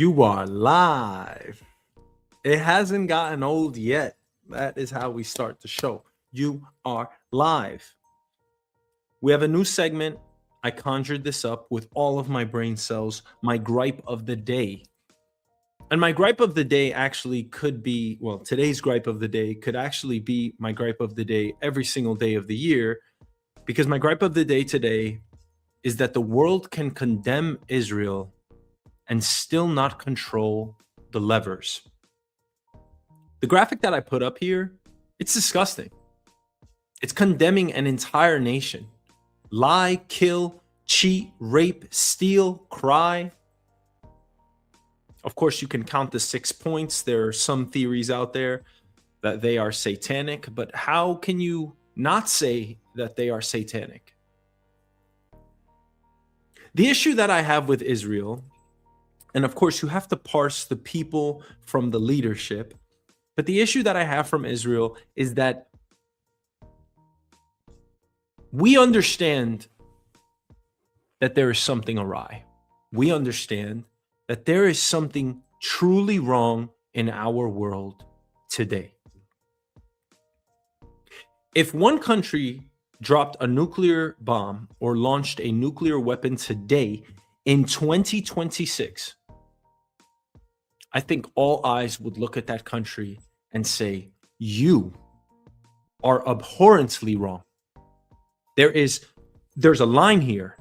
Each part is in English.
You are live. It hasn't gotten old yet. That is how we start the show. You are live. We have a new segment. I conjured this up with all of my brain cells, my gripe of the day. And my gripe of the day actually could be, well, today's gripe of the day could actually be my gripe of the day every single day of the year, because my gripe of the day today is that the world can condemn Israel and still not control the levers. The graphic that I put up here, it's disgusting. It's condemning an entire nation. Lie, kill, cheat, rape, steal, cry. Of course, you can count the 6 points. There are some theories out there that they are satanic, but how can you not say that they are satanic? The issue that I have with Israel, and of course, you have to parse the people from the leadership. But the issue that I have from Israel is that we understand that there is something awry. We understand that there is something truly wrong in our world today. If one country dropped a nuclear bomb or launched a nuclear weapon today in 2026, I think all eyes would look at that country and say, you are abhorrently wrong. There's a line here.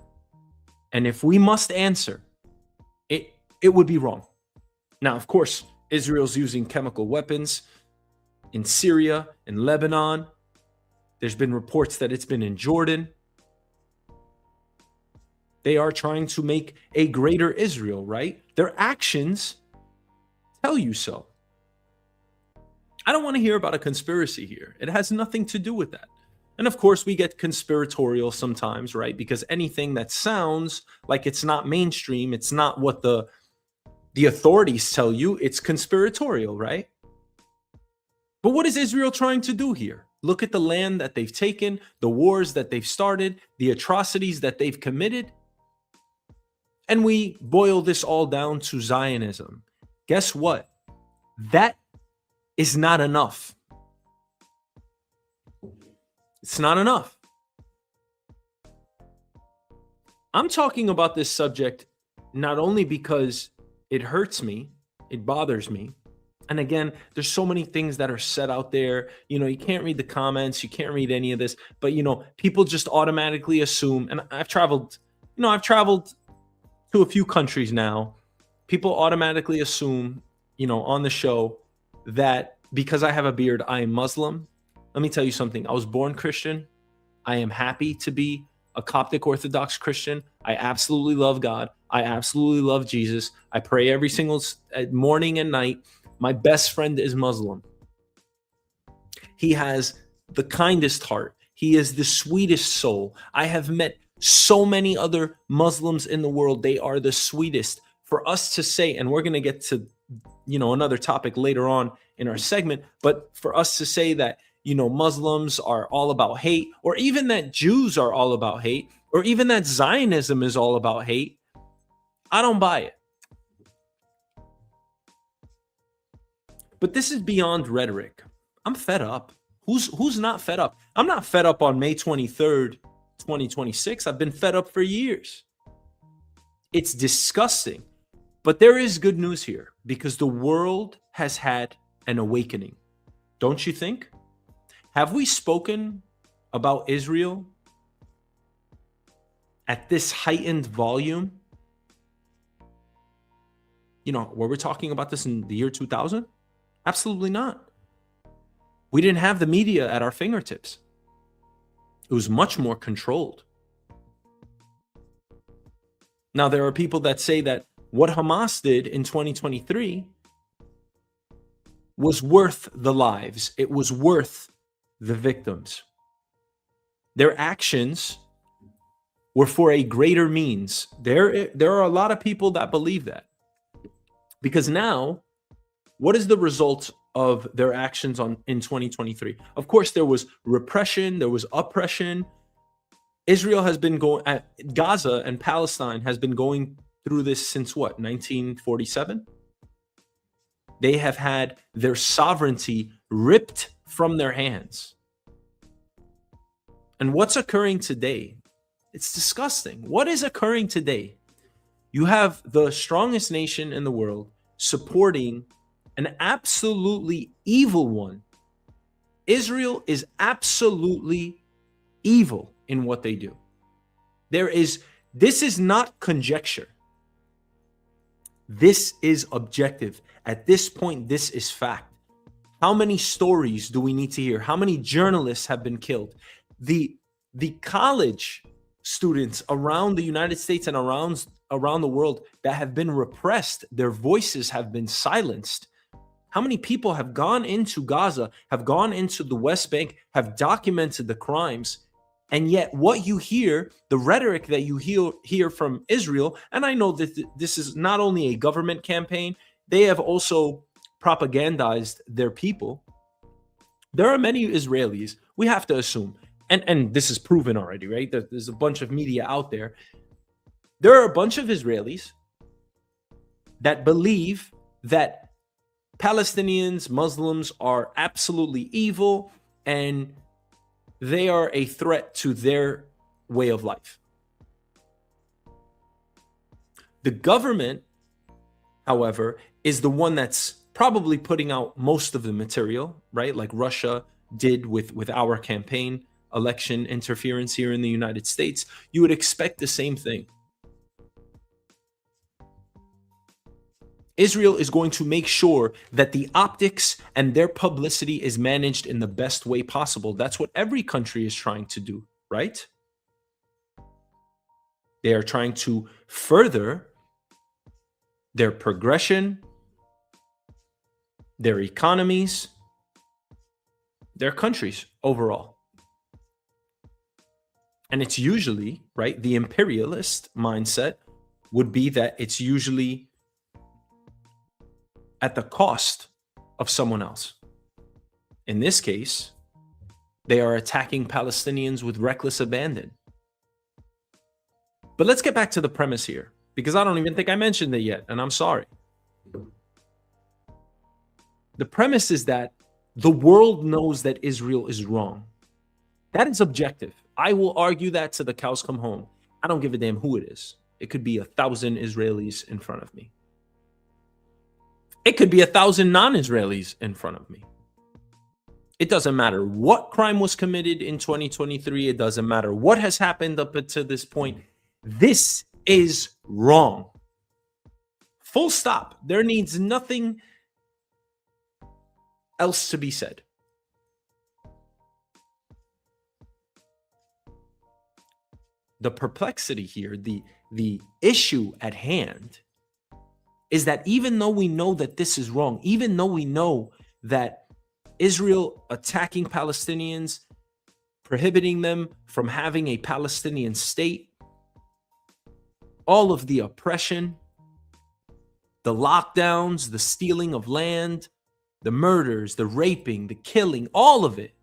And if we must answer, it would be wrong. Now, of course, Israel's using chemical weapons in Syria, in Lebanon. There's been reports that it's been in Jordan. They are trying to make a greater Israel, right? Their actions tell you so. I don't want to hear about a conspiracy here. It has nothing to do with that. And of course, we get conspiratorial sometimes, right? Because anything that sounds like it's not mainstream, it's not what the authorities tell you, it's conspiratorial, right? But what is Israel trying to do here? Look at the land that they've taken, the wars that they've started, the atrocities that they've committed. And we boil this all down to Zionism. Guess what? That is not enough. It's not enough. I'm talking about this subject not only because it hurts me, it bothers me. And again, there's so many things that are said out there. You can't read the comments, you can't read any of this, but people just automatically assume, and I've traveled to a few countries now. People automatically assume, on the show that because I have a beard, I am Muslim. Let me tell you something. I was born Christian. I am happy to be a Coptic Orthodox Christian. I absolutely love God. I absolutely love Jesus. I pray every single morning and night. My best friend is Muslim. He has the kindest heart. He is the sweetest soul. I have met so many other Muslims in the world. They are the sweetest. For us to say, and we're going to get to, another topic later on in our segment, but for us to say that, Muslims are all about hate, or even that Jews are all about hate, or even that Zionism is all about hate, I don't buy it. But this is beyond rhetoric. I'm fed up. Who's not fed up? I'm not fed up on May 23rd, 2026. I've been fed up for years. It's disgusting. But there is good news here, because the world has had an awakening. Don't you think? Have we spoken about Israel at this heightened volume? Were we talking about this in the year 2000? Absolutely not. We didn't have the media at our fingertips. It was much more controlled. Now, there are people that say that what Hamas did in 2023 was worth the lives. It was worth the victims. Their actions were for a greater means. There are a lot of people that believe that. Because now, what is the result of their actions in 2023? Of course, there was repression, there was oppression. Israel has been Gaza and Palestine has been going through this since what, 1947? They have had their sovereignty ripped from their hands. And what's occurring today? It's disgusting. What is occurring today? You have the strongest nation in the world supporting an absolutely evil one. Israel is absolutely evil in what they do. This is not conjecture. This is objective. At this point, this is fact. How many stories do we need to hear? How many journalists have been killed? The college students around the United States and around the world that have been repressed, their voices have been silenced. How many people have gone into Gaza, have gone into the West Bank, have documented the crimes? And yet what you hear, the rhetoric that you hear from Israel, and I know that this is not only a government campaign, they have also propagandized their people. There are many Israelis, we have to assume, and this is proven already, right? There's a bunch of media out there. There are a bunch of Israelis that believe that Palestinians, Muslims are absolutely evil and they are a threat to their way of life. The government, however, is the one that's probably putting out most of the material, right? Like Russia did with our campaign, election interference here in the United States. You would expect the same thing. Israel is going to make sure that the optics and their publicity is managed in the best way possible. That's what every country is trying to do, right? They are trying to further their progression, their economies, their countries overall. And it's usually, right, the imperialist mindset would be that it's usually at the cost of someone else. In this case, they are attacking Palestinians with reckless abandon. But let's get back to the premise here, because I don't even think I mentioned it yet, and I'm sorry. The premise is that the world knows that Israel is wrong. That is objective. I will argue that to the cows come home. I don't give a damn who it is. It could be 1,000 Israelis in front of me. It could be 1,000 non-Israelis in front of me. It doesn't matter what crime was committed in 2023. It doesn't matter what has happened up to this point. This is wrong. Full stop. There needs nothing else to be said. The perplexity here, the issue at hand, is that even though we know that this is wrong, even though we know that Israel attacking Palestinians, prohibiting them from having a Palestinian state, all of the oppression, the lockdowns, the stealing of land, the murders, the raping, the killing, all of it.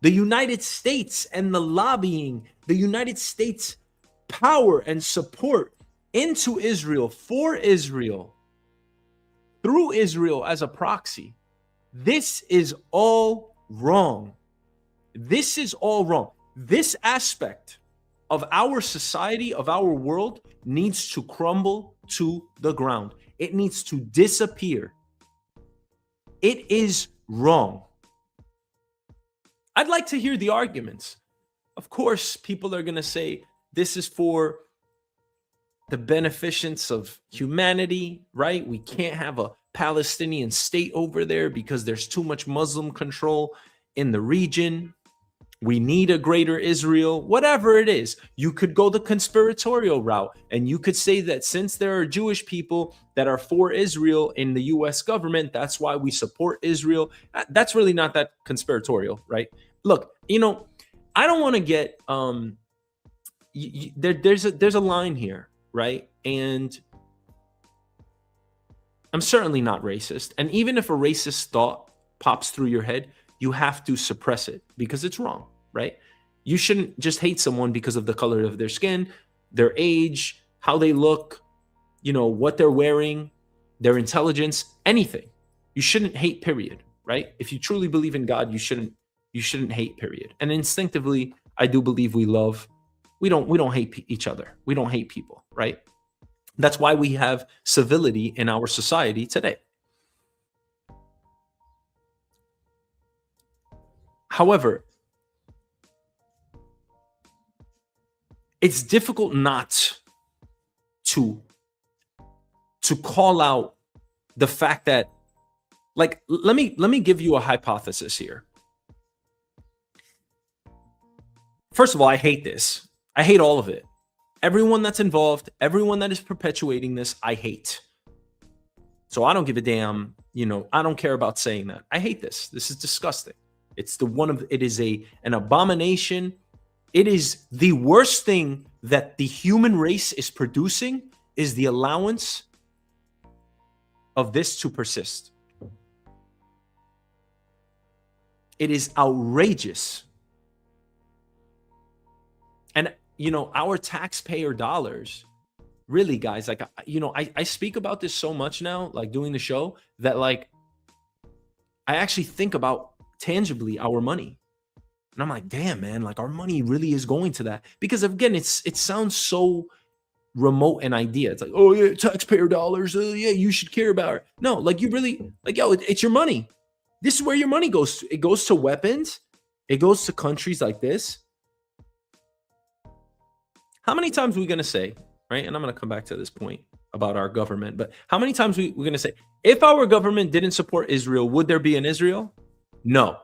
The United States and the lobbying, the United States power and support into Israel, for Israel, through Israel as a proxy. This is all wrong. This is all wrong. This aspect of our society, of our world, needs to crumble to the ground. It needs to disappear. It is wrong. I'd like to hear the arguments. Of course, people are going to say this is for the beneficence of humanity, right? We can't have a Palestinian state over there because there's too much Muslim control in the region. We need a greater Israel, whatever it is. You could go the conspiratorial route and you could say that since there are Jewish people that are for Israel in the US government, that's why we support Israel. That's really not that conspiratorial, right? Look, I don't want to get there's a line here, right? And I'm certainly not racist. And even if a racist thought pops through your head, you have to suppress it because it's wrong, right? You shouldn't just hate someone because of the color of their skin, their age, how they look, what they're wearing, their intelligence, anything. You shouldn't hate, period, right? If you truly believe in God, you shouldn't hate, period. And instinctively, I do believe we love. We don't hate each other. We don't hate people, right? That's why we have civility in our society today. However, it's difficult not to call out the fact that, like, let me give you a hypothesis here. First of all, I hate this. I hate all of it. Everyone that's involved, everyone that is perpetuating this, I hate. So I don't give a damn, I don't care about saying that. I hate this. This is disgusting. It is an abomination. It is the worst thing that the human race is producing, is the allowance of this to persist. It is outrageous. And, our taxpayer dollars, really, guys, like, I speak about this so much now, like doing the show, that, like, I actually think about tangibly our money. And I'm like, damn, man, like, our money really is going to that. Because, again, it sounds so remote an idea. It's like, oh, yeah, taxpayer dollars. Yeah, you should care about it. No, like, you really, like, yo, it's your money. This is where your money goes. It goes to weapons. It goes to countries like this. How many times are we going to say, right? And I'm going to come back to this point about our government, but how many times we're going to say, if our government didn't support Israel, would there be an Israel? No.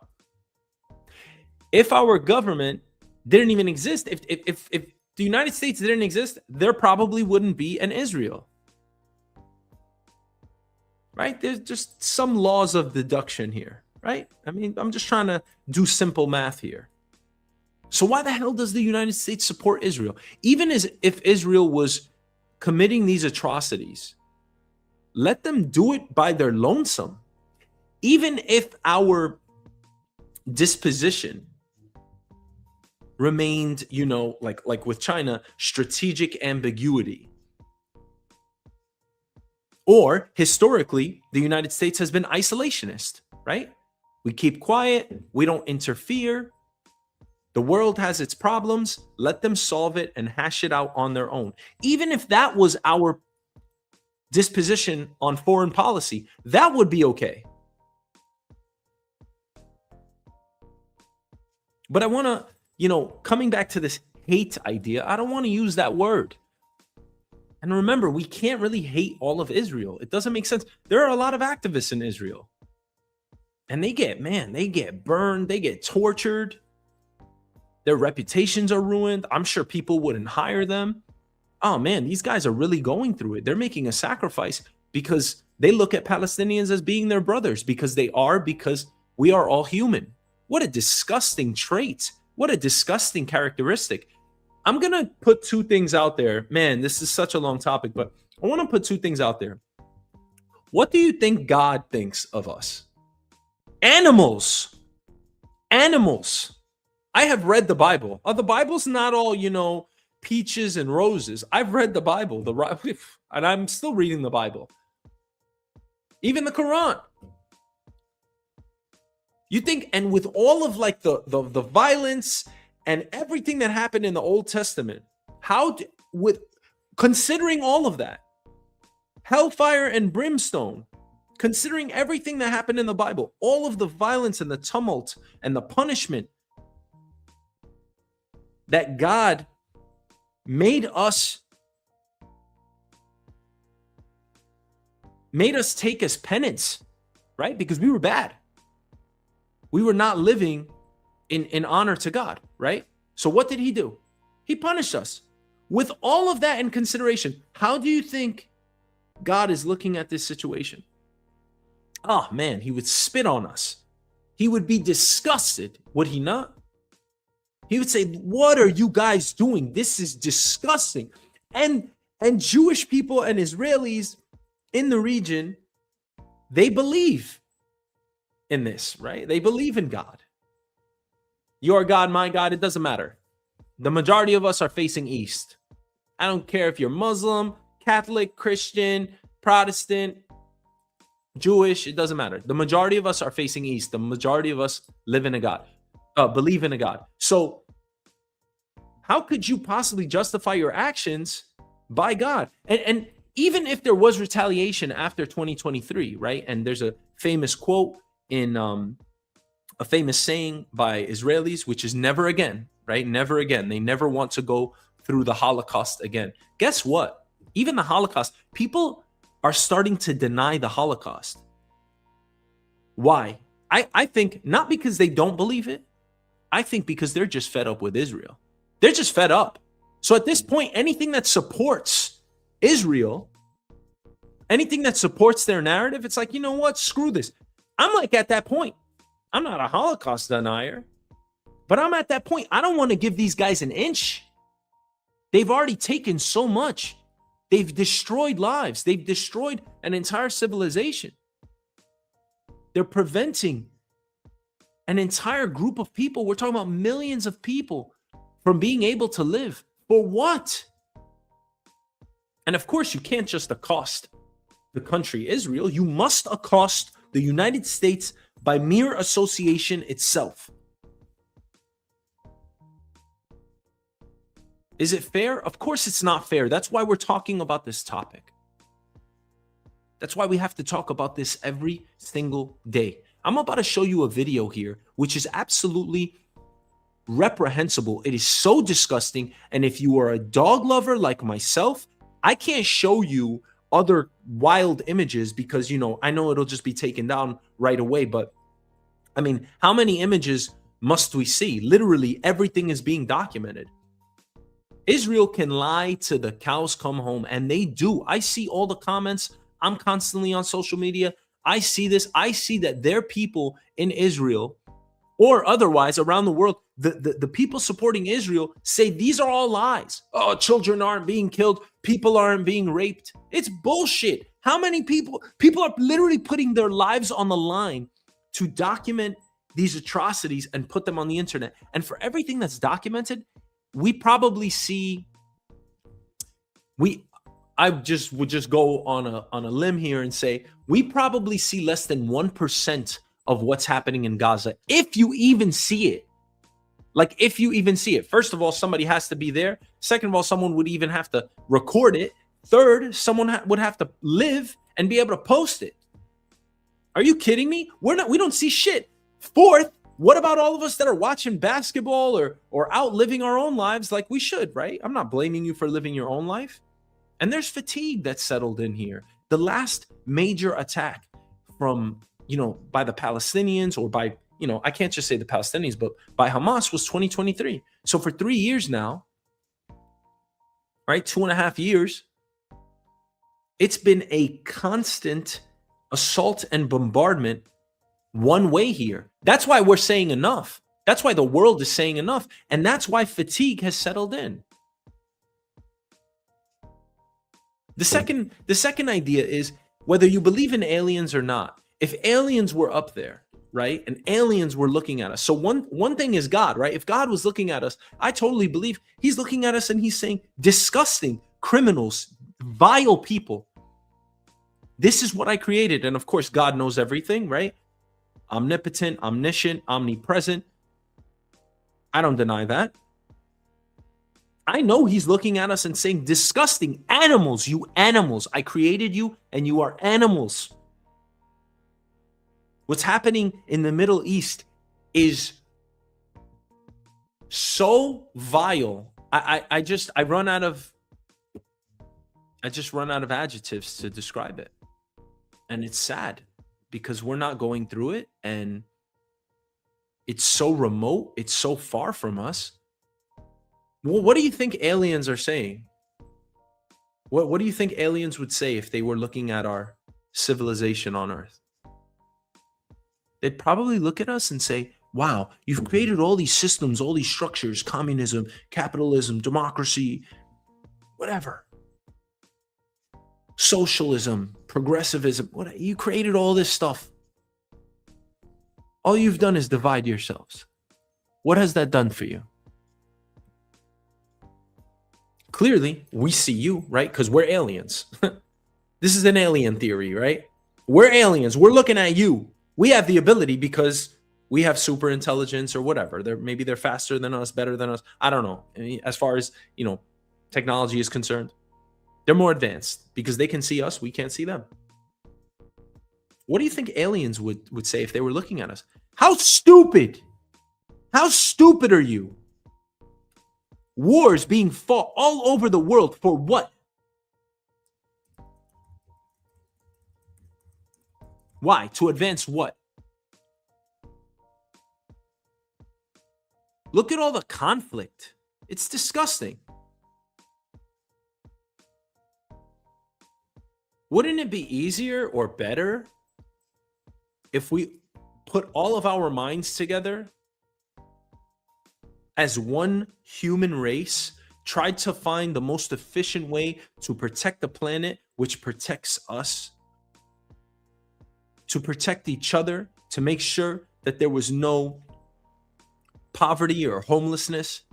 If our government didn't even exist, if the United States didn't exist, there probably wouldn't be an Israel. Right? There's just some laws of deduction here, right? I mean, I'm just trying to do simple math here. So why the hell does the United States support Israel? Even as if Israel was committing these atrocities, let them do it by their lonesome. Even if our disposition remained, like with China, strategic ambiguity. Or historically, the United States has been isolationist, right? We keep quiet, we don't interfere. The world has its problems, let them solve it and hash it out on their own. Even if that was our disposition on foreign policy, that would be okay. But I want to, coming back to this hate idea, I don't want to use that word. And remember, we can't really hate all of Israel. It doesn't make sense. There are a lot of activists in Israel. And they get burned, they get tortured. Their reputations are ruined. I'm sure people wouldn't hire them. Oh man, these guys are really going through it. They're making a sacrifice because they look at Palestinians as being their brothers, because we are all human. What a disgusting trait. What a disgusting characteristic. I'm going to put two things out there. Man, this is such a long topic, but I want to put two things out there. What do you think God thinks of us? Animals. I have read the Bible. The Bible's not all, peaches and roses. I've read the Bible, and I'm still reading the Bible. Even the Quran. You think, and with all of like the violence and everything that happened in the Old Testament, considering all of that, hellfire and brimstone, considering everything that happened in the Bible, all of the violence and the tumult and the punishment that God made us take as penance, right? Because we were bad. We were not living in honor to God, right? So what did he do? He punished us. With all of that in consideration, how do you think God is looking at this situation? Oh man, he would spit on us. He would be disgusted, would he not? He would say, what are you guys doing? This is disgusting. And Jewish people and Israelis in the region, they believe in this, right? They believe in God. Your God, my God, it doesn't matter. The majority of us are facing east. I don't care if you're Muslim, Catholic, Christian, Protestant, Jewish, it doesn't matter. The majority of us are facing east. The majority of us live in a God, believe in a God. So how could you possibly justify your actions by God? And even if there was retaliation after 2023, right? And there's a famous quote in a famous saying by Israelis, which is never again, right? Never again. They never want to go through the Holocaust again. Guess what? Even the Holocaust, people are starting to deny the Holocaust. Why? I think not because they don't believe it. I think because they're just fed up with Israel. They're just fed up. So at this point, anything that supports Israel, anything that supports their narrative, it's like, you know what? Screw this. I'm like at that point. I'm not a Holocaust denier, but I'm at that point. I don't want to give these guys an inch. They've already taken so much. They've destroyed lives. They've destroyed an entire civilization. They're preventing an entire group of people. We're talking about millions of people from being able to live. For what? And of course, you can't just accost the country Israel. You must accost the United States by mere association itself. Is it fair? Of course it's not fair. That's why we're talking about this topic. That's why we have to talk about this every single day. I'm about to show you a video here, which is absolutely reprehensible. It is so disgusting. And if you are a dog lover like myself, I can't show you other wild images because, you know, I know it'll just be taken down right away. But I mean, how many images must we see? Literally everything is being documented. Israel can lie to the cows come home, and they do. I see all the comments. I'm constantly on social media. I see this. I see that their people in Israel or otherwise around the world, the people supporting Israel say these are all lies. Oh, children aren't being killed. People aren't being raped. It's bullshit. How many people are literally putting their lives on the line to document these atrocities and put them on the internet? And for everything that's documented, we probably see, I would just go on a limb here and say we probably see less than 1% of what's happening in Gaza, if you even see it. Like, if you even see it. First of all, somebody has to be there. Second of all, someone would even have to record it. Third, someone would have to live and be able to post it. Are you kidding me? We don't see shit. Fourth, what about all of us that are watching basketball or out living our own lives like we should, right? I'm not blaming you for living your own life. And there's fatigue that's settled in here. The last major attack from, by the Palestinians or by, I can't just say the Palestinians, but by Hamas was 2023. So for 3 years now, right, 2.5 years, it's been a constant assault and bombardment one way here. That's why we're saying enough. That's why the world is saying enough. And that's why fatigue has settled in. The second idea is whether you believe in aliens or not. If aliens were up there, right, and aliens were looking at us. So one thing is God, right? If God was looking at us, I totally believe he's looking at us and he's saying, disgusting criminals, vile people. This is what I created. And of course, God knows everything, right? Omnipotent, omniscient, omnipresent. I don't deny that. I know he's looking at us and saying, disgusting animals, you animals. I created you and you are animals. What's happening in the Middle East is so vile. I just run out of adjectives to describe it. And it's sad because we're not going through it and it's so remote. It's so far from us. Well, what do you think aliens are saying? What do you think aliens would say if they were looking at our civilization on Earth? They'd probably look at us and say, wow, you've created all these systems, all these structures, communism, capitalism, democracy, whatever. Socialism, progressivism, you created all this stuff. All you've done is divide yourselves. What has that done for you? Clearly, we see you, right? Because we're aliens. This is an alien theory, right? We're aliens. We're looking at you. We have the ability because we have super intelligence or whatever. Maybe they're faster than us, better than us. I don't know. I mean, as far as, technology is concerned, they're more advanced because they can see us. We can't see them. What do you think aliens would say if they were looking at us? How stupid! How stupid are you? Wars being fought all over the world for what? Why? To advance what? Look at all the conflict. It's disgusting. Wouldn't it be easier or better if we put all of our minds together as one human race, tried to find the most efficient way to protect the planet, which protects us, to protect each other, to make sure that there was no poverty or homelessness,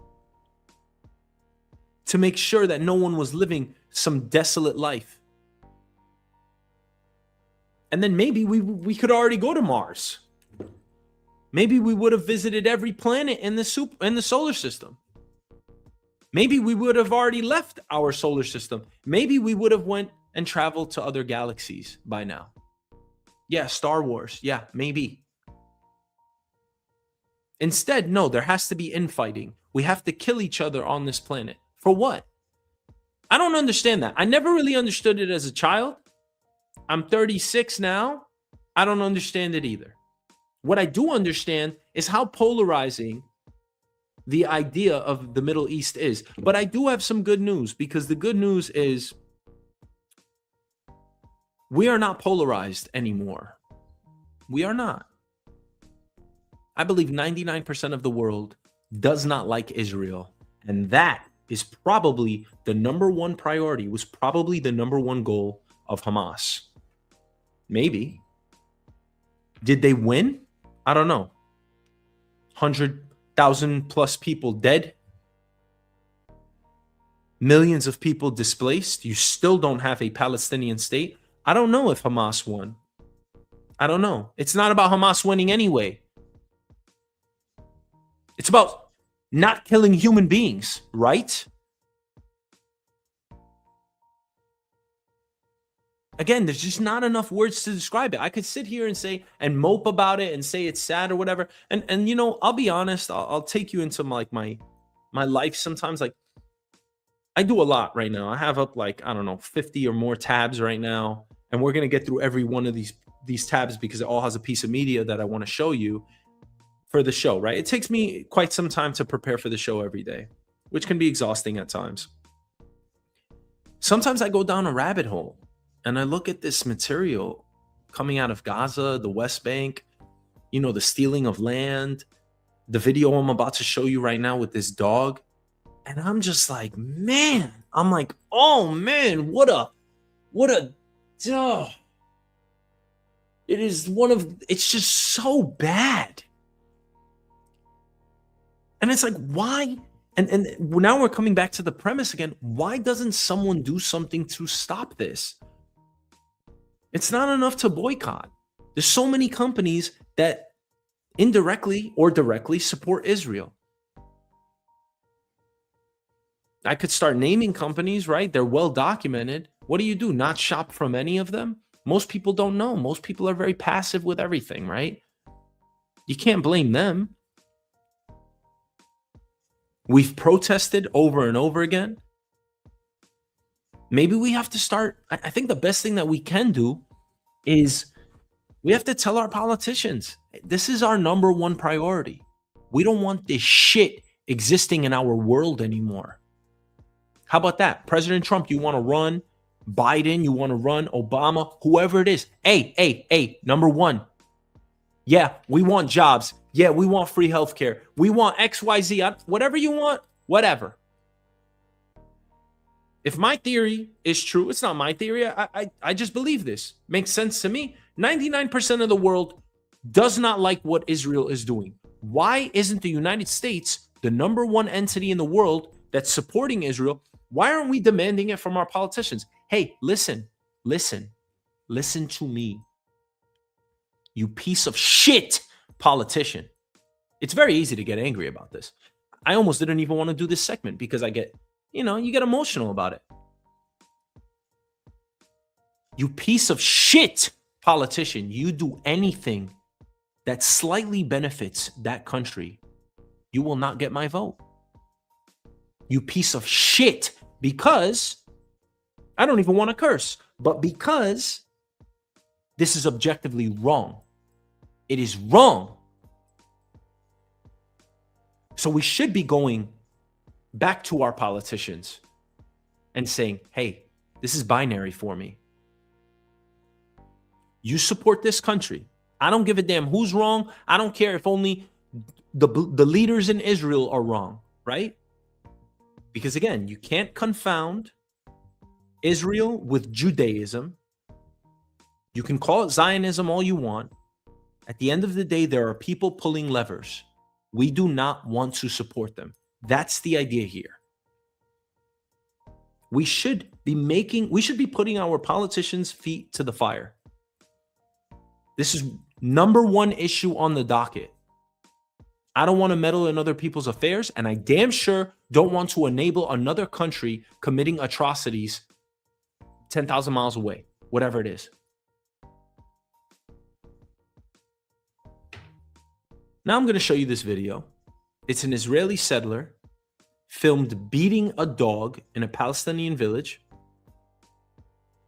to make sure that no one was living some desolate life. And then maybe we could already go to Mars. Maybe we would have visited every planet in the solar system. Maybe we would have already left our solar system. Maybe we would have went and traveled to other galaxies by now. Yeah, Star Wars. Yeah, maybe. Instead, no, there has to be infighting. We have to kill each other on this planet. For what? I don't understand that. I never really understood it as a child. I'm 36 now. I don't understand it either. What I do understand is how polarizing the idea of the Middle East is. But I do have some good news, because the good news is we are not polarized anymore. We are not. I believe 99% of the world does not like Israel. And that is probably the number one priority, was probably the number one goal of Hamas. Maybe. Did they win? I don't know. 100,000 plus people dead. Millions of people displaced. You still don't have a Palestinian state. I don't know if Hamas won. I don't know. It's not about Hamas winning anyway. It's about not killing human beings, right? Again, there's just not enough words to describe it. I could sit here and say and mope about it and say it's sad or whatever. And I'll be honest. I'll take you into my life sometimes. Like, I do a lot right now. I have up 50 or more tabs right now, and we're gonna get through every one of these tabs because it all has a piece of media that I want to show you for the show. Right? It takes me quite some time to prepare for the show every day, which can be exhausting at times. Sometimes I go down a rabbit hole. And I look at this material coming out of Gaza, the West Bank, the stealing of land, the video I'm about to show you right now with this dog. And I'm just like, man, oh man, what a, it's just so bad. And it's like, why? And now we're coming back to the premise again. Why doesn't someone do something to stop this? It's not enough to boycott. There's so many companies that indirectly or directly support Israel. I could start naming companies, right? They're well documented. What do? Not shop from any of them? Most people don't know. Most people are very passive with everything, right? You can't blame them. We've protested over and over again. Maybe we have to start. I think the best thing that we can do is we have to tell our politicians, this is our number one priority. We don't want this shit existing in our world anymore. How about that? President Trump, you want to run? Biden, you want to run? Obama, whoever it is. Hey, number one. Yeah, we want jobs. Yeah, we want free healthcare. We want XYZ, whatever you want, whatever. If my theory is true, it's not my theory. I just believe this. Makes sense to me. 99% of the world does not like what Israel is doing. Why isn't the United States the number one entity in the world that's supporting Israel? Why aren't we demanding it from our politicians? Hey, listen to me, you piece of shit politician. It's very easy to get angry about this. I almost didn't even want to do this segment because I get, you get emotional about it. You piece of shit politician, you do anything that slightly benefits that country, you will not get my vote. You piece of shit, because I don't even want to curse, but because this is objectively wrong. It is wrong. So we should be going back to our politicians and saying, hey, this is binary for me. You support this country. I don't give a damn who's wrong. I don't care if only the leaders in Israel are wrong, right? Because again, you can't confound Israel with Judaism. You can call it Zionism all you want. At the end of the day, there are people pulling levers. We do not want to support them. That's the idea here. We should be putting our politicians' feet to the fire. This is number one issue on the docket. I don't want to meddle in other people's affairs, and I damn sure don't want to enable another country committing atrocities 10,000 miles away, whatever it is. Now I'm going to show you this video. It's an Israeli settler filmed beating a dog in a Palestinian village.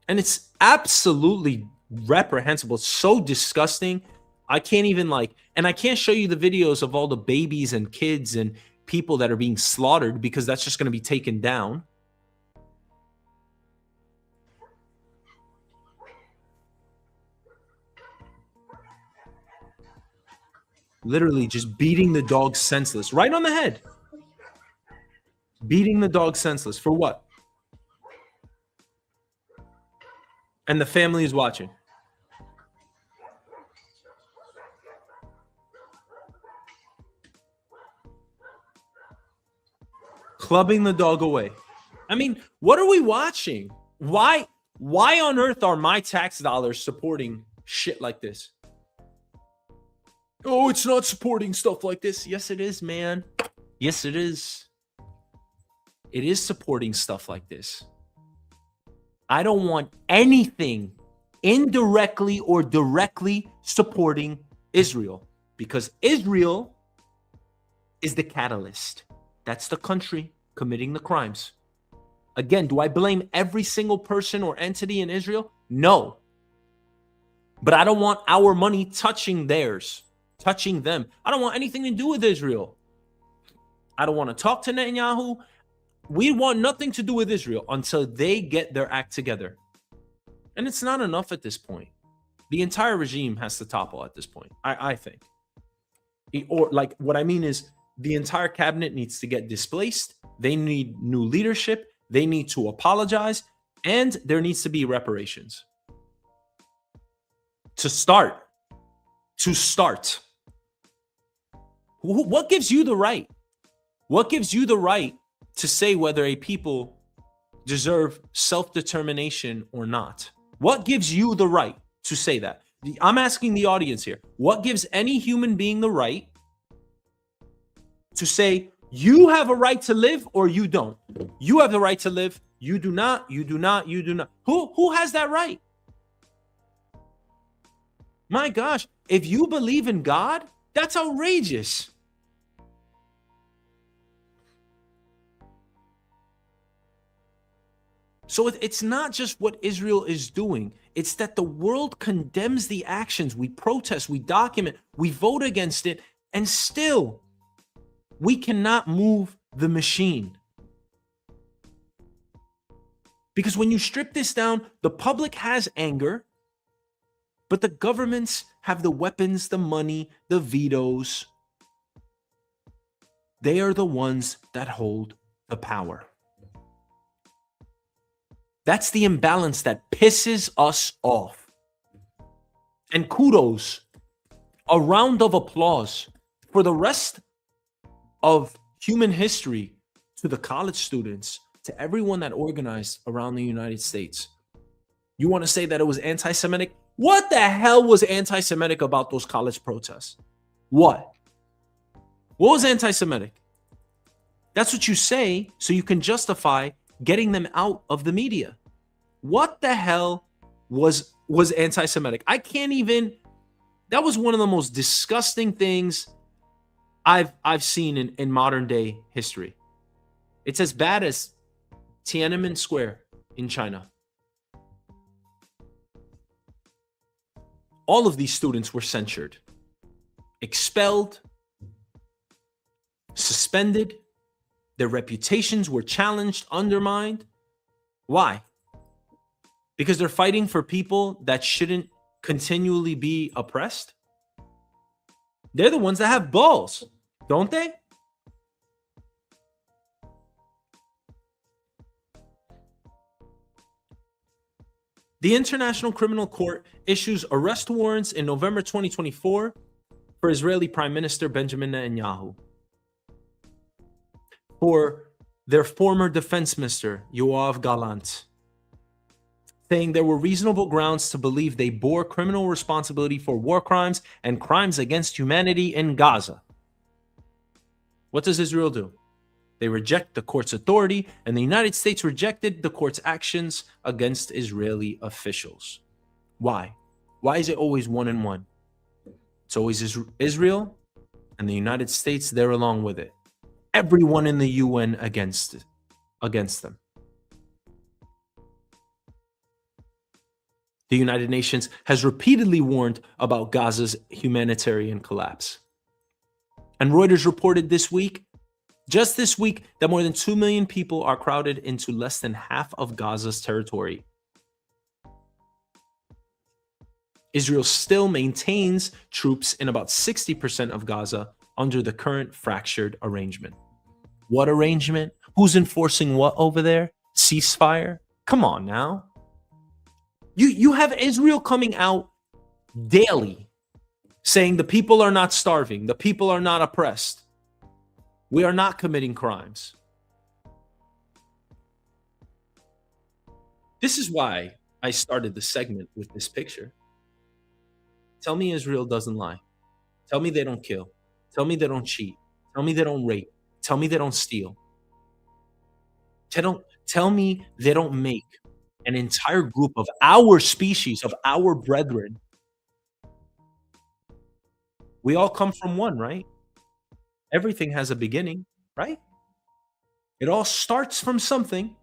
And it's absolutely reprehensible. It's so disgusting. I can't even and I can't show you the videos of all the babies and kids and people that are being slaughtered because that's just going to be taken down. Literally just beating the dog senseless, right on the head. Beating the dog senseless for what? And the family is watching. Clubbing the dog away. I mean, what are we watching? Why on earth are my tax dollars supporting shit like this? Oh, it's not supporting stuff like this. Yes, it is, man. Yes, it is. It is supporting stuff like this. I don't want anything indirectly or directly supporting Israel, because Israel is the catalyst. That's the country committing the crimes. Again, do I blame every single person or entity in Israel? No. But I don't want our money touching theirs, touching them. I don't want anything to do with Israel. I don't want to talk to Netanyahu. We want nothing to do with Israel until they get their act together. And it's not enough at this point. The entire regime has to topple at this point, I think. Or what I mean is the entire cabinet needs to get displaced. They need new leadership. They need to apologize. And there needs to be reparations. To start. What gives you the right? What gives you the right to say whether a people deserve self-determination or not? What gives you the right to say that? I'm asking the audience here. What gives any human being the right to say you have a right to live or you don't? You have the right to live. You do not. You do not. You do not. Who has that right? My gosh, if you believe in God, that's outrageous. So it's not just what Israel is doing. It's that the world condemns the actions. We protest, we document, we vote against it, and still we cannot move the machine. Because when you strip this down, the public has anger, but the governments have the weapons, the money, the vetoes. They are the ones that hold the power. That's the imbalance that pisses us off. And kudos, a round of applause for the rest of human history to the college students, to everyone that organized around the United States. You want to say that it was anti-Semitic? What the hell was anti-Semitic about those college protests? What? What was anti-Semitic? That's what you say so you can justify getting them out of the media. What the hell was anti-Semitic? I can't even. That was one of the most disgusting things I've seen in modern day history. It's as bad as Tiananmen Square in China. All of these students were censured, expelled, suspended. Their reputations were challenged, undermined. Why? Because they're fighting for people that shouldn't continually be oppressed. They're the ones that have balls, don't they? The International Criminal Court issues arrest warrants in November 2024 for Israeli Prime Minister Benjamin Netanyahu, for their former defense minister, Yoav Gallant, saying there were reasonable grounds to believe they bore criminal responsibility for war crimes and crimes against humanity in Gaza. What does Israel do? They reject the court's authority, and the United States rejected the court's actions against Israeli officials. Why? Why is it always 1-1? It's always Israel and the United States there along with it. Everyone in the UN against them. The United Nations has repeatedly warned about Gaza's humanitarian collapse. And Reuters reported just this week, that more than 2 million people are crowded into less than half of Gaza's territory. Israel still maintains troops in about 60% of Gaza under the current fractured arrangement. What arrangement? Who's enforcing what over there? Ceasefire? Come on now. You have Israel coming out daily saying the people are not starving, the people are not oppressed. We are not committing crimes. This is why I started the segment with this picture. Tell me Israel doesn't lie. Tell me they don't kill. Tell me they don't cheat. Tell me they don't rape. Tell me they don't steal. Tell me they don't make an entire group of our species, of our brethren. We all come from one, right? Everything has a beginning, right? It all starts from something.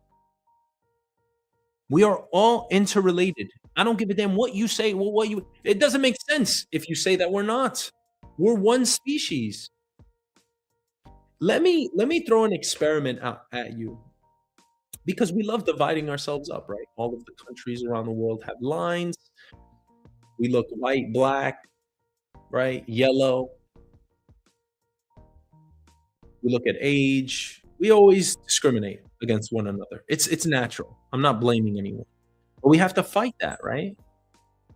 We are all interrelated. I don't give a damn what you say. It doesn't make sense if you say that we're not. We're one species. Let me throw an experiment out at you, because we love dividing ourselves up, right? All of the countries around the world have lines. We look white, black, right? Yellow. We look at age. We always discriminate against one another. It's natural. I'm not blaming anyone. But we have to fight that, right?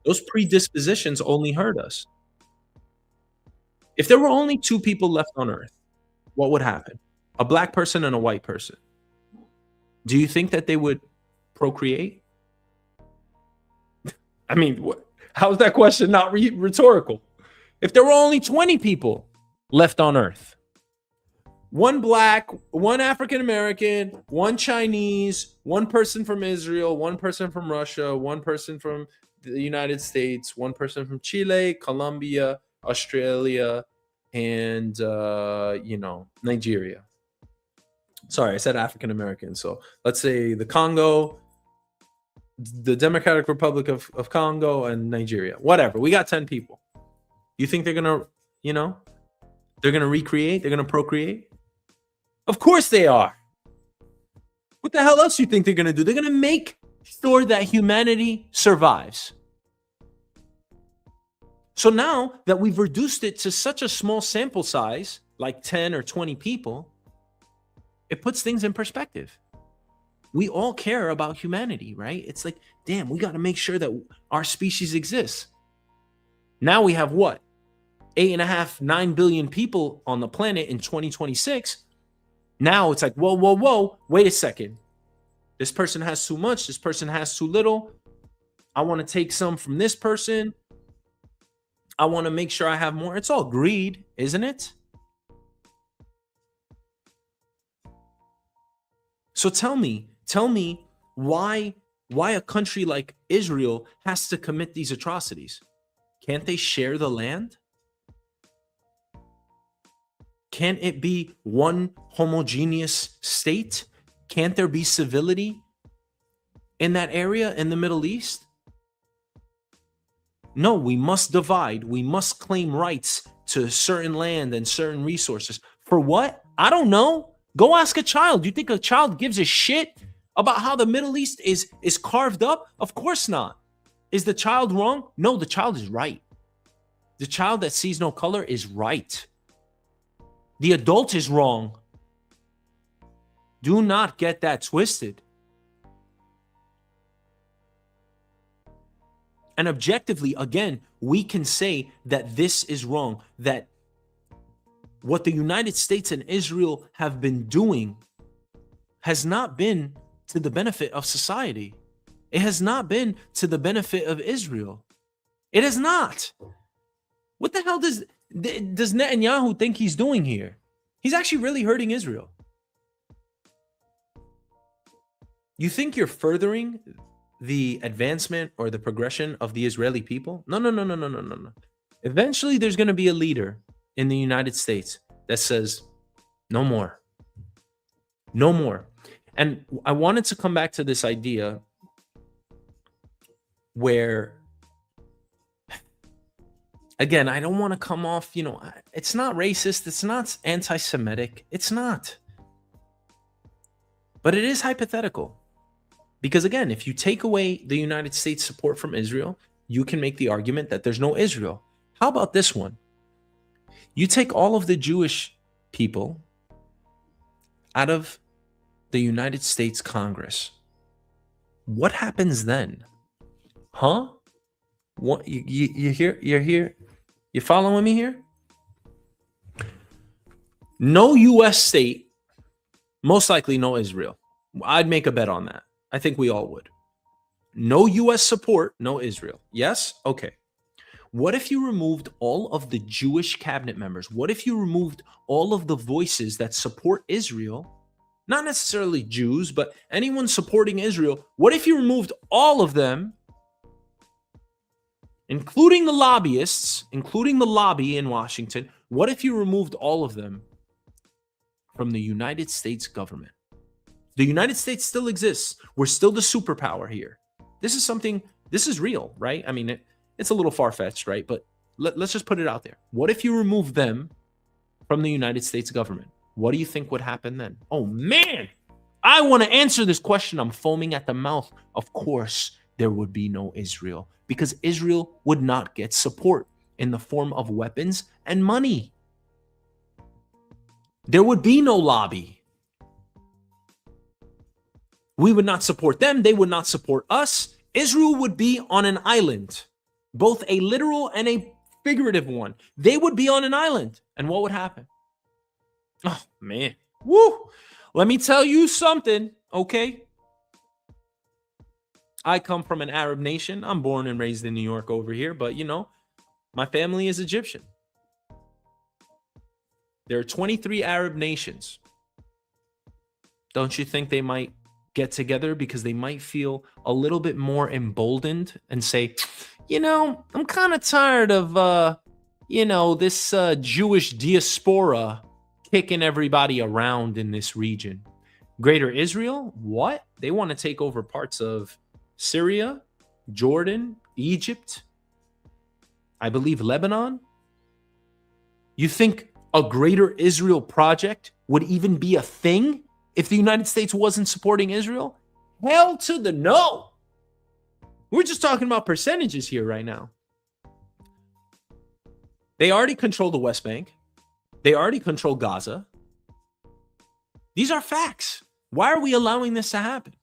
Those predispositions only hurt us. If there were only two people left on Earth, what would happen? A black person and a white person. Do you think that they would procreate? I mean, how is that question not rhetorical? If there were only 20 people left on Earth, one black, one African American, one Chinese, one person from Israel, one person from Russia, one person from the United States, one person from Chile, Colombia, Australia, and Nigeria. Sorry, I said African American. So let's say the Congo, the Democratic Republic of Congo, and Nigeria. Whatever. We got 10 people. You think they're gonna, they're gonna recreate? They're gonna procreate? Of course they are. What the hell else do you think they're gonna do? They're gonna make sure that humanity survives. So now that we've reduced it to such a small sample size, like 10 or 20 people, it puts things in perspective. We all care about humanity, right? It's like, damn, we got to make sure that our species exists. Now we have what? 8.5, 9 billion people on the planet in 2026. Now it's like, whoa, wait a second. This person has too much. This person has too little. I want to take some from this person. I want to make sure I have more. It's all greed, isn't it? So tell me why a country like Israel has to commit these atrocities? Can't they share the land? Can't it be one homogeneous state? Can't there be civility in that area in the Middle East? No, we must divide. We must claim rights to certain land and certain resources. For what? I don't know. Go ask a child. You think a child gives a shit about how the Middle East is carved up? Of course not. Is the child wrong? No, the child is right. The child that sees no color is right. The adult is wrong. Do not get that twisted. And objectively, again, we can say that this is wrong, that what the United States and Israel have been doing has not been to the benefit of society. It has not been to the benefit of Israel. It has not. What the hell does Netanyahu think he's doing here? He's actually really hurting Israel. You think you're furthering the advancement or the progression of the Israeli people? No. Eventually, there's going to be a leader in the United States that says, no more. No more. And I wanted to come back to this idea where, again, I don't want to come off, it's not racist. It's not anti-Semitic. It's not. But it is hypothetical. Because again, if you take away the United States support from Israel, you can make the argument that there's no Israel. How about this one? You take all of the Jewish people out of the United States Congress. What happens then? Huh? What you hear? You're here? You following me here? No U.S. state, most likely no Israel. I'd make a bet on that. I think we all would. No U.S. support, no Israel. Yes? Okay. What if you removed all of the Jewish cabinet members? What if you removed all of the voices that support Israel? Not necessarily Jews, but anyone supporting Israel. What if you removed all of them, including the lobbyists, including the lobby in Washington? What if you removed all of them from the United States government? The United States still exists. We're still the superpower here. This is real, right? I mean, it's a little far-fetched, right? But let's just put it out there. What if you remove them from the United States government? What do you think would happen then? Oh, man, I want to answer this question. I'm foaming at the mouth. Of course, there would be no Israel because Israel would not get support in the form of weapons and money. There would be no lobby. We would not support them. They would not support us. Israel would be on an island, both a literal and a figurative one. They would be on an island. And what would happen? Oh, man. Woo. Let me tell you something, okay? I come from an Arab nation. I'm born and raised in New York over here, but my family is Egyptian. There are 23 Arab nations. Don't you think they might get together because they might feel a little bit more emboldened and say, I'm kind of tired of, this Jewish diaspora kicking everybody around in this region. Greater Israel? What? They want to take over parts of Syria, Jordan, Egypt, I believe Lebanon. You think a Greater Israel project would even be a thing if the United States wasn't supporting Israel? Hell to the no. We're just talking about percentages here right now. They already control the West Bank. They already control Gaza. These are facts. Why are we allowing this to happen?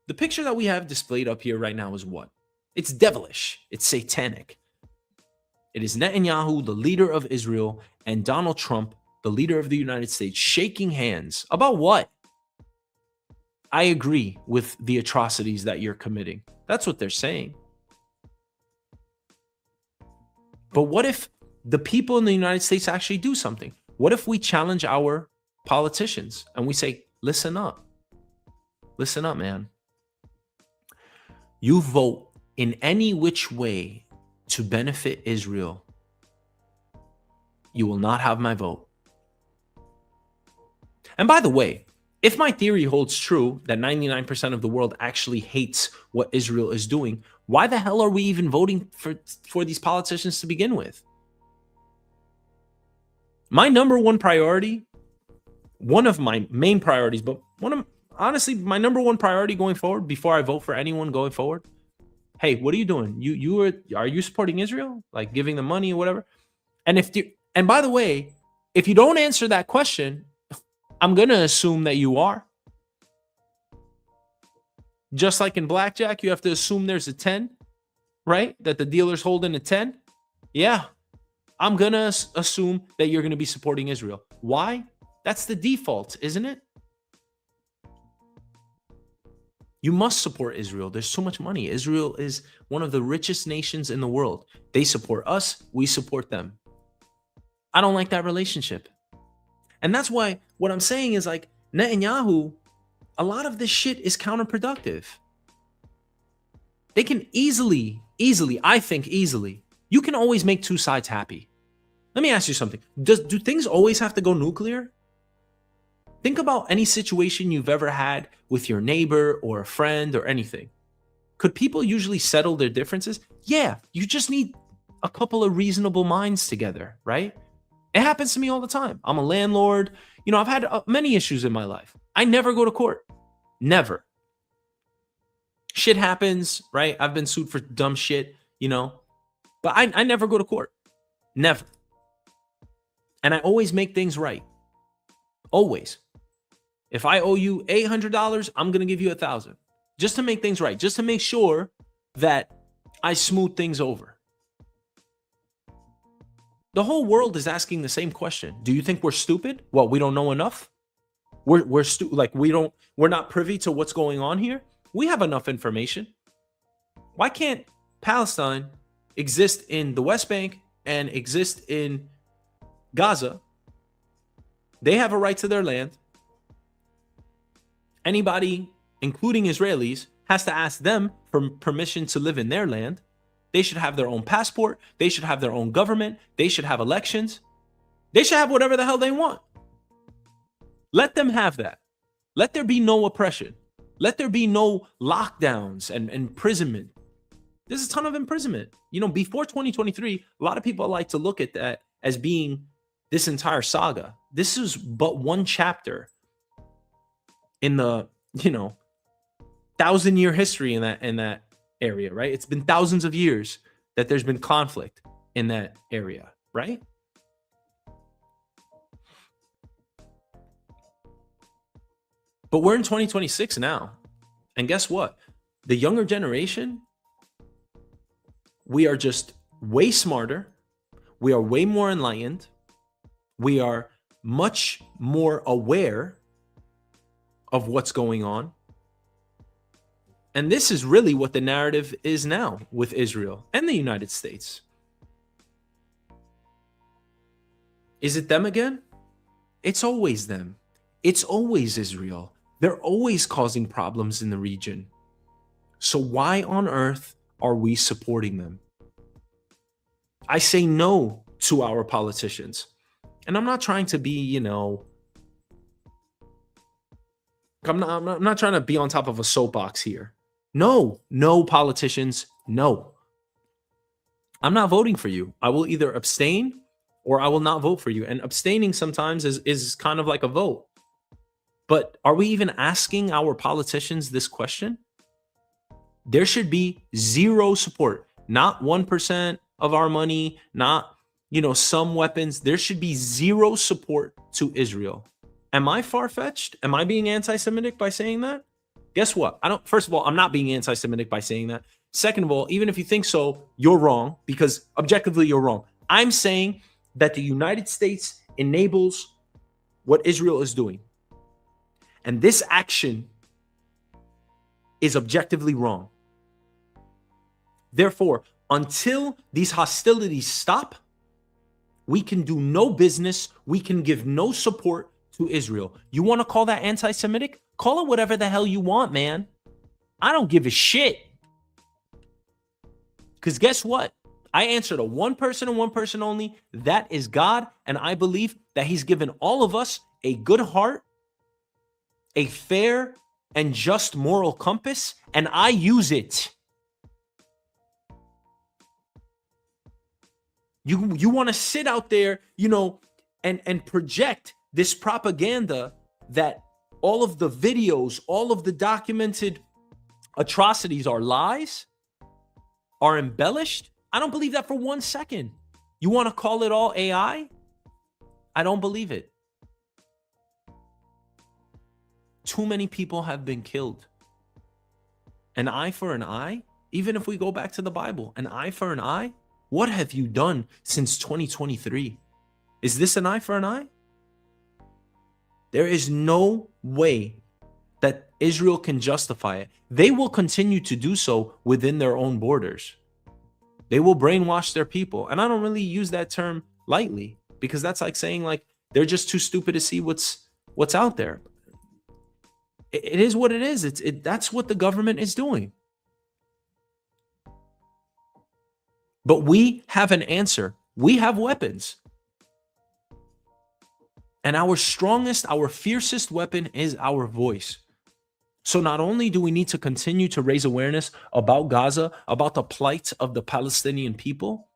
The picture that we have displayed up here right now is what? It's devilish. It's satanic. It is Netanyahu, the leader of Israel, and Donald Trump, the leader of the United States, shaking hands about what? I agree with the atrocities that you're committing. That's what they're saying. But what if the people in the United States actually do something? What if we challenge our politicians and we say, listen up, man. You vote in any which way to benefit Israel, you will not have my vote. And by the way, if my theory holds true that 99% of the world actually hates what Israel is doing, why the hell are we even voting for these politicians to begin with? My number one priority, one of my main priorities, but honestly, my number one priority going forward, before I vote for anyone going forward, hey, what are you doing? Are you supporting Israel? Like giving them money or whatever? And by the way, if you don't answer that question, I'm going to assume that you are. Just like in blackjack, you have to assume there's a 10, right? That the dealer's holding a 10. Yeah, I'm going to assume that you're going to be supporting Israel. Why? That's the default, isn't it? You must support Israel. There's so much money. Israel is one of the richest nations in the world. They support us. We support them. I don't like that relationship. And that's why what I'm saying is like Netanyahu, a lot of this shit is counterproductive. They can easily, I think easily, you can always make two sides happy. Let me ask you something. Do things always have to go nuclear? Think about any situation you've ever had with your neighbor or a friend or anything. Could people usually settle their differences? Yeah, you just need a couple of reasonable minds together, right? It happens to me all the time. I'm a landlord. You know, I've had many issues in my life. I never go to court. Never. Shit happens, right? I've been sued for dumb shit, you know, but I never go to court. Never. And I always make things right. Always. If I owe you $800, I'm going to give you $1,000 just to make things right, just to make sure that I smooth things over. The whole world is asking the same question. Do you think we're stupid? Well, we don't know enough. We're not privy to what's going on here. We have enough information. Why can't Palestine exist in the West Bank and exist in Gaza? They have a right to their land. Anybody, including Israelis, has to ask them for permission to live in their land. They should have their own passport. They should have their own government. They should have elections. They should have whatever the hell they want. Let them have that. Let there be no oppression. Let there be no lockdowns and imprisonment. There's a ton of imprisonment. You know, before 2023, a lot of people like to look at that as being this entire saga. This is but one chapter in the, 1,000-year history in that area, right? It's been thousands of years that there's been conflict in that area, right? But we're in 2026 now. And guess what? The younger generation, we are just way smarter. We are way more enlightened. We are much more aware of what's going on. And this is really what the narrative is now with Israel and the United States. Is it them again? It's always them. It's always Israel. They're always causing problems in the region. So why on earth are we supporting them? I say no to our politicians. And I'm not trying to be, I'm not trying to be on top of a soapbox here. No politicians, no. I'm not voting for you. I will either abstain or I will not vote for you. And abstaining sometimes is kind of like a vote. But are we even asking our politicians this question? There should be zero support, not 1% of our money, not, some weapons. There should be zero support to Israel. Am I far-fetched? Am I being anti-Semitic by saying that? Guess what? First of all, I'm not being anti-Semitic by saying that. Second of all, even if you think so, you're wrong, because objectively you're wrong. I'm saying that the United States enables what Israel is doing. And this action is objectively wrong. Therefore, until these hostilities stop, we can do no business. We can give no support to Israel. You want to call that anti-Semitic? Call it whatever the hell you want, man. I don't give a shit. Because guess what? I answer to one person and one person only. That is God. And I believe that he's given all of us a good heart, a fair and just moral compass, and I use it. You want to sit out there, and project this propaganda that all of the videos, all of the documented atrocities are lies, are embellished? I don't believe that for 1 second. You want to call it all AI? I don't believe it. Too many people have been killed. An eye for an eye? Even if we go back to the Bible, an eye for an eye? What have you done since 2023? Is this an eye for an eye? There is no way that Israel can justify it. They will continue to do so within their own borders. They will brainwash their people. And I don't really use that term lightly, because that's like saying like they're just too stupid to see what's out there. It is what it is. That's what the government is doing. But we have an answer. We have weapons. And our strongest, our fiercest weapon is our voice. So not only do we need to continue to raise awareness about Gaza, about the plight of the Palestinian people,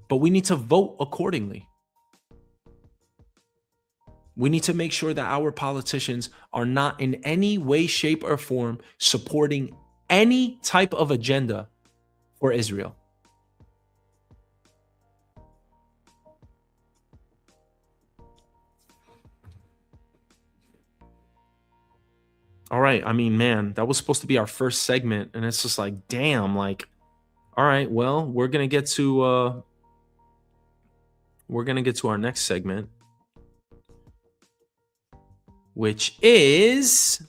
but we need to vote accordingly. We need to make sure that our politicians are not in any way, shape, or form supporting any type of agenda for Israel. All right. I mean, man, that was supposed to be our first segment, and it's just like, damn, like, all right, well, we're gonna get to our next segment, which is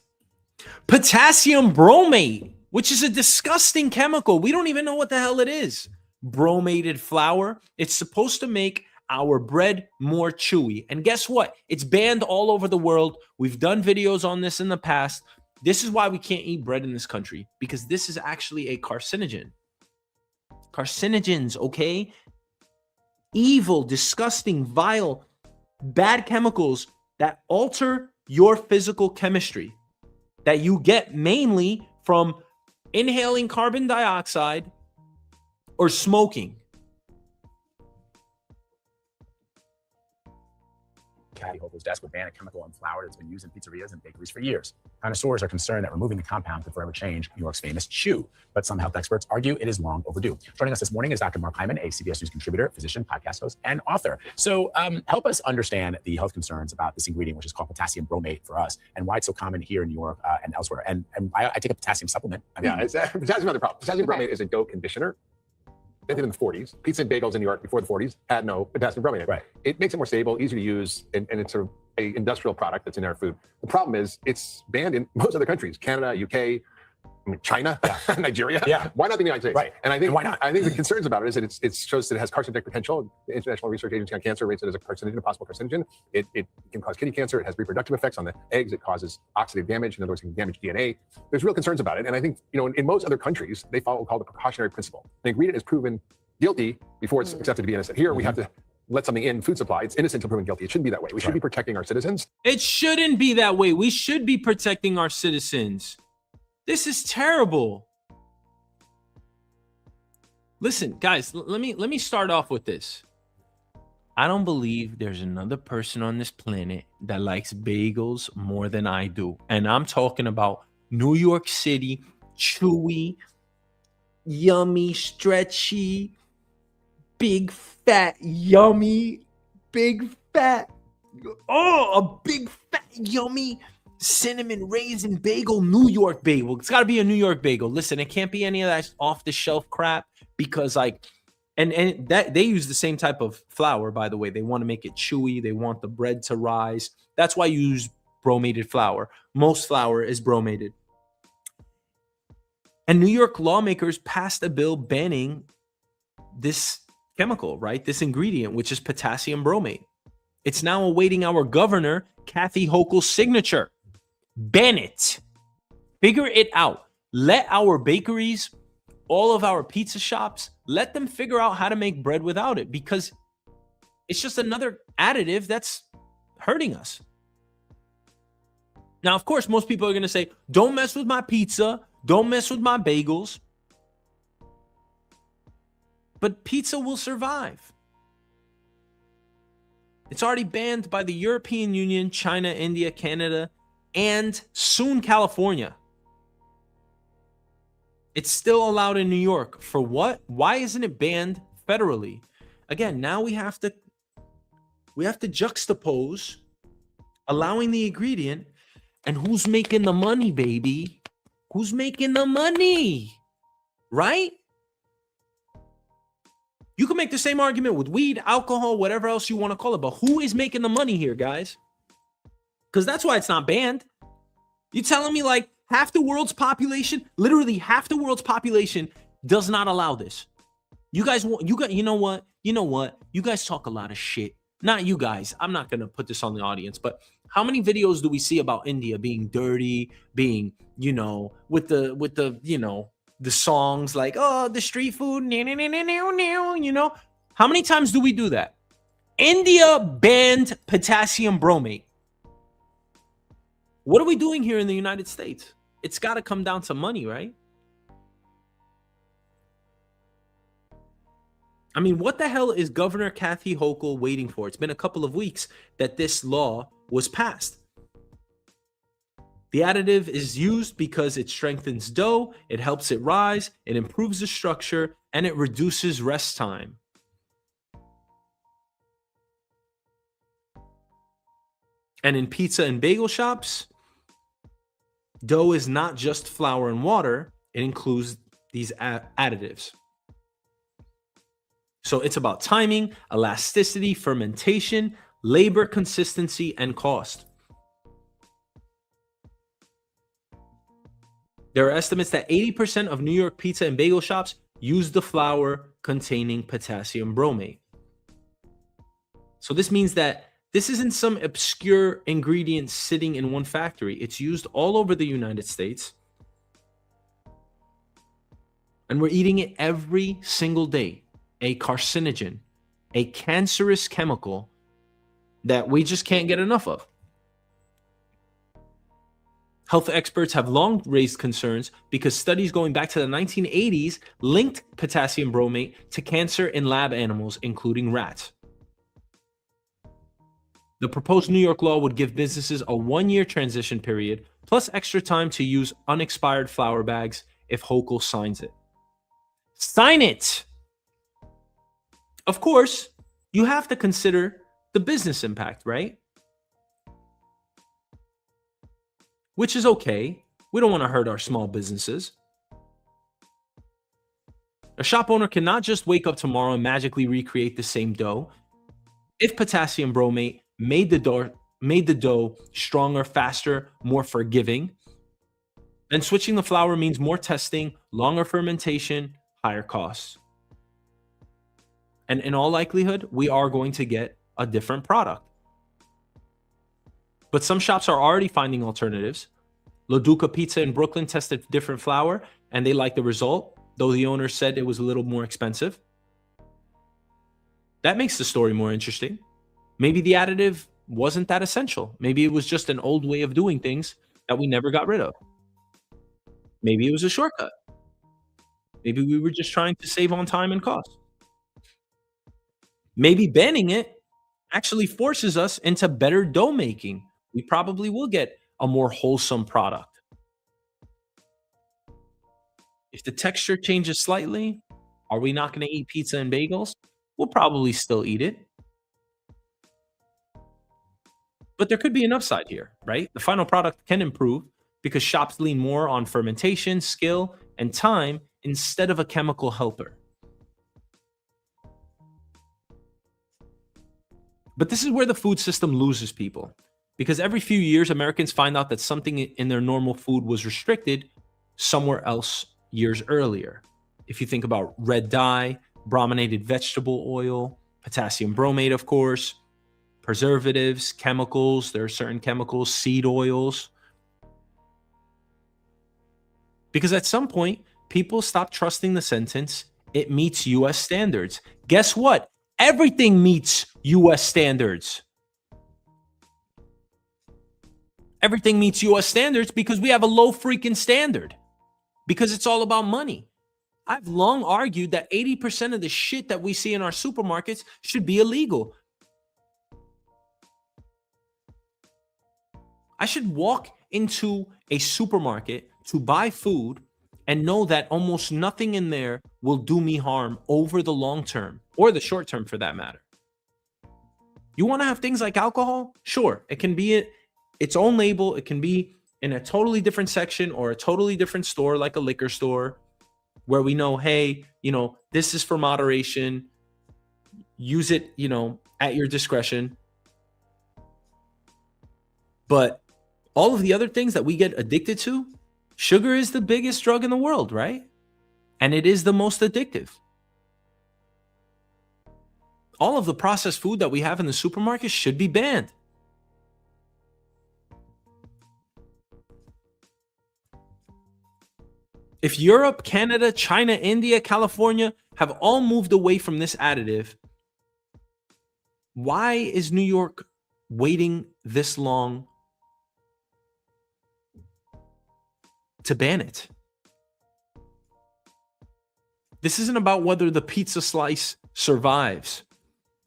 potassium bromate, which is a disgusting chemical. We don't even know what the hell it is. Bromated flour. It's supposed to make our bread more chewy. And guess what? It's banned all over the world. We've done videos on this in the past. This is why we can't eat bread in this country, because this is actually a carcinogen. Carcinogens, okay? Evil, disgusting, vile, bad chemicals that alter your physical chemistry that you get mainly from inhaling carbon dioxide or smoking. Caddy Hobo's desk would ban a chemical in flour that's been used in pizzerias and bakeries for years. Connoisseurs are concerned that removing the compound could forever change New York's famous chew, but some health experts argue it is long overdue. Joining us this morning is Dr. Mark Hyman, a CBS News contributor, physician, podcast host, and author. So help us understand the health concerns about this ingredient, which is called potassium bromate for us, and why it's so common here in New York and elsewhere. And I take a potassium supplement. Potassium is another problem. Potassium bromate is a dough conditioner. Invented in the 40s. Pizza and bagels in New York before the 40s had no potassium bromate. Right. It makes it more stable, easier to use, and it's sort of an industrial product that's in our food. The problem is it's banned in most other countries, Canada, UK, China, Nigeria. Yeah. Why not the United States? Right. And I think why not? I think the concerns about it is that it shows that it has carcinogenic potential. The International Research Agency on Cancer rates it as a carcinogen, a possible carcinogen. It can cause kidney cancer. It has reproductive effects on the eggs. It causes oxidative damage. In other words, it can damage DNA. There's real concerns about it. And I think, in most other countries, they follow what's called the precautionary principle. The ingredient is proven guilty before it's accepted to be innocent. Here, we have to let something in food supply. It's innocent until proven guilty. It shouldn't be that way. We should be protecting our citizens. It shouldn't be that way. We should be protecting our citizens. This is terrible. Listen, guys, let me start off with this. I don't believe there's another person on this planet that likes bagels more than I do. And I'm talking about New York City, chewy, yummy, stretchy, big fat, yummy, big fat, a big fat, yummy cinnamon raisin bagel, New York bagel. It's got to be a New York bagel. Listen, it can't be any of that off the shelf crap, because and that they use the same type of flour, by the way. They want to make it chewy. They want the bread to rise. That's why you use bromated flour. Most flour is bromated. And New York lawmakers passed a bill banning this chemical, right? This ingredient, which is potassium bromate. It's now awaiting our governor, Kathy Hochul's signature. Ban it. Figure it out. Let our bakeries, all of our pizza shops, let them figure out how to make bread without it, because it's just another additive that's hurting us. Now, of course, most people are going to say, don't mess with my pizza. Don't mess with my bagels. But pizza will survive. It's already banned by the European Union, China, India, Canada, and soon California. It's still allowed in New York. For what? Why isn't it banned federally? Again, now we have to juxtapose allowing the ingredient and who's making the money, baby. Who's making the money? Right? You can make the same argument with weed, alcohol, whatever else you want to call it, but who is making the money here, guys? Because that's why it's not banned. You telling me like half the world's population, literally half the world's population does not allow this. You know what? You guys talk a lot of shit. Not you guys. I'm not going to put this on the audience, but how many videos do we see about India being dirty, being, with the songs like, oh, the street food, how many times do we do that? India banned potassium bromate. What are we doing here in the United States? It's got to come down to money, right? I mean, what the hell is Governor Kathy Hochul waiting for? It's been a couple of weeks that this law was passed. The additive is used because it strengthens dough, it helps it rise, it improves the structure, and it reduces rest time. And in pizza and bagel shops, dough is not just flour and water, it includes these additives. So it's about timing, elasticity, fermentation, labor, consistency, and cost. There are estimates that 80% of New York pizza and bagel shops use the flour containing potassium bromate. So this means that this isn't some obscure ingredient sitting in one factory. It's used all over the United States. And we're eating it every single day. A carcinogen, a cancerous chemical that we just can't get enough of. Health experts have long raised concerns because studies going back to the 1980s linked potassium bromate to cancer in lab animals, including rats. The proposed New York law would give businesses a 1-year transition period, plus extra time to use unexpired flour bags if Hochul signs it. Sign it! Of course, you have to consider the business impact, right? Which is okay. We don't want to hurt our small businesses. A shop owner cannot just wake up tomorrow and magically recreate the same dough. If potassium bromate made the dough stronger, faster, more forgiving, then switching the flour means more testing, longer fermentation, higher costs. And in all likelihood, we are going to get a different product. But some shops are already finding alternatives. La Duca Pizza in Brooklyn tested different flour, and they liked the result, though the owner said it was a little more expensive. That makes the story more interesting. Maybe the additive wasn't that essential. Maybe it was just an old way of doing things that we never got rid of. Maybe it was a shortcut. Maybe we were just trying to save on time and cost. Maybe banning it actually forces us into better dough making. We probably will get a more wholesome product. If the texture changes slightly, are we not going to eat pizza and bagels? We'll probably still eat it. But there could be an upside here, right? The final product can improve because shops lean more on fermentation, skill, and time instead of a chemical helper. But this is where the food system loses people. Because every few years, Americans find out that something in their normal food was restricted somewhere else years earlier. If you think about red dye, brominated vegetable oil, potassium bromate, of course, preservatives, chemicals, there are certain chemicals, seed oils. Because at some point, people stop trusting the sentence, it meets US standards. Guess what? Everything meets US standards. Everything meets US standards because we have a low freaking standard. Because it's all about money. I've long argued that 80% of the shit that we see in our supermarkets should be illegal. I should walk into a supermarket to buy food and know that almost nothing in there will do me harm over the long term or the short term for that matter. You want to have things like alcohol? Sure, it can be its own label. It can be in a totally different section or a totally different store, like a liquor store, where we know, hey, this is for moderation. Use it, at your discretion. But all of the other things that we get addicted to, sugar is the biggest drug in the world, right? And it is the most addictive. All of the processed food that we have in the supermarket should be banned. If Europe, Canada, China, India, California have all moved away from this additive, why is New York waiting this long to ban it? This isn't about whether the pizza slice survives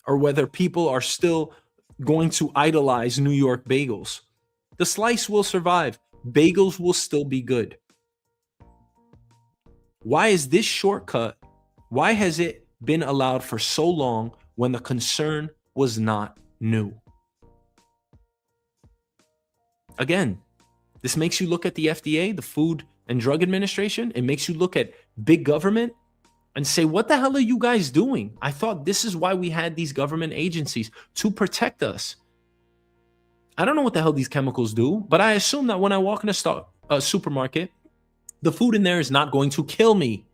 or whether people are still going to idolize New York bagels. The slice will survive. Bagels will still be good. Why is this shortcut? Why has it been allowed for so long when the concern was not new? Again, this makes you look at the FDA, the Food and Drug Administration. It makes you look at big government and say, what the hell are you guys doing? I thought this is why we had these government agencies, to protect us. I don't know what the hell these chemicals do, but I assume that when I walk in a supermarket, the food in there is not going to kill me.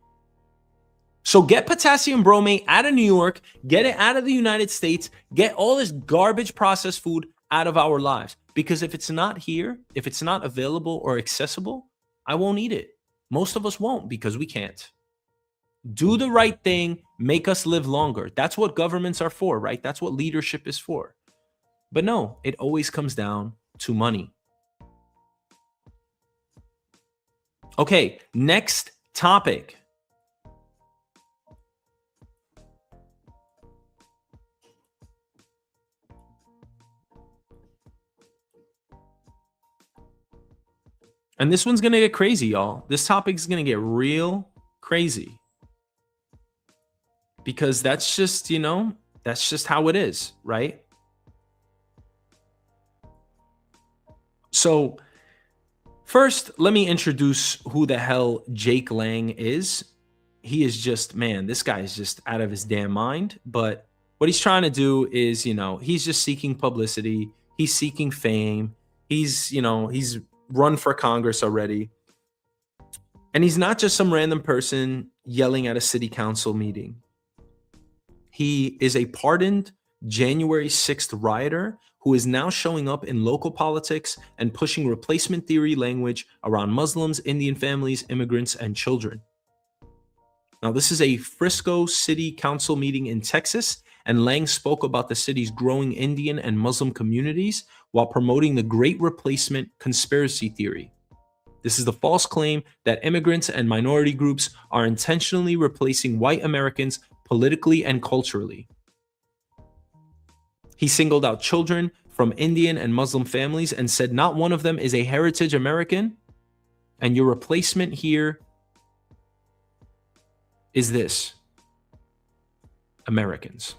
So get potassium bromate out of New York, get it out of the United States, get all this garbage processed food out of our lives. Because if it's not here, if it's not available or accessible, I won't eat it. Most of us won't because we can't. Do the right thing, make us live longer. That's what governments are for, right? That's what leadership is for. But no, it always comes down to money. Okay, next topic. And this one's going to get crazy, y'all. This topic is going to get real crazy. Because that's just, that's just how it is, right? So, first, let me introduce who the hell Jake Lang is. He is just, man, this guy is just out of his damn mind. But what he's trying to do is, he's just seeking publicity. He's seeking fame. He's run for Congress already. And he's not just some random person yelling at a city council meeting. He is a pardoned January 6th rioter who is now showing up in local politics and pushing replacement theory language around Muslims, Indian families, immigrants, and children. Now, this is a Frisco City Council meeting in Texas, and Lang spoke about the city's growing Indian and Muslim communities while promoting the Great Replacement conspiracy theory. This is the false claim that immigrants and minority groups are intentionally replacing white Americans politically and culturally. He singled out children from Indian and Muslim families and said not one of them is a heritage American, and your replacement here is this: Americans.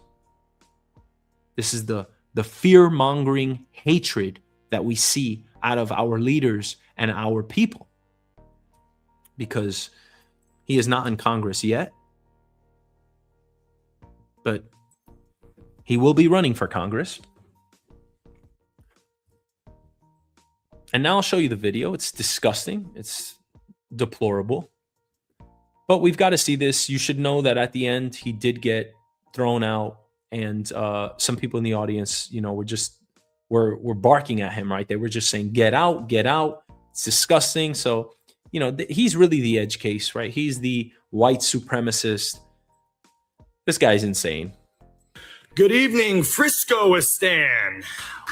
This is the fear-mongering hatred that we see out of our leaders and our people. Because he is not in Congress yet, but he will be running for Congress. And now I'll show you the video. It's disgusting. It's deplorable. But we've got to see this. You should know that at the end, he did get thrown out. And some people in the audience, you know, were barking at him, right? They were just saying, get out, get out. It's disgusting. So, you know, he's really the edge case, right? He's the white supremacist. This guy's insane. Good evening, Friscoistan.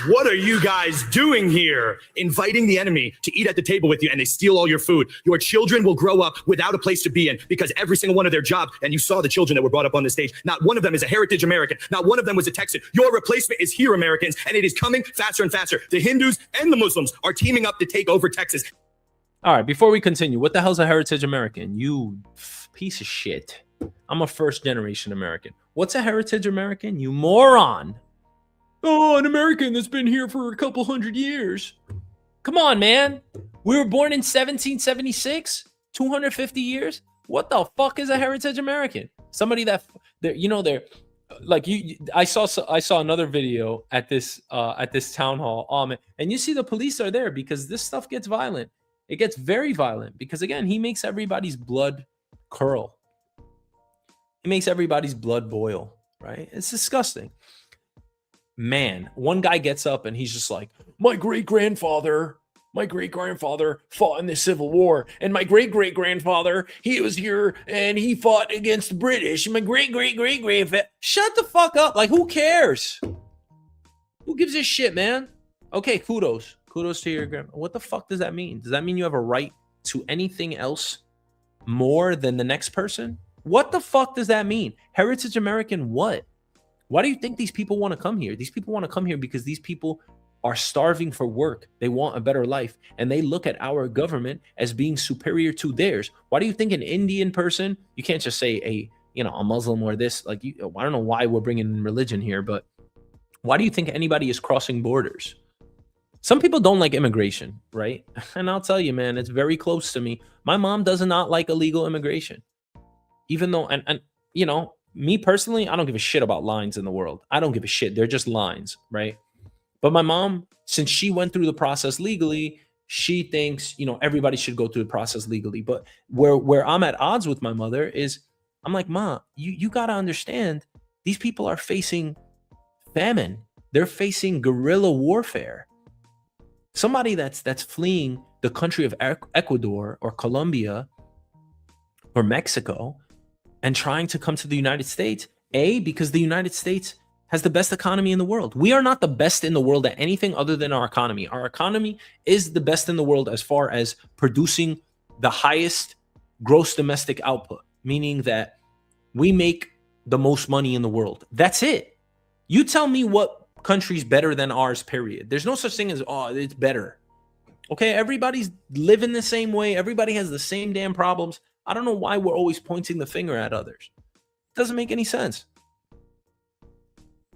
What are you guys doing here? Inviting the enemy to eat at the table with you, and they steal all your food. Your children will grow up without a place to be in because every single one of their jobs, and you saw the children that were brought up on the stage, not one of them is a heritage American. Not one of them was a Texan. Your replacement is here, Americans, and it is coming faster and faster. The Hindus and the Muslims are teaming up to take over Texas. All right, before we continue, what the hell's a heritage American? You piece of shit. I'm a first generation American. What's a heritage American? You moron. Oh, an American that's been here for a couple hundred years. Come on, man. We were born in 1776, 250 years. What the fuck is a heritage American? Somebody that, you know, they're like you. I saw another video at this town hall. And you see the police are there because this stuff gets violent. It gets very violent because, again, he makes everybody's blood curl. It makes everybody's blood boil, right? It's disgusting. Man, one guy gets up and he's just like, my great-grandfather fought in the Civil War. And my great-great-grandfather, he was here and he fought against the British. And my great-great-great-grandfather, shut the fuck up. Like, who cares? Who gives a shit, man? Okay, kudos. Kudos to your grandma. What the fuck does that mean? Does that mean you have a right to anything else more than the next person? What the fuck does that mean? Heritage American what? Why do you think these people want to come here? These people want to come here because these people are starving for work. They want a better life. And they look at our government as being superior to theirs. Why do you think an Indian person, you can't just say a Muslim or this, like, I don't know why we're bringing in religion here, but why do you think anybody is crossing borders? Some people don't like immigration, right? And I'll tell you, man, it's very close to me. My mom does not like illegal immigration. Even though, and you know, me personally, I don't give a shit about lines in the world. I don't give a shit. They're just lines, right? But my mom, since she went through the process legally, she thinks, you know, everybody should go through the process legally. But where I'm at odds with my mother is, I'm like, Ma, you got to understand, these people are facing famine. They're facing guerrilla warfare. Somebody that's fleeing the country of Ecuador or Colombia or Mexico and trying to come to the United States, because the United States has the best economy in the world. We are not the best in the world at anything other than our economy. Our economy is the best in the world as far as producing the highest gross domestic output, meaning that we make the most money in the world. That's it. You tell me what country's better than ours, period. There's no such thing as, oh, it's better. Okay, everybody's living the same way. Everybody has the same damn problems. I don't know why we're always pointing the finger at others. It doesn't make any sense.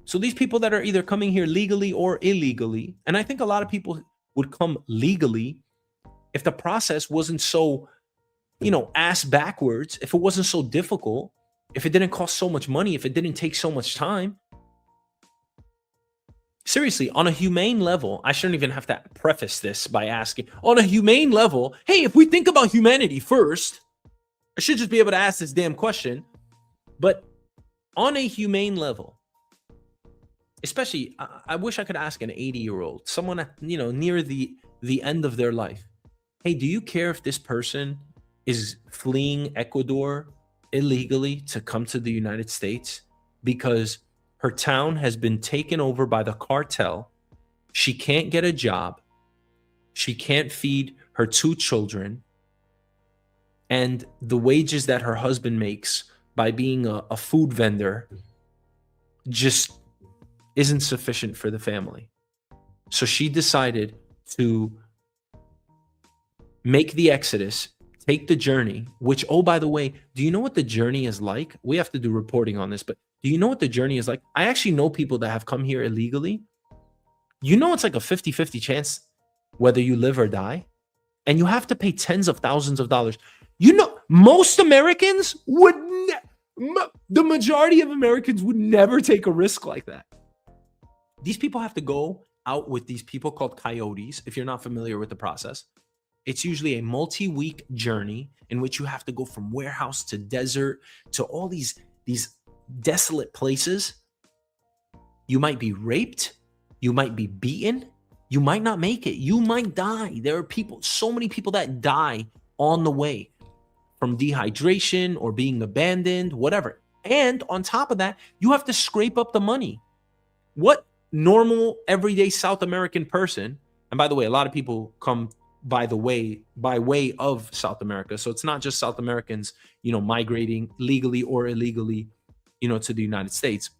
So these people that are either coming here legally or illegally, and I think a lot of people would come legally if the process wasn't so, you know, ass backwards, if it wasn't so difficult, if it didn't cost so much money, if it didn't take so much time. Seriously, on a humane level, I shouldn't even have to preface this by asking, on a humane level, hey, if we think about humanity first, I should just be able to ask this damn question. But on a humane level, especially, I wish I could ask an 80-year-old, someone, you know, near the end of their life, hey, do you care if this person is fleeing Ecuador illegally to come to the United States because her town has been taken over by the cartel? She can't get a job. She can't feed her 2 children. And the wages that her husband makes by being a food vendor just isn't sufficient for the family. So she decided to make the exodus, take the journey, which, oh, by the way, do you know what the journey is like? We have to do reporting on this, but do you know what the journey is like? I actually know people that have come here illegally. You know, it's like a 50-50 chance whether you live or die. And you have to pay tens of thousands of dollars. You know, most Americans would, the majority of Americans would never take a risk like that. These people have to go out with these people called coyotes. If you're not familiar with the process, it's usually a multi-week journey in which you have to go from warehouse to desert to all these desolate places. You might be raped, you might be beaten, you might not make it, you might die. There are people, so many people that die on the way from dehydration or being abandoned, whatever. And on top of that, you have to scrape up the money. What normal, everyday South American person, and by the way, a lot of people come by way of South America. So it's not just South Americans, migrating legally or illegally, to the United States.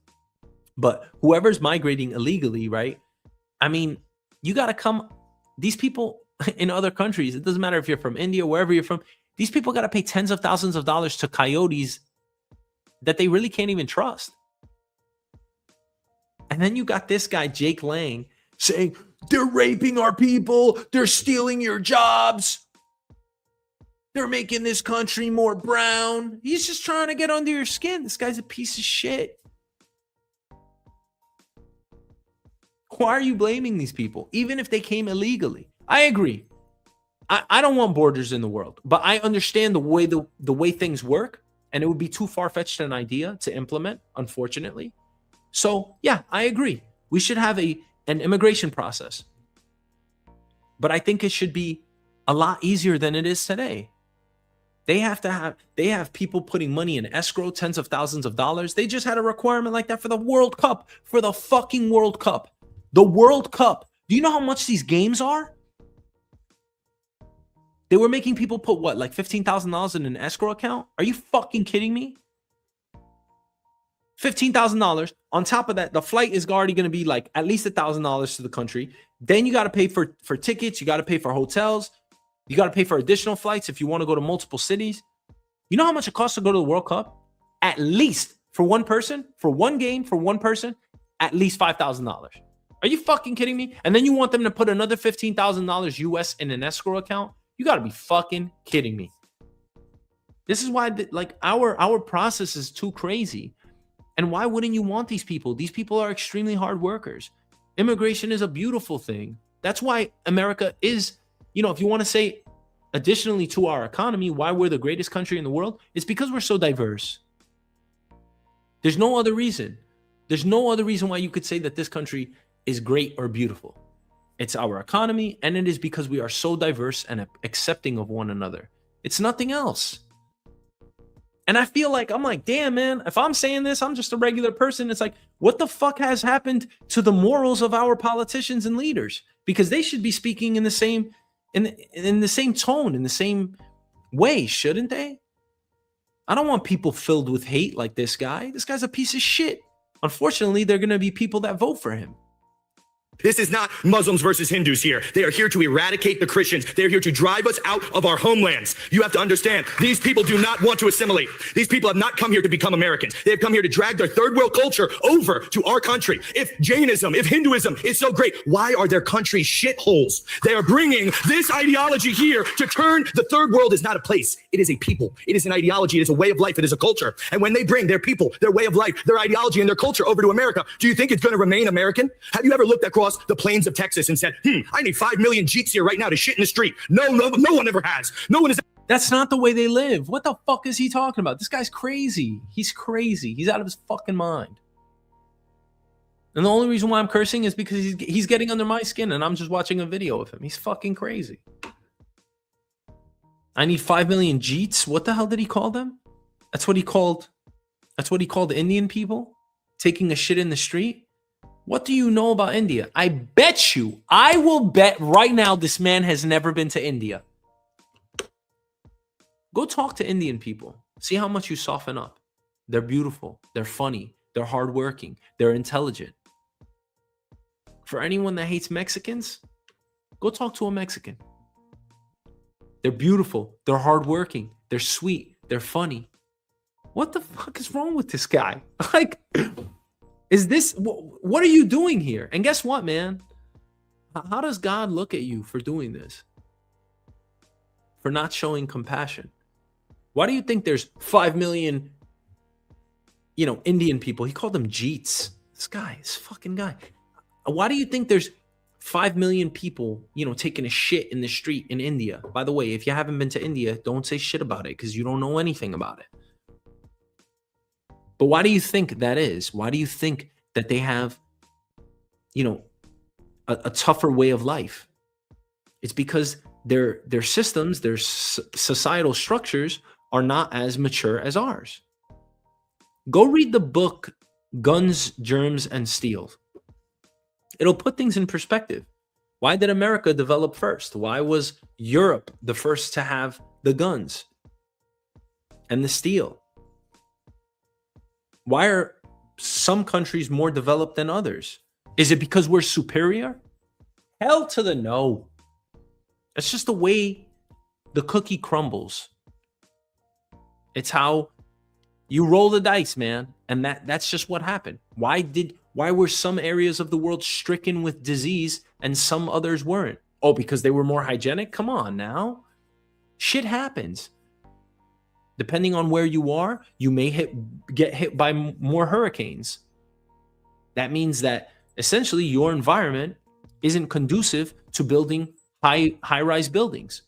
But whoever's migrating illegally, right? I mean, you got to come. These people in other countries, it doesn't matter if you're from India, wherever you're from, these people got to pay tens of thousands of dollars to coyotes that they really can't even trust. And then you got this guy, Jake Lang, saying, they're raping our people. They're stealing your jobs. They're making this country more brown. He's just trying to get under your skin. This guy's a piece of shit. Why are you blaming these people, even if they came illegally? I agree. I don't want borders in the world, but I understand the way things work, and it would be too far-fetched an idea to implement, unfortunately. So, yeah, I agree. We should have an immigration process. But I think it should be a lot easier than it is today. They have people putting money in escrow, tens of thousands of dollars. They just had a requirement like that for the World Cup, for the fucking World Cup. The World Cup. Do you know how much these games are? They were making people put what, like $15,000 in an escrow account? Are you fucking kidding me? $15,000. On top of that, the flight is already going to be like at least $1,000 to the country. Then you got to pay for tickets. You got to pay for hotels. You got to pay for additional flights if you want to go to multiple cities. You know how much it costs to go to the World Cup? At least for one person, for one game, for one person, at least $5,000. Are you fucking kidding me? And then you want them to put another $15,000 US in an escrow account? You got to be fucking kidding me. This is why our process is too crazy. And why wouldn't you want these people? These people are extremely hard workers. Immigration is a beautiful thing. That's why America is, if you want to say additionally to our economy, why we're the greatest country in the world, it's because we're so diverse. There's no other reason. There's no other reason why you could say that this country is great or beautiful. It's our economy, and it is because we are so diverse and accepting of one another. It's nothing else. And I feel like, I'm like, damn, man, if I'm saying this, I'm just a regular person. It's like, what the fuck has happened to the morals of our politicians and leaders? Because they should be speaking in the same in the same tone, in the same way, shouldn't they? I don't want people filled with hate like this guy. This guy's a piece of shit. Unfortunately, there are going to be people that vote for him. This is not Muslims versus Hindus here. They are here to eradicate the Christians. They're here to drive us out of our homelands. You have to understand, these people do not want to assimilate. These people have not come here to become Americans. They have come here to drag their third world culture over to our country. If Jainism, if Hinduism is so great, why are their countries shitholes? They are bringing this ideology here to turn the third world is not a place. It is a people. It is an ideology. It is a way of life. It is a culture. And when they bring their people, their way of life, their ideology, and their culture over to America, do you think it's going to remain American? Have you ever looked across the plains of Texas and said, I need 5 million Jeeps here right now to shit in the street? No one ever has. No one is. That's not the way they live. What the fuck is he talking about? This guy's crazy. He's crazy. He's out of his fucking mind. And the only reason why I'm cursing is because he's getting under my skin and I'm just watching a video of him. He's fucking crazy. I need 5 million Jeets. What the hell did he call them? That's what he called Indian people taking a shit in the street. What do you know about India? I will bet right now this man has never been to India. Go talk to Indian people. See how much you soften up. They're beautiful. They're funny. They're hardworking. They're intelligent. For anyone that hates Mexicans, go talk to a Mexican. They're beautiful. They're hardworking. They're sweet. They're funny. What the fuck is wrong with this guy? What are you doing here? And guess what, man? How does God look at you for doing this? For not showing compassion? Why do you think there's 5 million, Indian people? He called them Jeets. This fucking guy. Why do you think there's 5 million people, taking a shit in the street in India. By the way, if you haven't been to India, don't say shit about it because you don't know anything about it. But why do you think that is? Why do you think that they have, a tougher way of life? It's because their systems, their societal structures are not as mature as ours. Go read the book Guns, Germs, and Steel. It'll put things in perspective. Why did America develop first? Why was Europe the first to have the guns and the steel? Why are some countries more developed than others? Is it because we're superior? Hell to the no. It's just the way the cookie crumbles. It's how you roll the dice, man. And that's just what happened. Why were some areas of the world stricken with disease and some others weren't? Oh, because they were more hygienic? Come on now. Shit happens. Depending on where you are, you may get hit by more hurricanes. That means that essentially your environment isn't conducive to building high-rise buildings.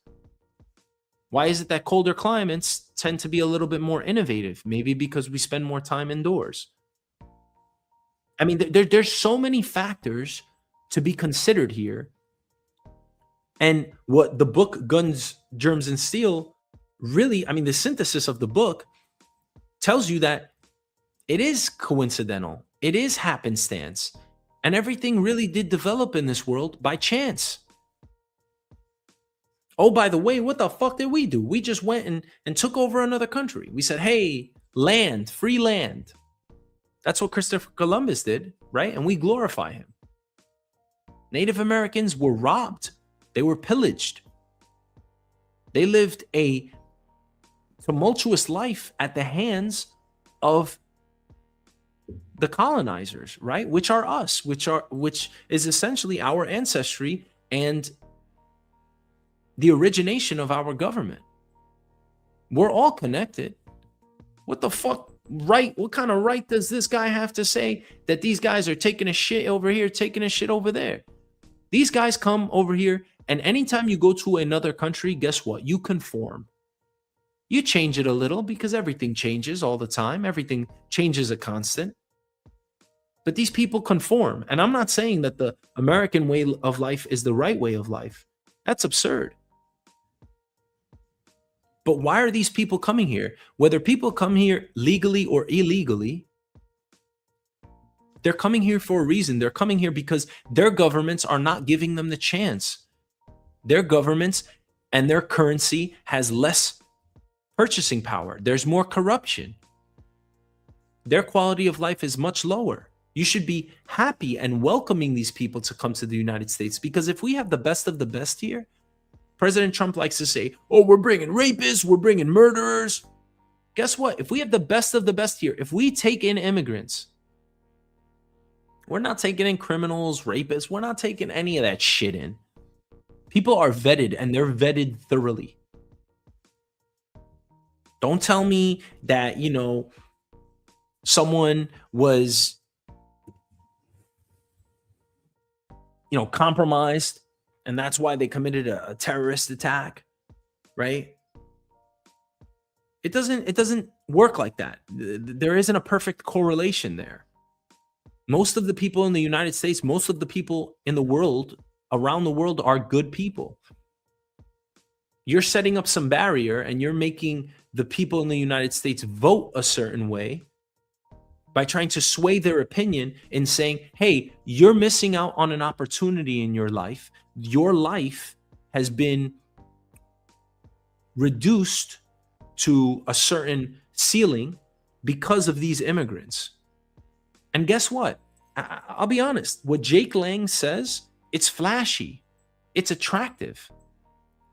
Why is it that colder climates tend to be a little bit more innovative? Maybe because we spend more time indoors. I mean, there's so many factors to be considered here. And what the book Guns, Germs, and Steel really, I mean, the synthesis of the book tells you that it is coincidental. It is happenstance. And everything really did develop in this world by chance. Oh, by the way, what the fuck did we do? We just went and took over another country. We said, hey, land, free land. That's what Christopher Columbus did, right? And we glorify him. Native Americans were robbed. They were pillaged. They lived a tumultuous life at the hands of the colonizers, right? Which are us, which is essentially our ancestry and the origination of our government. We're all connected. What the fuck right? What kind of right does this guy have to say that these guys are taking a shit over here, taking a shit over there? These guys come over here, and anytime you go to another country, guess what? You conform. You change it a little because everything changes all the time. Everything changes a constant. But these people conform. And I'm not saying that the American way of life is the right way of life. That's absurd. But why are these people coming here? Whether people come here legally or illegally, they're coming here for a reason. They're coming here because their governments are not giving them the chance. Their governments and their currency has less purchasing power. There's more corruption. Their quality of life is much lower. You should be happy and welcoming these people to come to the United States, because if we have the best of the best here, President Trump likes to say, oh, we're bringing rapists, we're bringing murderers. Guess what? If we have the best of the best here, if we take in immigrants, we're not taking in criminals, rapists. We're not taking any of that shit in. People are vetted, and they're vetted thoroughly. Don't tell me that, someone was, compromised, and that's why they committed a terrorist attack, right? It doesn't work like that. There isn't a perfect correlation there. Most of the people in the United States, most of the people in the world, around the world, are good people. You're setting up some barrier, and you're making the people in the United States vote a certain way by trying to sway their opinion in saying, hey, you're missing out on an opportunity in your life. Your life has been reduced to a certain ceiling because of these immigrants. And guess what? I'll be honest. What Jake Lang says, it's flashy. It's attractive.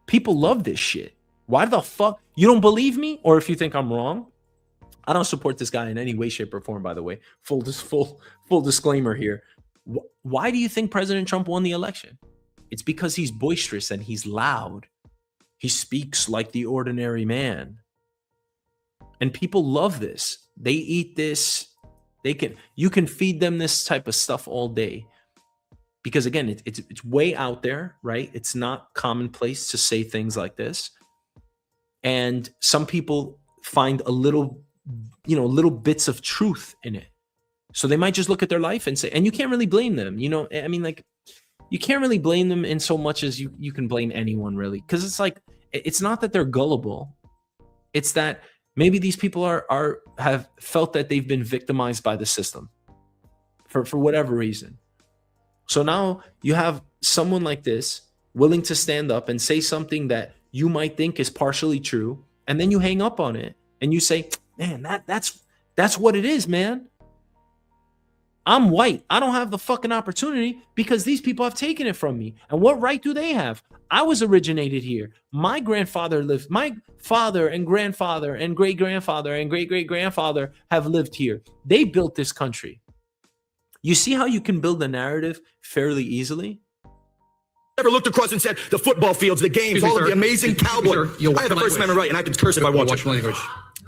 People love this shit. Why the fuck? You don't believe me? Or if you think I'm wrong, I don't support this guy in any way, shape, or form, by the way. Full disclaimer here. Why do you think President Trump won the election? It's because he's boisterous and he's loud. He speaks like the ordinary man. And people love this. They eat this. You can feed them this type of stuff all day. because again, it's way out there, right? It's not commonplace to say things like this. And some people find a little, little bits of truth in it. So they might just look at their life and say, and you can't really blame them. I mean, like, you can't really blame them in so much as you can blame anyone, really. Because it's like, it's not that they're gullible. It's that maybe these people have felt that they've been victimized by the system for whatever reason. So now you have someone like this willing to stand up and say something that you might think is partially true, and then you hang up on it and you say, man, that's what it is, man. I'm white. I don't have the fucking opportunity because these people have taken it from me. And what right do they have? I was originated here. My grandfather lived, my father and grandfather and great-grandfather and great-great-grandfather have lived here. They built this country. You see how you can build a narrative fairly easily? Ever looked across and said, the football fields, the games, all of the amazing cowboy. I have the First Amendment right, and I can curse if I want to.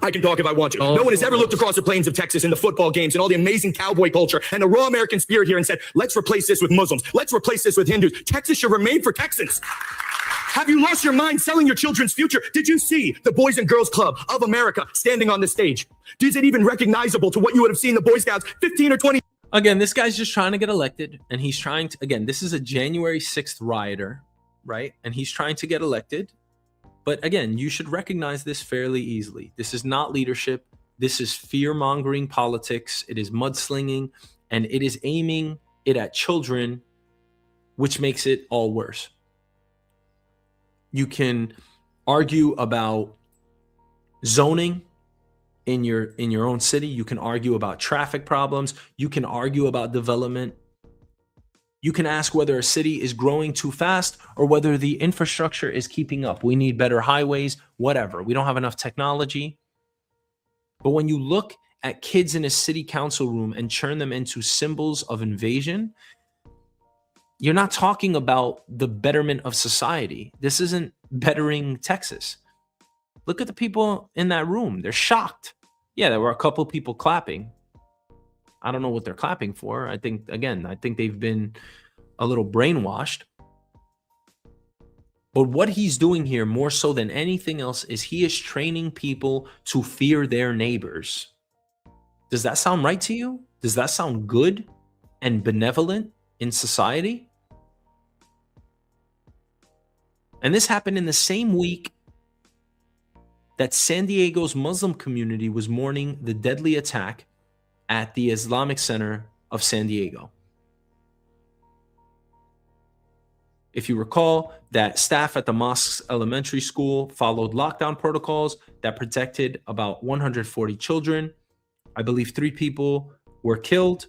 I can talk if I want to. No one has ever looked across the plains of Texas and the football games and all the amazing cowboy culture and the raw American spirit here and said, let's replace this with Muslims. Let's replace this with Hindus. Texas should remain for Texans. Have you lost your mind selling your children's future? Did you see the Boys and Girls Club of America standing on the stage? Is it even recognizable to what you would have seen the Boy Scouts 15 or 20? Again, this guy's just trying to get elected, and he's trying to, again, this is a January 6th rioter, right? And he's trying to get elected. But again, you should recognize this fairly easily. This is not leadership. This is fear-mongering politics. It is mudslinging, and it is aiming it at children, which makes it all worse. You can argue about zoning in your own city. You can argue about traffic problems. You can argue about development. You can ask whether a city is growing too fast or whether the infrastructure is keeping up. We need better highways, whatever. We don't have enough technology. But when you look at kids in a city council room and turn them into symbols of invasion, you're not talking about the betterment of society. This isn't bettering Texas. Look at the people in that room. They're shocked. Yeah, there were a couple people clapping. I don't know what they're clapping for. I think they've been a little brainwashed. But what he's doing here, more so than anything else, is he is training people to fear their neighbors. Does that sound right to you? Does that sound good and benevolent in society? And this happened in the same week that San Diego's Muslim community was mourning the deadly attack at the Islamic Center of San Diego. If you recall, that staff at the mosque's elementary school followed lockdown protocols that protected about 140 children. I believe 3 people were killed,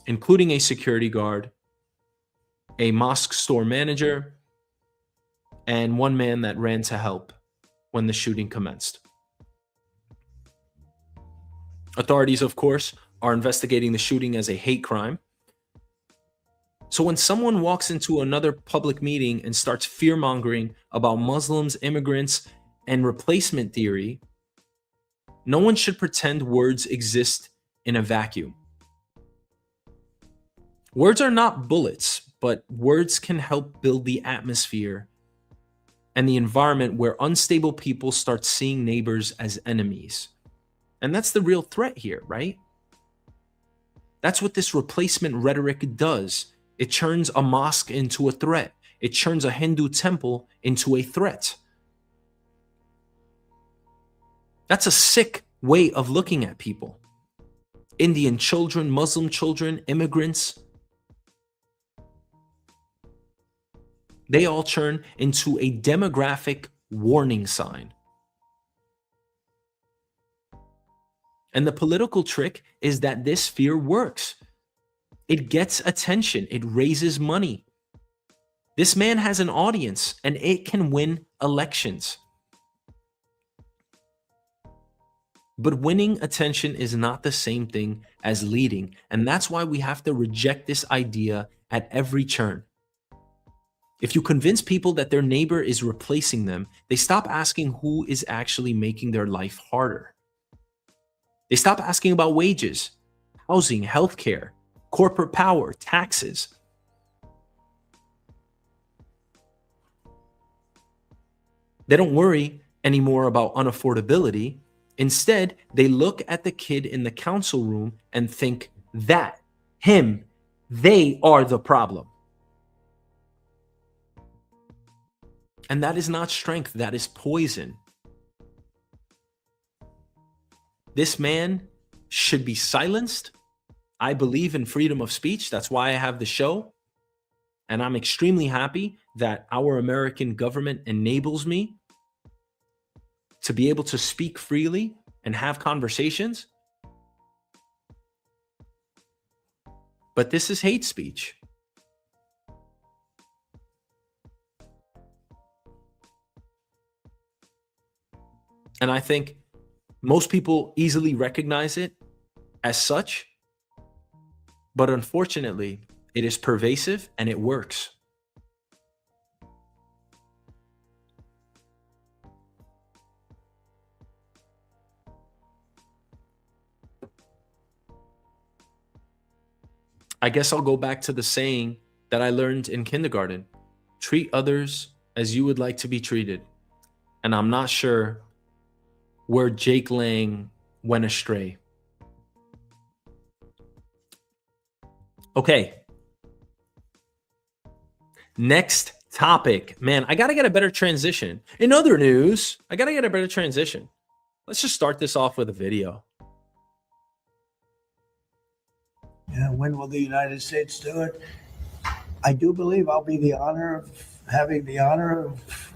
including a security guard, a mosque store manager, and 1 man that ran to help when the shooting commenced. Authorities, of course, are investigating the shooting as a hate crime. So when someone walks into another public meeting and starts fear-mongering about Muslims, immigrants, and replacement theory, no one should pretend words exist in a vacuum. Words are not bullets, but words can help build the atmosphere and the environment where unstable people start seeing neighbors as enemies. And that's the real threat here, right? That's what this replacement rhetoric does. It turns a mosque into a threat. It turns a Hindu temple into a threat. That's a sick way of looking at people. Indian children, Muslim children, immigrants. They all turn into a demographic warning sign. And the political trick is that this fear works. It gets attention. It raises money. This man has an audience and it can win elections. But winning attention is not the same thing as leading. And that's why we have to reject this idea at every turn. If you convince people that their neighbor is replacing them, they stop asking who is actually making their life harder. They stop asking about wages, housing, healthcare, corporate power, taxes. They don't worry anymore about unaffordability. Instead, they look at the kid in the council room and think that him, they are the problem. And that is not strength, that is poison. This man should be silenced. I believe in freedom of speech. That's why I have the show. And I'm extremely happy that our American government enables me to be able to speak freely and have conversations. But this is hate speech. And I think most people easily recognize it as such. But unfortunately, it is pervasive and it works. I guess I'll go back to the saying that I learned in kindergarten. Treat others as you would like to be treated. And I'm not sure where Jake Lang went astray. Okay. Next topic. Man, I got to get a better transition. In other news, I got to get a better transition. Let's just start this off with a video. Yeah, when will the United States do it? I do believe I'll be having the honor of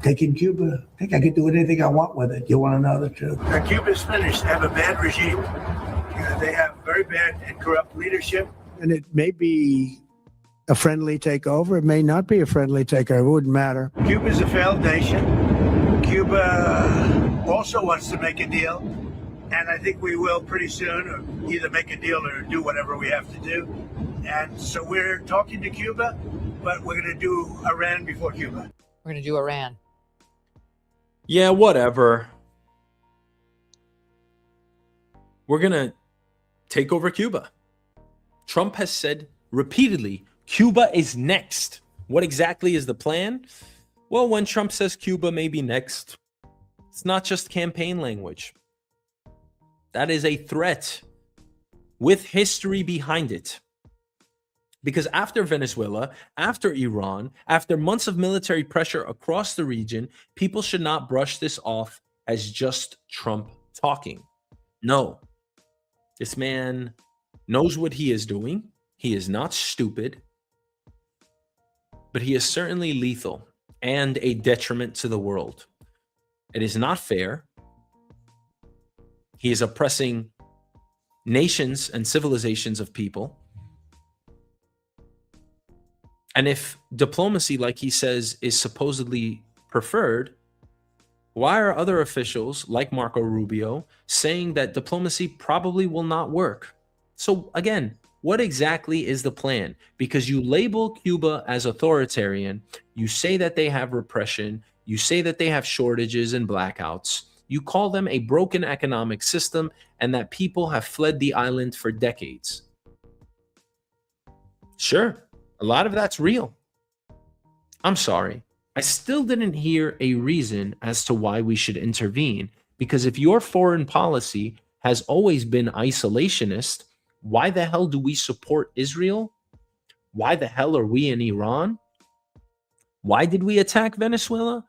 taking Cuba. I think I could do anything I want with it. You want to know the truth? Cuba's finished. They have a bad regime. They have very bad and corrupt leadership. And it may be a friendly takeover. It may not be a friendly takeover. It wouldn't matter. Cuba's a failed nation. Cuba also wants to make a deal. And I think we will pretty soon, or either make a deal or do whatever we have to do. And so we're talking to Cuba, but we're going to do Iran before Cuba. We're going to do Iran. Yeah, whatever. We're going to take over Cuba. Trump has said repeatedly, Cuba is next. What exactly is the plan? Well, when Trump says Cuba may be next, it's not just campaign language. That is a threat with history behind it. Because after Venezuela, after Iran, after months of military pressure across the region, people should not brush this off as just Trump talking. No, this man knows what he is doing. He is not stupid, but he is certainly lethal and a detriment to the world. It is not fair. He is oppressing nations and civilizations of people. And if diplomacy, like he says, is supposedly preferred, why are other officials like Marco Rubio saying that diplomacy probably will not work? So again, what exactly is the plan? Because you label Cuba as authoritarian, you say that they have repression, you say that they have shortages and blackouts, you call them a broken economic system, and that people have fled the island for decades. Sure, a lot of that's real. I'm sorry. I still didn't hear a reason as to why we should intervene, because if your foreign policy has always been isolationist, why the hell do we support Israel? Why the hell are we in Iran? Why did we attack Venezuela?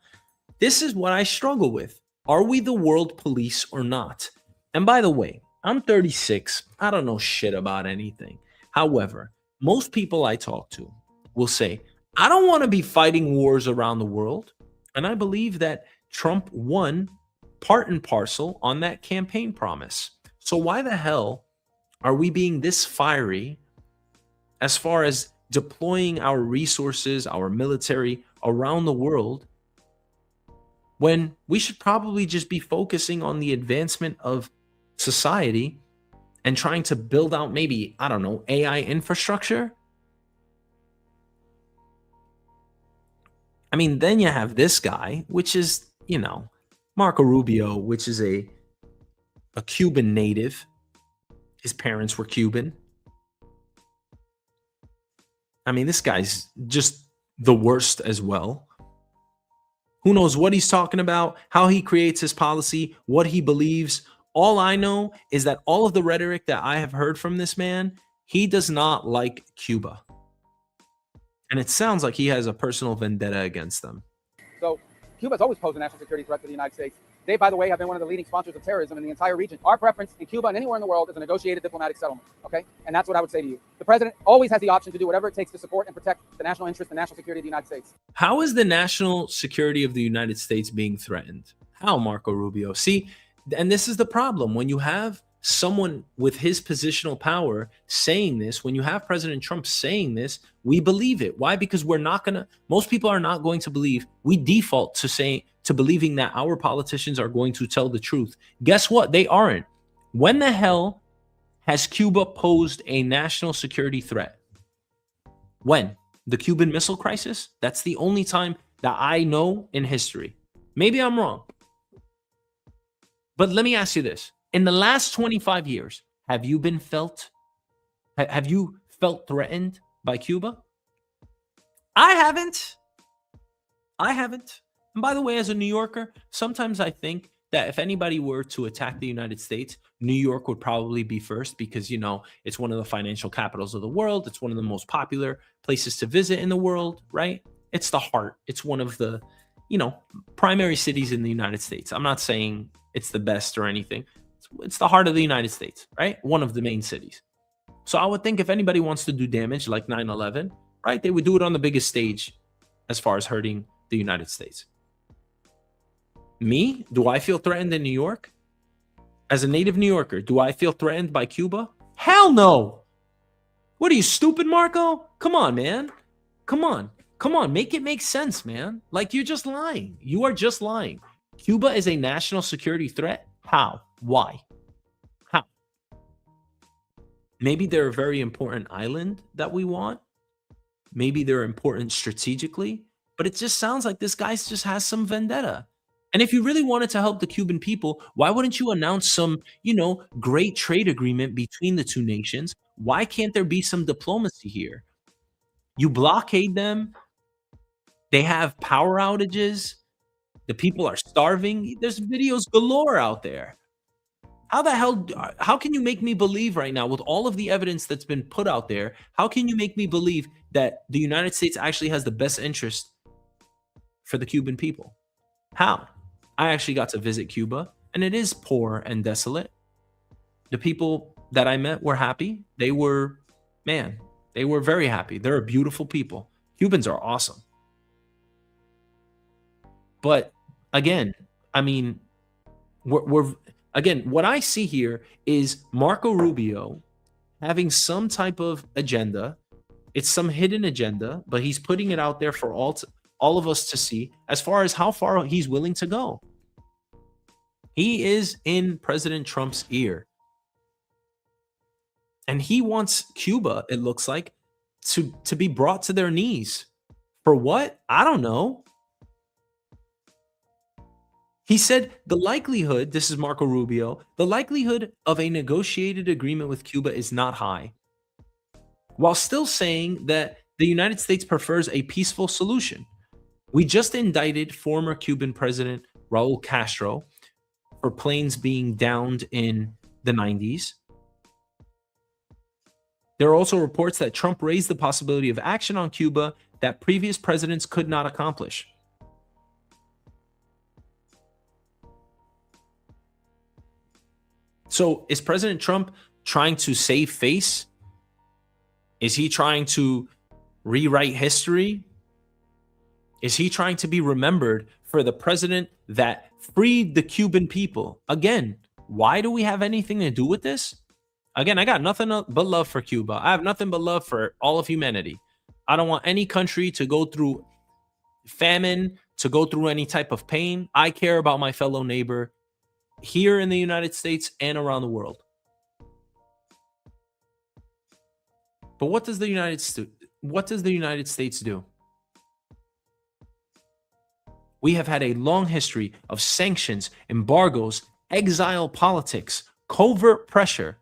This is what I struggle with. Are we the world police or not? And by the way, I'm 36. I don't know shit about anything. However, most people I talk to will say, I don't want to be fighting wars around the world. And I believe that Trump won part and parcel on that campaign promise. So why the hell are we being this fiery as far as deploying our resources, our military around the world, when we should probably just be focusing on the advancement of society and trying to build out maybe, I don't know, AI infrastructure? I mean, then you have this guy, which is, you know, Marco Rubio, which is a Cuban native. His parents were Cuban. I mean, this guy's just the worst as well. Who knows what he's talking about, how he creates his policy, what he believes. All I know is that all of the rhetoric that I have heard from this man, he does not like Cuba. And it sounds like he has a personal vendetta against them. So Cuba's always posed a national security threat to the United States. They, by the way, have been one of the leading sponsors of terrorism in the entire region. Our preference in Cuba and anywhere in the world is a negotiated diplomatic settlement, okay? And that's what I would say to you. The president always has the option to do whatever it takes to support and protect the national interest and national security of the United States. How is the national security of the United States being threatened? How, Marco Rubio? See, and this is the problem. When you have someone with his positional power saying this, when you have President Trump saying this, we believe it. Why? Because most people are not going to believe. We default to believing that our politicians are going to tell the truth. Guess what? They aren't. When the hell has Cuba posed a national security threat? When? The Cuban Missile Crisis? That's the only time that I know in history. Maybe I'm wrong. But let me ask you this. In the last 25 years, have you felt threatened by Cuba? I haven't. And by the way, as a New Yorker, sometimes I think that if anybody were to attack the United States, New York would probably be first because, it's one of the financial capitals of the world. It's one of the most popular places to visit in the world, right? It's the heart. It's one of the, primary cities in the United States. I'm not saying it's the best or anything. It's the heart of the United States, right? One of the main cities. So I would think if anybody wants to do damage like 9/11, right, they would do it on the biggest stage as far as hurting the United States. Me? Do I feel threatened in New York? As a native New Yorker, do I feel threatened by Cuba? Hell no. What are you, stupid, Marco? Come on, man. Come on. Make it make sense, man. Like, you're just lying. You are just lying. Cuba is a national security threat? How? Why? How? Maybe they're a very important island that we want. Maybe they're important strategically, but it just sounds like this guy just has some vendetta. And if you really wanted to help the Cuban people, why wouldn't you announce some, great trade agreement between the two nations? Why can't there be some diplomacy here? You blockade them. They have power outages. The people are starving. There's videos galore out there. How can you make me believe right now, with all of the evidence that's been put out there, how can you make me believe that the United States actually has the best interest for the Cuban people? How? I actually got to visit Cuba, and it is poor and desolate. The people that I met were happy. They were very happy. They're a beautiful people. Cubans are awesome. But again, I mean, what I see here is Marco Rubio having some type of agenda. It's some hidden agenda, but he's putting it out there for all of us to see as far as how far he's willing to go. He is in President Trump's ear. And he wants Cuba, it looks like, to be brought to their knees. For what? I don't know. He said the likelihood, this is Marco Rubio, the likelihood of a negotiated agreement with Cuba is not high, while still saying that the United States prefers a peaceful solution. We just indicted former Cuban President Raul Castro for planes being downed in the 90s. There are also reports that Trump raised the possibility of action on Cuba that previous presidents could not accomplish. So is President Trump trying to save face? Is he trying to rewrite history? Is he trying to be remembered for the president that freed the Cuban people? Again, why do we have anything to do with this? Again, I got nothing but love for Cuba. I have nothing but love for all of humanity. I don't want any country to go through famine, to go through any type of pain. I care about my fellow neighbor here in the United States and around the world. But what does the United States do? We have had a long history of sanctions, embargoes, exile politics, covert pressure,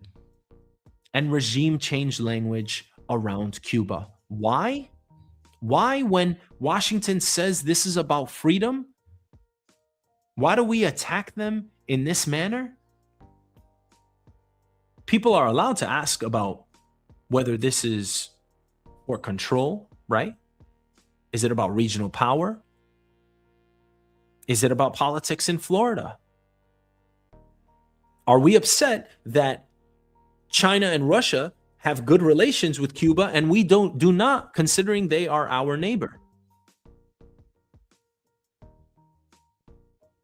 and regime change language around Cuba. Why? Why, when Washington says this is about freedom, why do we attack them in this manner? People are allowed to ask about whether this is for control, right? Is it about regional power? Is it about politics in Florida? Are we upset that China and Russia have good relations with Cuba and we do not, considering they are our neighbor?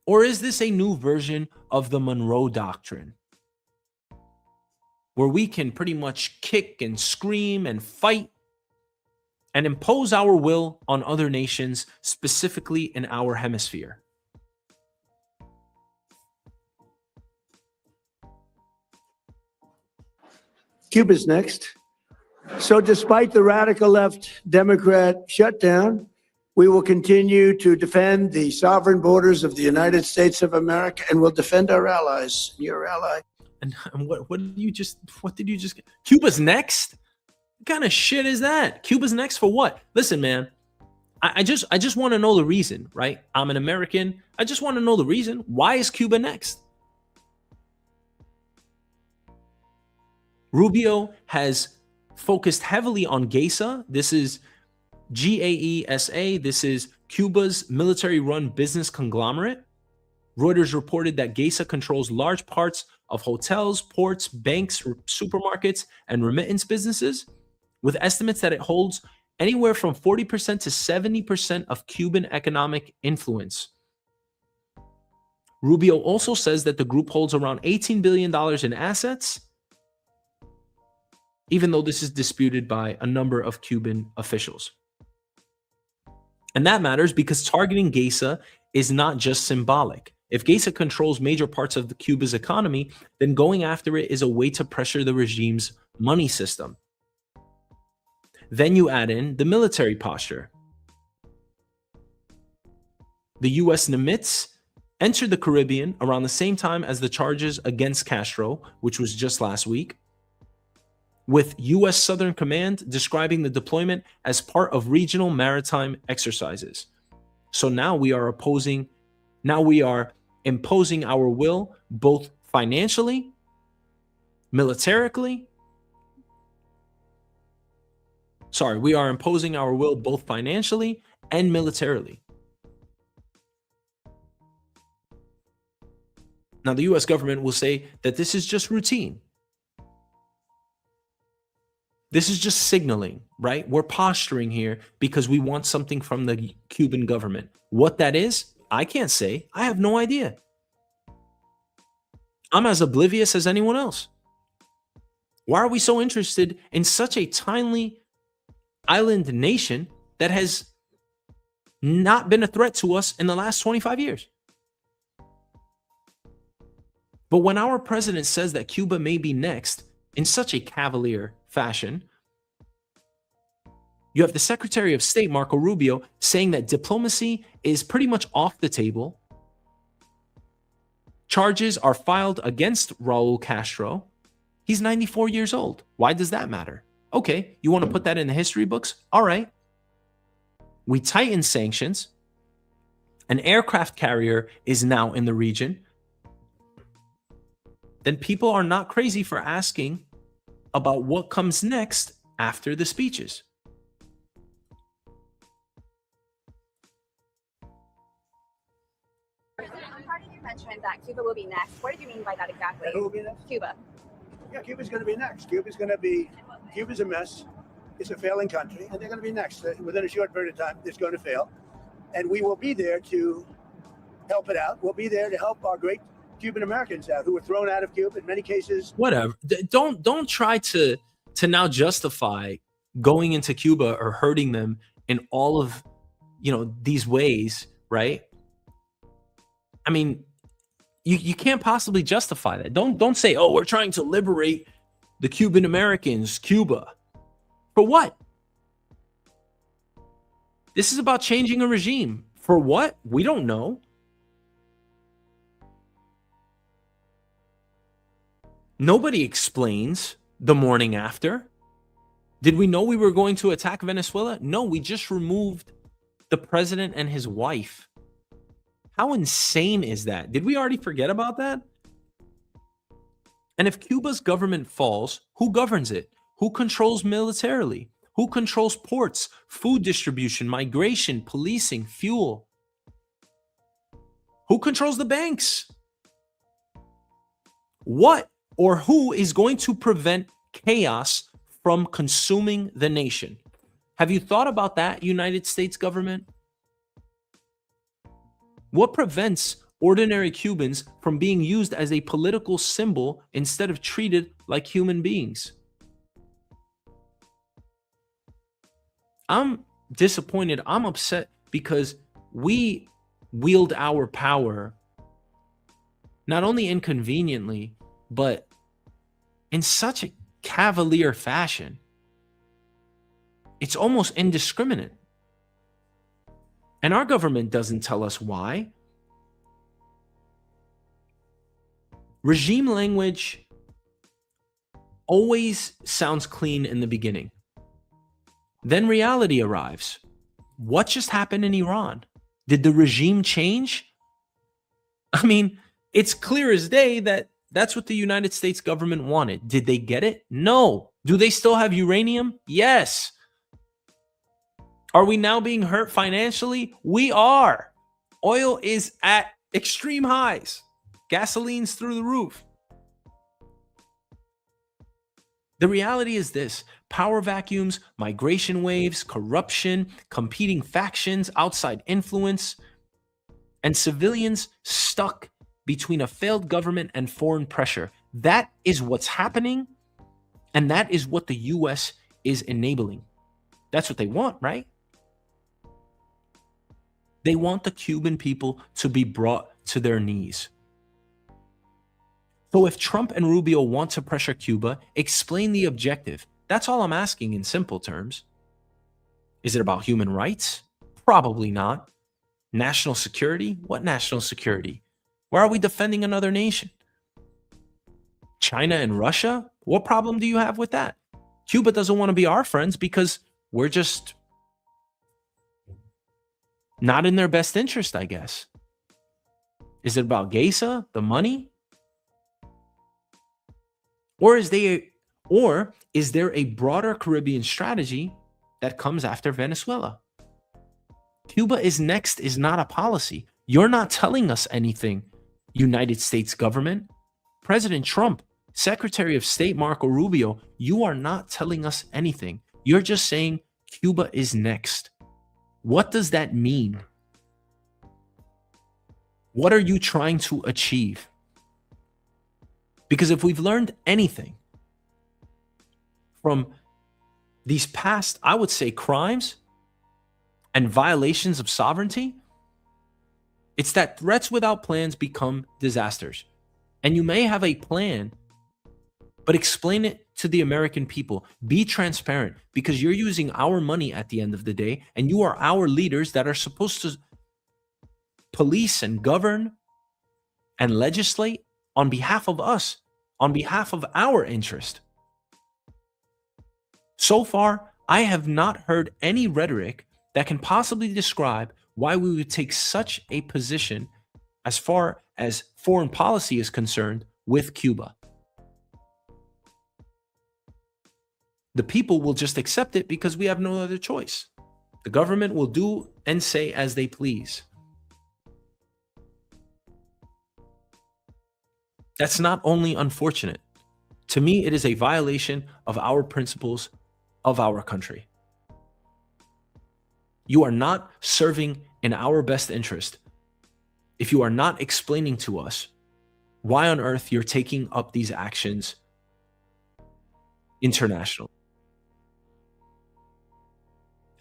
Or is this a new version of the Monroe Doctrine, where we can pretty much kick and scream and fight and impose our will on other nations, specifically in our hemisphere? Cuba's next. So despite the radical left Democrat shutdown, we will continue to defend the sovereign borders of the United States of America and will defend our allies. Your ally. And what did you just Cuba's next? What kind of shit is that? Cuba's next for what? Listen, man, I just want to know the reason, right? I'm an American. I just want to know the reason. Why is Cuba next? Rubio has focused heavily on GAESA. This is GAESA. This is Cuba's military-run business conglomerate. Reuters reported that GAESA controls large parts of hotels, ports, banks, supermarkets, and remittance businesses, with estimates that it holds anywhere from 40% to 70% of Cuban economic influence. Rubio also says that the group holds around $18 billion in assets, even though this is disputed by a number of Cuban officials. And that matters because targeting GAESA is not just symbolic. If GAESA controls major parts of Cuba's economy, then going after it is a way to pressure the regime's money system. Then you add in the military posture. The U.S. Nimitz entered the Caribbean around the same time as the charges against Castro, which was just last week, with U.S. Southern Command describing the deployment as part of regional maritime exercises. So now we are imposing our will both financially, militarily. We are imposing our will both financially and militarily. Now, the U.S. government will say that this is just routine. This is just signaling, right? We're posturing here because we want something from the Cuban government. What that is, I can't say. I have no idea. I'm as oblivious as anyone else. Why are we so interested in such a tiny island nation that has not been a threat to us in the last 25 years? But when our president says that Cuba may be next in such a cavalier fashion, you have the Secretary of State, Marco Rubio, saying that diplomacy is pretty much off the table. Charges are filed against Raul Castro. He's 94 years old. Why does that matter? Okay, you want to put that in the history books? All right. We tighten sanctions. An aircraft carrier is now in the region. Then people are not crazy for asking about what comes next after the speeches. You mentioned that Cuba will be next. What did you mean by that exactly? Who will be next? Cuba. Yeah, Cuba's going to be next. Cuba's a mess. It's a failing country, and they're going to be next. Within a short period of time, it's going to fail. And we will be there to help it out. We'll be there to help our great Cuban Americans out who were thrown out of Cuba in many cases. Whatever. Don't try to now justify going into Cuba or hurting them in all of these ways, right? I mean, you can't possibly justify that. Don't say, oh, we're trying to liberate the Cuban Americans, Cuba. For what? This is about changing a regime. For what? We don't know. Nobody explains the morning after. Did we know we were going to attack Venezuela? No, we just removed the president and his wife. How insane is that? Did we already forget about that? And if Cuba's government falls, who governs it? Who controls militarily? Who controls ports, food distribution, migration, policing, fuel? Who controls the banks? What or who is going to prevent chaos from consuming the nation? Have you thought about that, United States government? What prevents ordinary Cubans from being used as a political symbol instead of treated like human beings? I'm disappointed. I'm upset because we wield our power not only inconveniently, but in such a cavalier fashion. It's almost indiscriminate. And our government doesn't tell us why. Regime language always sounds clean in the beginning. Then reality arrives. What just happened in Iran? Did the regime change? I mean, it's clear as day that that's what the United States government wanted. Did they get it? No. Do they still have uranium? Yes. Are we now being hurt financially? We are. Oil is at extreme highs. Gasoline's through the roof. The reality is this: power vacuums, migration waves, corruption, competing factions, outside influence, and civilians stuck between a failed government and foreign pressure. That is what's happening, and that is what the US is enabling. That's what they want, right? They want the Cuban people to be brought to their knees. So if Trump and Rubio want to pressure Cuba, explain the objective. That's all I'm asking in simple terms. Is it about human rights? Probably not. National security? What national security? Why are we defending another nation? China and Russia? What problem do you have with that? Cuba doesn't want to be our friends because we're just not in their best interest, I guess. Is it about Gesa, the money? Or is there a broader Caribbean strategy that comes after Venezuela? Cuba is next is not a policy. You're not telling us anything, United States government. President Trump, Secretary of State Marco Rubio, you are not telling us anything. You're just saying Cuba is next. What does that mean? What are you trying to achieve? Because if we've learned anything from these past, I would say, crimes and violations of sovereignty, it's that threats without plans become disasters. And you may have a plan, but explain it to the American people. Be transparent, because you're using our money at the end of the day, and you are our leaders that are supposed to police and govern and legislate on behalf of us, on behalf of our interest. So far, I have not heard any rhetoric that can possibly describe why we would take such a position as far as foreign policy is concerned with Cuba. The people will just accept it because we have no other choice. The government will do and say as they please. That's not only unfortunate. To me, it is a violation of our principles of our country. You are not serving in our best interest if you are not explaining to us why on earth you're taking up these actions internationally.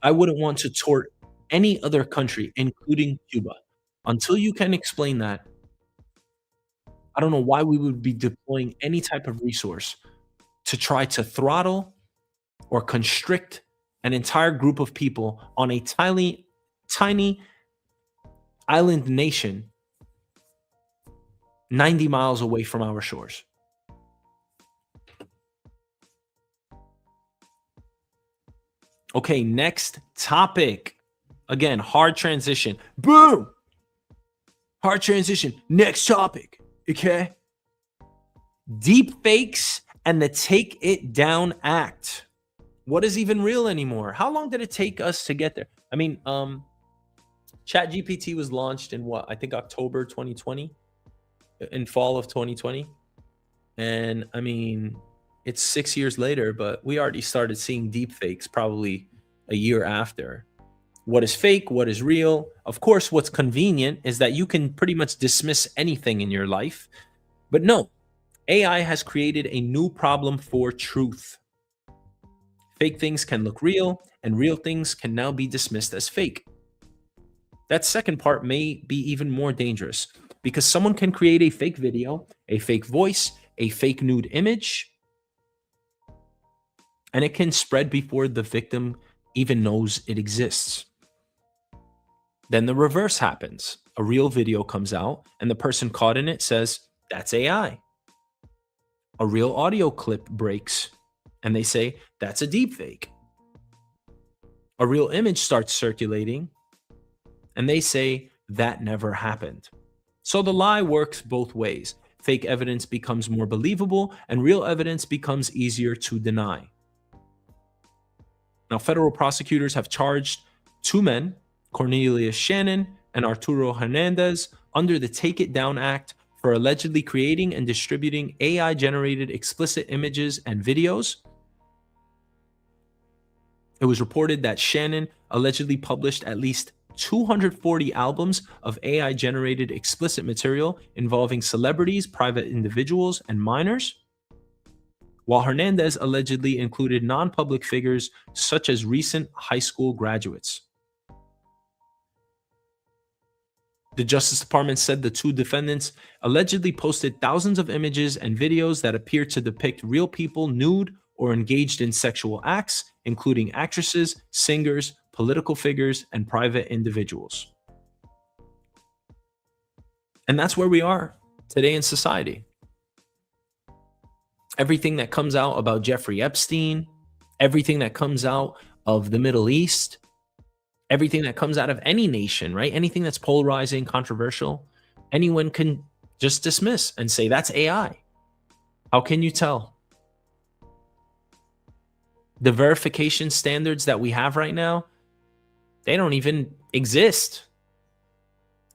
I wouldn't want to tort any other country, including Cuba. Until you can explain that, I don't know why we would be deploying any type of resource to try to throttle or constrict an entire group of people on a tiny island nation 90 miles away from our shores. Okay, next topic. Again, hard transition. Boom. Hard transition. Next topic. Okay. Deep fakes and the Take It Down Act. What is even real anymore? How long did it take us to get there? I mean, ChatGPT was launched in what? I think October 2020, in fall of 2020. And I mean, it's 6 years later, but we already started seeing deep fakes probably a year after. What is fake? What is real? Of course, what's convenient is that you can pretty much dismiss anything in your life. But no, AI has created a new problem for truth. Fake things can look real, and real things can now be dismissed as fake. That second part may be even more dangerous because someone can create a fake video, a fake voice, a fake nude image, and it can spread before the victim even knows it exists. Then the reverse happens. A real video comes out, and the person caught in it says, "That's AI." A real audio clip breaks, and they say, "That's a deep fake." A real image starts circulating, and they say, "That never happened." So the lie works both ways. Fake evidence becomes more believable, and real evidence becomes easier to deny. Now, federal prosecutors have charged two men, Cornelius Shannon and Arturo Hernandez, under the Take It Down Act for allegedly creating and distributing AI-generated explicit images and videos. It was reported that Shannon allegedly published at least 240 albums of AI-generated explicit material involving celebrities, private individuals, and minors, while Hernandez allegedly included non-public figures such as recent high school graduates. The Justice Department said the two defendants allegedly posted thousands of images and videos that appeared to depict real people nude or engaged in sexual acts, including actresses, singers, political figures, and private individuals. And that's where we are today in society. Everything that comes out about Jeffrey Epstein, everything that comes out of the Middle East, everything that comes out of any nation, right? Anything that's polarizing, controversial, anyone can just dismiss and say, "That's AI." How can you tell? The verification standards that we have right now, they don't even exist.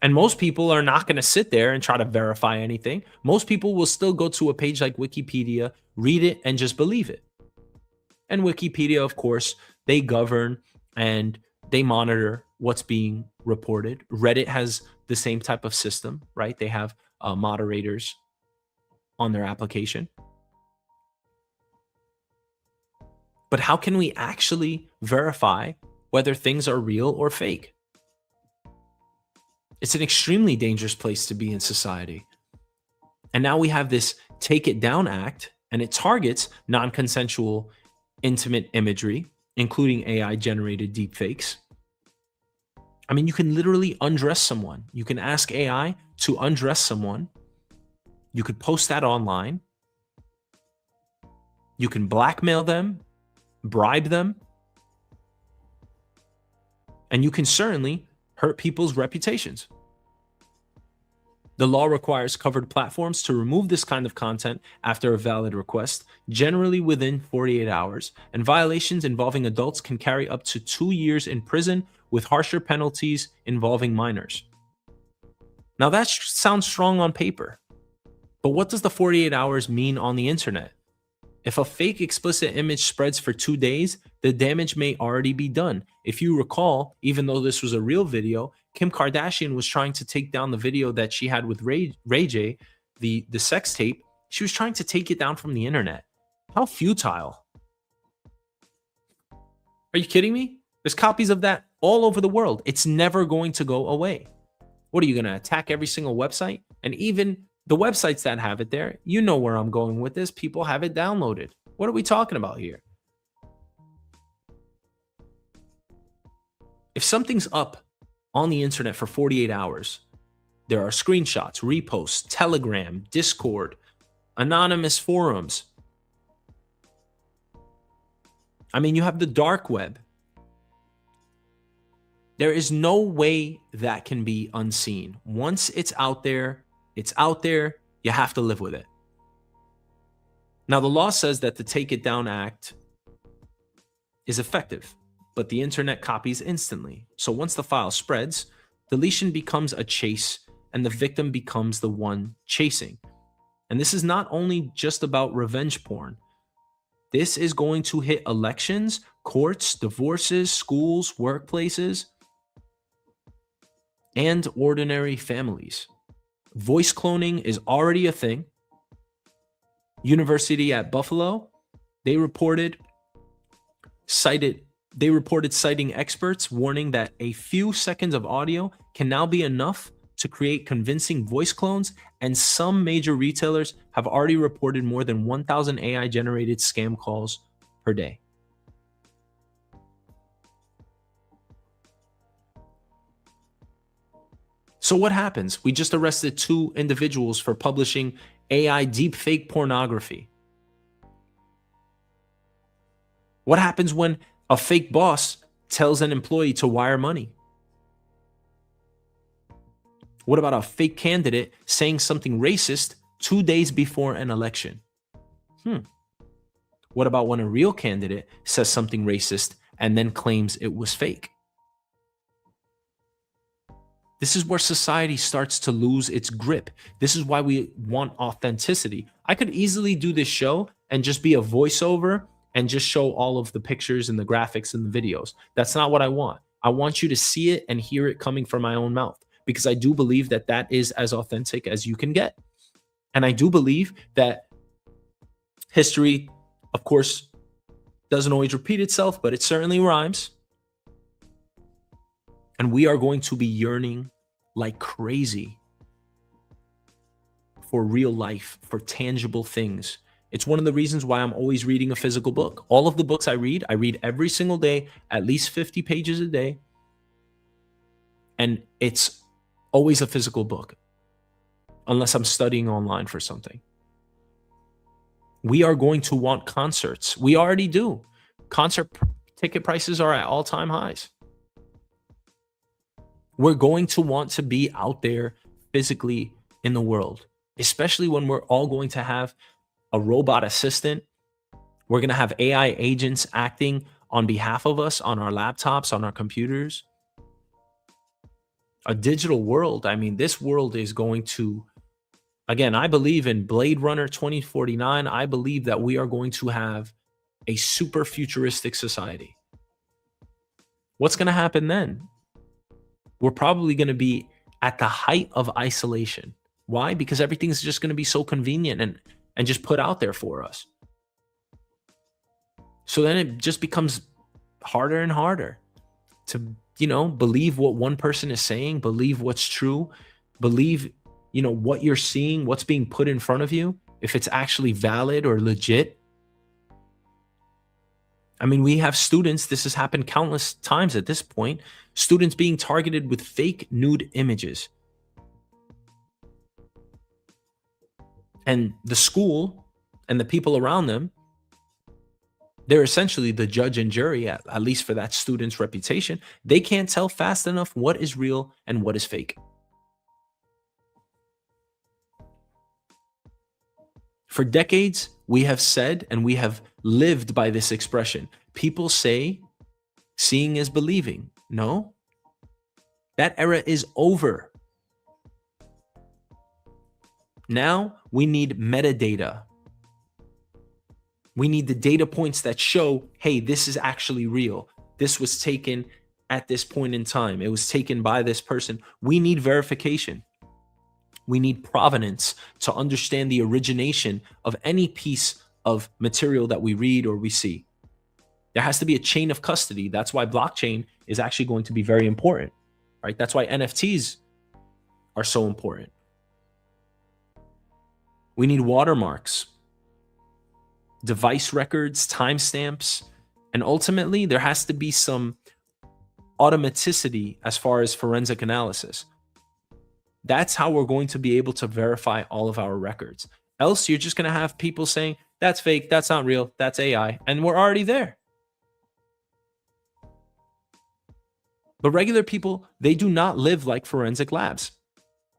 And most people are not going to sit there and try to verify anything. Most people will still go to a page like Wikipedia, read it, and just believe it. And Wikipedia, of course, they govern and they monitor what's being reported. Reddit has the same type of system, right? They have moderators on their application. But how can we actually verify whether things are real or fake? It's an extremely dangerous place to be in society. And now we have this Take It Down Act, and it targets non-consensual intimate imagery, including AI-generated deepfakes. I mean, you can literally undress someone. You can ask AI to undress someone. You could post that online. You can blackmail them, bribe them, and you can certainly hurt people's reputations. The law requires covered platforms to remove this kind of content after a valid request, generally within 48 hours, and violations involving adults can carry up to 2 years in prison with harsher penalties involving minors. Now that sounds strong on paper, but what does the 48 hours mean on the internet? If a fake explicit image spreads for 2 days, the damage may already be done. If you recall, even though this was a real video, Kim Kardashian was trying to take down the video that she had with Ray J, the sex tape. She was trying to take it down from the internet. How futile. Are you kidding me? There's copies of that all over the world. It's never going to go away. What are you going to attack every single website? And even the websites that have it there, you know where I'm going with this. People have it downloaded. What are we talking about here? If something's up on the internet for 48 hours, there are screenshots, reposts, Telegram, Discord, anonymous forums. I mean, you have the dark web. There is no way that can be unseen. Once it's out there, it's out there. You have to live with it. Now, the law says that the Take It Down Act is effective, but the internet copies instantly. So once the file spreads, deletion becomes a chase and the victim becomes the one chasing. And this is not only just about revenge porn. This is going to hit elections, courts, divorces, schools, workplaces, and ordinary families. Voice cloning is already a thing. University at Buffalo, they reported citing experts warning that a few seconds of audio can now be enough to create convincing voice clones, and some major retailers have already reported more than 1,000 AI-generated scam calls per day. So what happens? We just arrested 2 individuals for publishing AI deepfake pornography. What happens when a fake boss tells an employee to wire money? What about a fake candidate saying something racist 2 days before an election? What about when a real candidate says something racist and then claims it was fake? This is where society starts to lose its grip. This is why we want authenticity. I could easily do this show and just be a voiceover and just show all of the pictures and the graphics and the videos. That's not what I want. I want you to see it and hear it coming from my own mouth, because I do believe that that is as authentic as you can get. And I do believe that history, of course, doesn't always repeat itself, but it certainly rhymes. And we are going to be yearning like crazy for real life, for tangible things. It's one of the reasons why I'm always reading a physical book. All of the books I read every single day, at least 50 pages a day. And it's always a physical book, unless I'm studying online for something. We are going to want concerts. We already do. Concert ticket prices are at all-time highs. We're going to want to be out there physically in the world, especially when we're all going to have a robot assistant. We're going to have AI agents acting on behalf of us on our laptops, on our computers. A digital world. I mean, this world is going to, again, I believe in Blade Runner 2049. I believe that we are going to have a super futuristic society. What's going to happen then? We're probably going to be at the height of isolation. Why? Because everything's just going to be so convenient and just put out there for us. So then it just becomes harder and harder to, believe what one person is saying, believe what's true, believe, what you're seeing, what's being put in front of you, if it's actually valid or legit. I mean, we have students, this has happened countless times at this point, students being targeted with fake nude images. And the school and the people around them, they're essentially the judge and jury, at least for that student's reputation. They can't tell fast enough what is real and what is fake. For decades, we have said and we have lived by this expression. People say, seeing is believing. No, that era is over. Now we need metadata. We need the data points that show, hey, this is actually real. This was taken at this point in time. It was taken by this person. We need verification. We need provenance to understand the origination of any piece of material that we read or we see. There has to be a chain of custody. That's why blockchain is actually going to be very important, right? That's why NFTs are so important. We need watermarks, device records, timestamps, and ultimately there has to be some automaticity as far as forensic analysis. That's how we're going to be able to verify all of our records. Else you're just going to have people saying, that's fake, that's not real, that's AI, and we're already there. But regular people, they do not live like forensic labs.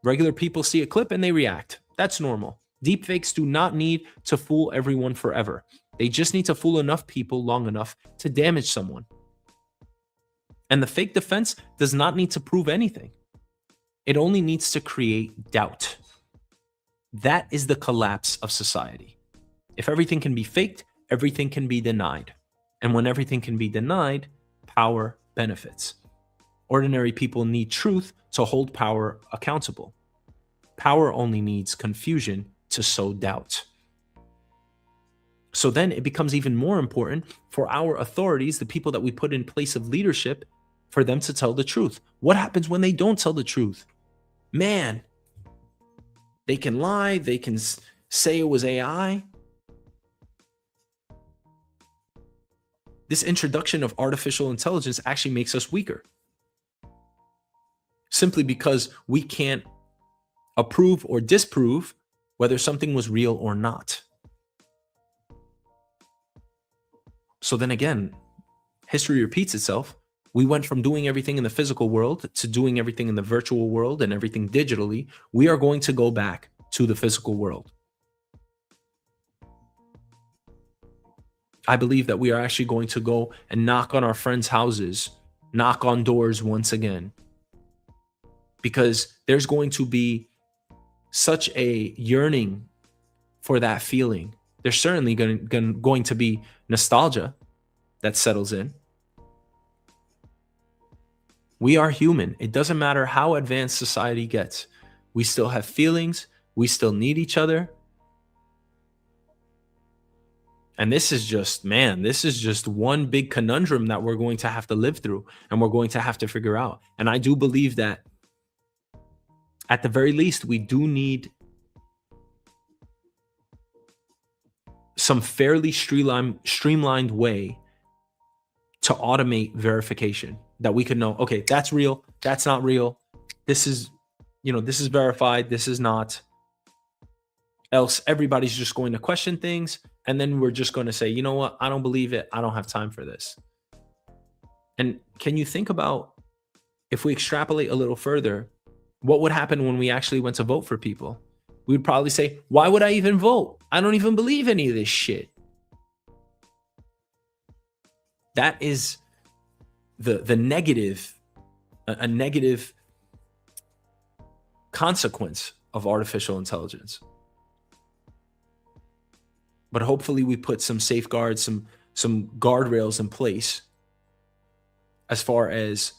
Regular people see a clip and they react. That's normal. Deepfakes do not need to fool everyone forever. They just need to fool enough people long enough to damage someone. And the fake defense does not need to prove anything. It only needs to create doubt. That is the collapse of society. If everything can be faked, everything can be denied. And when everything can be denied, power benefits. Ordinary people need truth to hold power accountable. Power only needs confusion to sow doubt. So then it becomes even more important for our authorities, the people that we put in place of leadership, for them to tell the truth. What happens when they don't tell the truth? Man, they can lie, they can say it was AI. This introduction of artificial intelligence actually makes us weaker. Simply because we can't approve or disprove whether something was real or not. So then again, history repeats itself. We went from doing everything in the physical world to doing everything in the virtual world and everything digitally. We are going to go back to the physical world. I believe that we are actually going to go and knock on our friends' houses, knock on doors once again, because there's going to be such a yearning for that feeling. There's certainly going to be nostalgia that settles in. We are human. It doesn't matter how advanced society gets. We still have feelings. We still need each other. And this is just, man, this is just one big conundrum that we're going to have to live through and we're going to have to figure out. And I do believe that at the very least, we do need some fairly streamlined way to automate verification, that we could know, okay, that's real, that's not real. This is, this is verified, this is not. Else everybody's just going to question things. And then we're just going to say, you know what? I don't believe it. I don't have time for this. And can you think about, if we extrapolate a little further, what would happen when we actually went to vote for people? We would probably say, why would I even vote? I don't even believe any of this shit. That is the negative, a negative consequence of artificial intelligence. But hopefully we put some safeguards, some guardrails in place as far as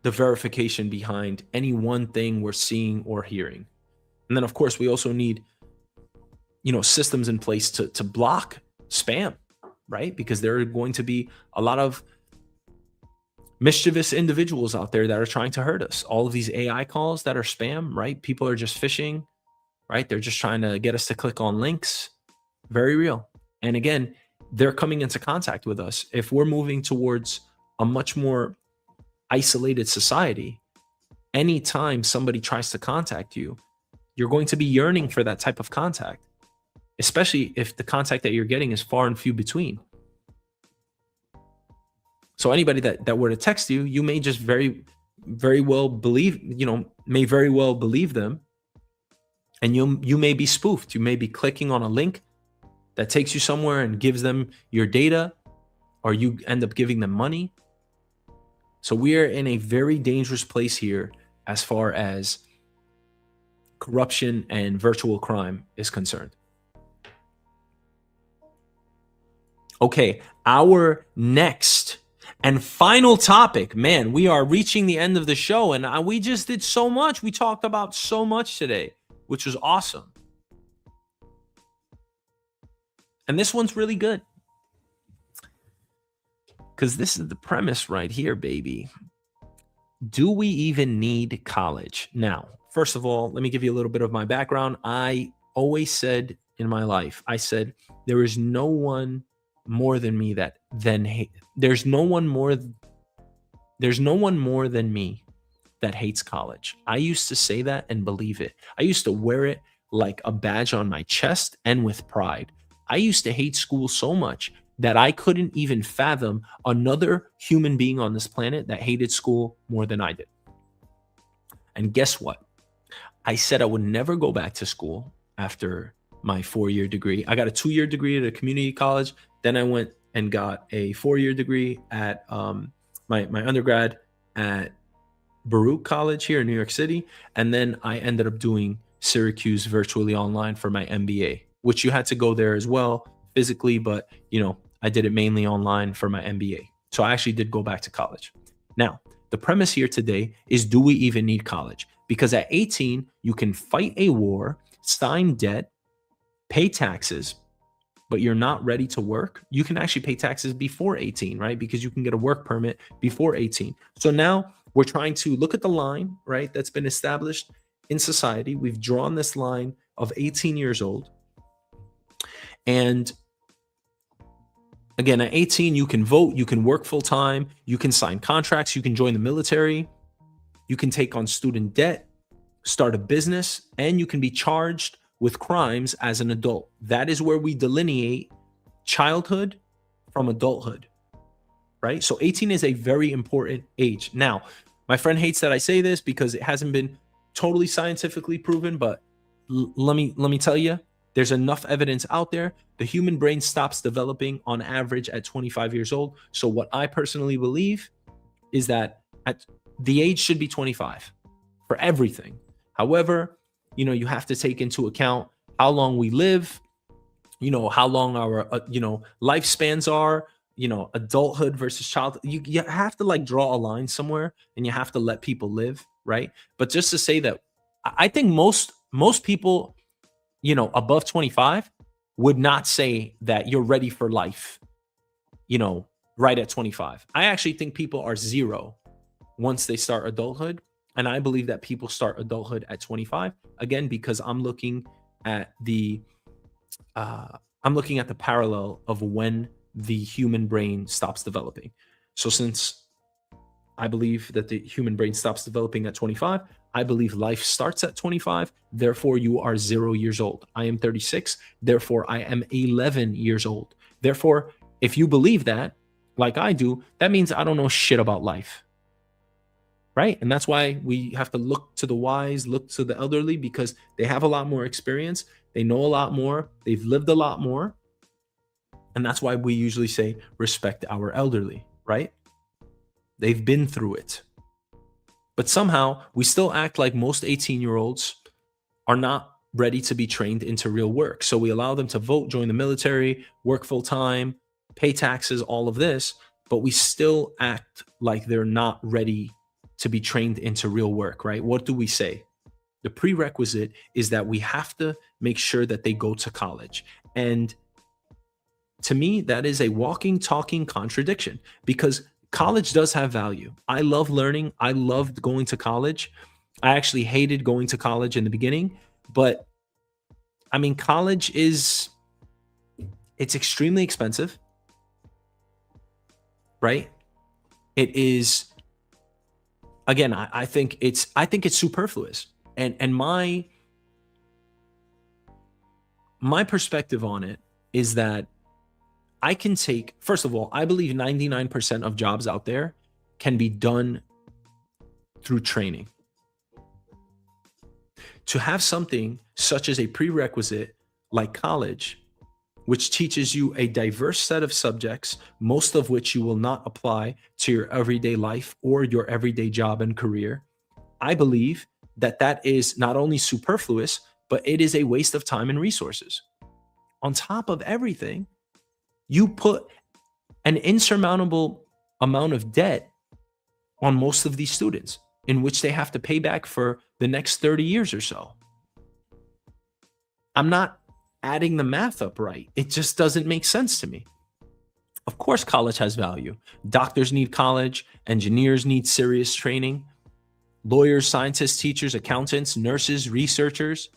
the verification behind any one thing we're seeing or hearing. And then of course we also need, systems in place to block spam, right? Because there are going to be a lot of mischievous individuals out there that are trying to hurt us. All of these AI calls that are spam, right? People are just phishing, right? They're just trying to get us to click on links. Very real. And again, they're coming into contact with us. If we're moving towards a much more isolated society, anytime somebody tries to contact you, you're going to be yearning for that type of contact, especially if the contact that you're getting is far and few between. So anybody that were to text you, you may just very well believe, may very well believe them. And you may be spoofed. You may be clicking on a link that takes you somewhere and gives them your data, or you end up giving them money. So we are in a very dangerous place here as far as corruption and virtual crime is concerned. Okay, our next and final topic. Man, we are reaching the end of the show, and we just did so much. We talked about so much today, which was awesome. And this one's really good, because this is the premise right here, baby. Do we even need college? Now, first of all, let me give you a little bit of my background. I always said in my life, I said, there is no one more than me there's no one more than me that hates college. I used to say that and believe it. I used to wear it like a badge on my chest and with pride. I used to hate school so much that I couldn't even fathom another human being on this planet that hated school more than I did. And guess what? I said I would never go back to school after my 4-year degree. I got a 2-year degree at a community college. Then I went and got a 4-year degree at my undergrad at Baruch College here in New York City. And then I ended up doing Syracuse virtually online for my MBA, which you had to go there as well physically, but I did it mainly online for my MBA. So I actually did go back to college. Now, the premise here today is, do we even need college? Because at 18, you can fight a war, sign debt, pay taxes, but you're not ready to work. You can actually pay taxes before 18, right? Because you can get a work permit before 18. So now we're trying to look at the line, right, that's been established in society. We've drawn this line of 18 years old. And again, at 18, you can vote, you can work full time, you can sign contracts, you can join the military, you can take on student debt, start a business, and you can be charged with crimes as an adult. That is where we delineate childhood from adulthood, right? So 18 is a very important age. Now, my friend hates that I say this because it hasn't been totally scientifically proven, but let me tell you, there's enough evidence out there. The human brain stops developing on average at 25 years old. So what I personally believe is that the age should be 25 for everything. However, you have to take into account how long we live, how long our, lifespans are, adulthood versus childhood. You have to draw a line somewhere, and you have to let people live, right? But just to say that, I think most people, above 25 would not say that you're ready for life, right at 25. I actually think people are zero once they start adulthood. And I believe that people start adulthood at 25, again, because I'm looking at the parallel of when the human brain stops developing. So since I believe that the human brain stops developing at 25, I believe life starts at 25. Therefore, you are 0 years old. I am 36. Therefore, I am 11 years old. Therefore, if you believe that, like I do, that means I don't know shit about life. Right? And that's why we have to look to the wise, look to the elderly, because they have a lot more experience. They know a lot more. They've lived a lot more. And that's why we usually say respect our elderly, right? They've been through it. But somehow we still act like most 18-year-olds are not ready to be trained into real work. So we allow them to vote, join the military, work full time, pay taxes, all of this, but we still act like they're not ready to be trained into real work, right? What do we say? The prerequisite is that we have to make sure that they go to college. And to me, that is a walking, talking contradiction, because college does have value. I love learning. I loved going to college. I actually hated going to college in the beginning, but I mean, college it's extremely expensive, right? It is, again, I think it's superfluous. And my perspective on it is that I can take, first of all, I believe 99% of jobs out there can be done through training. To have something such as a prerequisite like college, which teaches you a diverse set of subjects, most of which you will not apply to your everyday life or your everyday job and career, I believe that is not only superfluous, but it is a waste of time and resources. On top of everything, you put an insurmountable amount of debt on most of these students, in which they have to pay back for the next 30 years or so. I'm not adding the math up right. It just doesn't make sense to me. Of course, college has value. Doctors need college. Engineers need serious training. Lawyers, scientists, teachers, accountants, nurses, researchers.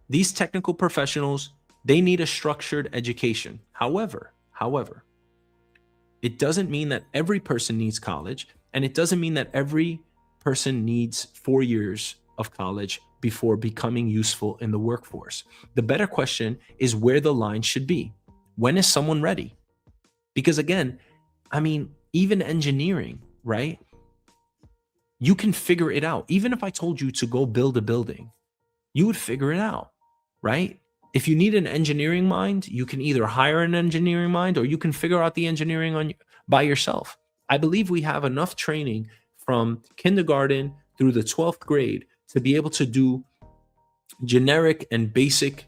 These technical professionals, they need a structured education. However, it doesn't mean that every person needs college, and it doesn't mean that every person needs 4 years of college before becoming useful in the workforce. The better question is where the line should be. When is someone ready? Because again, I mean, even engineering, right? You can figure it out. Even if I told you to go build a building, you would figure it out, right? If you need an engineering mind, you can either hire an engineering mind or you can figure out the engineering by yourself. I believe we have enough training from kindergarten through the 12th grade to be able to do generic and basic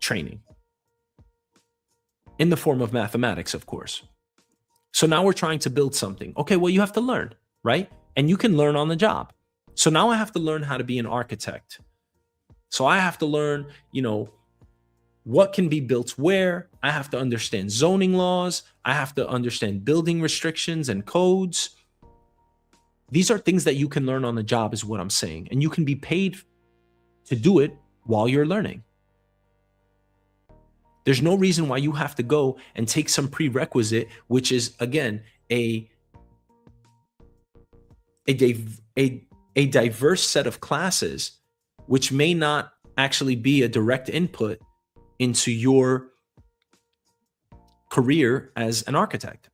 training in the form of mathematics, of course. So now we're trying to build something. Okay, well, you have to learn, right? And you can learn on the job. So now I have to learn how to be an architect. So I have to learn, what can be built where. I have to understand zoning laws. I have to understand building restrictions and codes. These are things that you can learn on the job, is what I'm saying. And you can be paid to do it while you're learning. There's no reason why you have to go and take some prerequisite, which is, again, a diverse set of classes, which may not actually be a direct input into your career as an architect.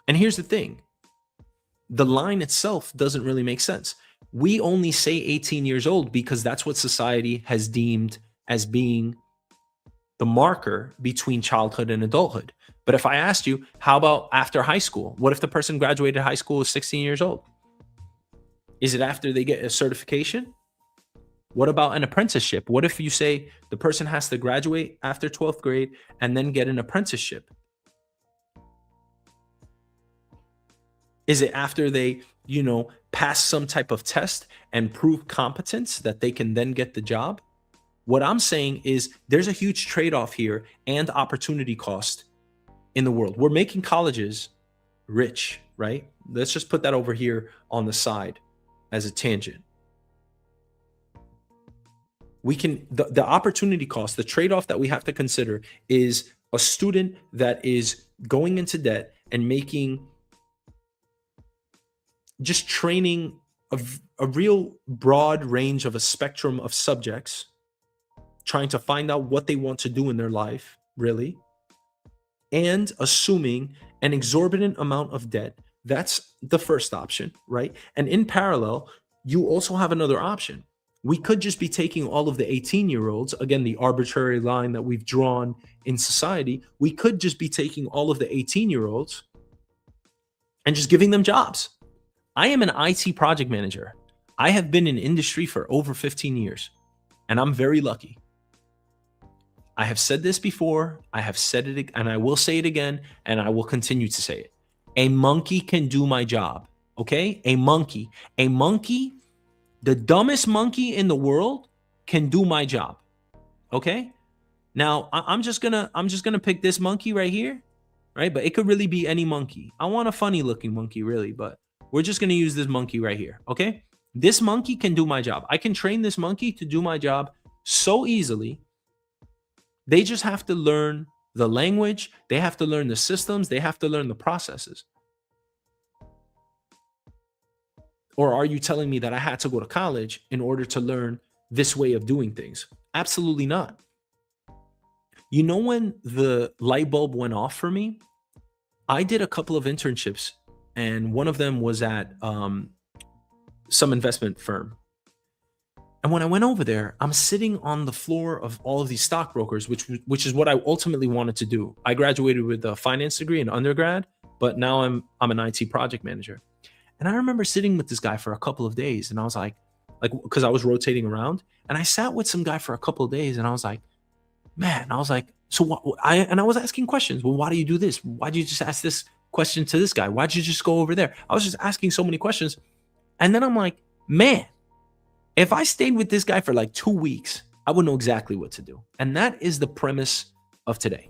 And here's the thing. The line itself doesn't really make sense. We only say 18 years old because that's what society has deemed as being the marker between childhood and adulthood. But if I asked you, how about after high school? What if the person graduated high school at 16 years old? Is it after they get a certification? What about an apprenticeship? What if you say the person has to graduate after 12th grade and then get an apprenticeship? Is it after they, pass some type of test and prove competence that they can then get the job? What I'm saying is there's a huge trade-off here and opportunity cost in the world. We're making colleges rich, right? Let's just put that over here on the side as a tangent. We can, the opportunity cost, the trade-off that we have to consider is a student that is going into debt and making just training a real broad range of a spectrum of subjects, trying to find out what they want to do in their life, really, and assuming an exorbitant amount of debt. That's the first option, right? And in parallel, you also have another option. We could just be taking all of the 18-year-olds, again, the arbitrary line that we've drawn in society. We could just be taking all of the 18-year-olds and just giving them jobs. I am an IT project manager. I have been in industry for over 15 years, and I'm very lucky. I have said this before, I have said it, and I will say it again, and I will continue to say it. A monkey can do my job, okay? A monkey, the dumbest monkey in the world can do my job, okay? Now, I'm just gonna pick this monkey right here, right? But it could really be any monkey. I want a funny looking monkey, really, but we're just gonna use this monkey right here, okay? This monkey can do my job. I can train this monkey to do my job so easily. They just have to learn the language, they have to learn the systems, they have to learn the processes. Or are you telling me that I had to go to college in order to learn this way of doing things? Absolutely not. You know when the light bulb went off for me? I did a couple of internships, and one of them was at some investment firm. And when I went over there, I'm sitting on the floor of all of these stockbrokers, which is what I ultimately wanted to do. I graduated with a finance degree in undergrad, but now I'm an IT project manager. And I remember sitting with this guy for a couple of days, and I was like, because I was rotating around, and I sat with some guy for a couple of days, and I was like, man, I was like, so what? I was asking questions. Well, why do you do this? Why do you just ask this question to this guy? Why'd you just go over there? I was just asking so many questions. And then I'm like, man, if I stayed with this guy for like 2 weeks, I would know exactly what to do. And that is the premise of today.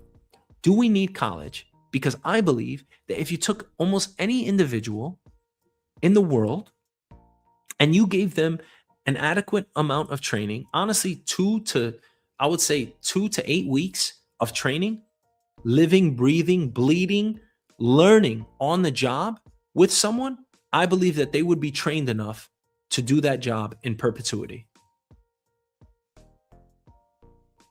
Do we need college? Because I believe that if you took almost any individual in the world and you gave them an adequate amount of training, honestly, 2 to 8 weeks of training, living, breathing, bleeding, learning on the job with someone, I believe that they would be trained enough to do that job in perpetuity.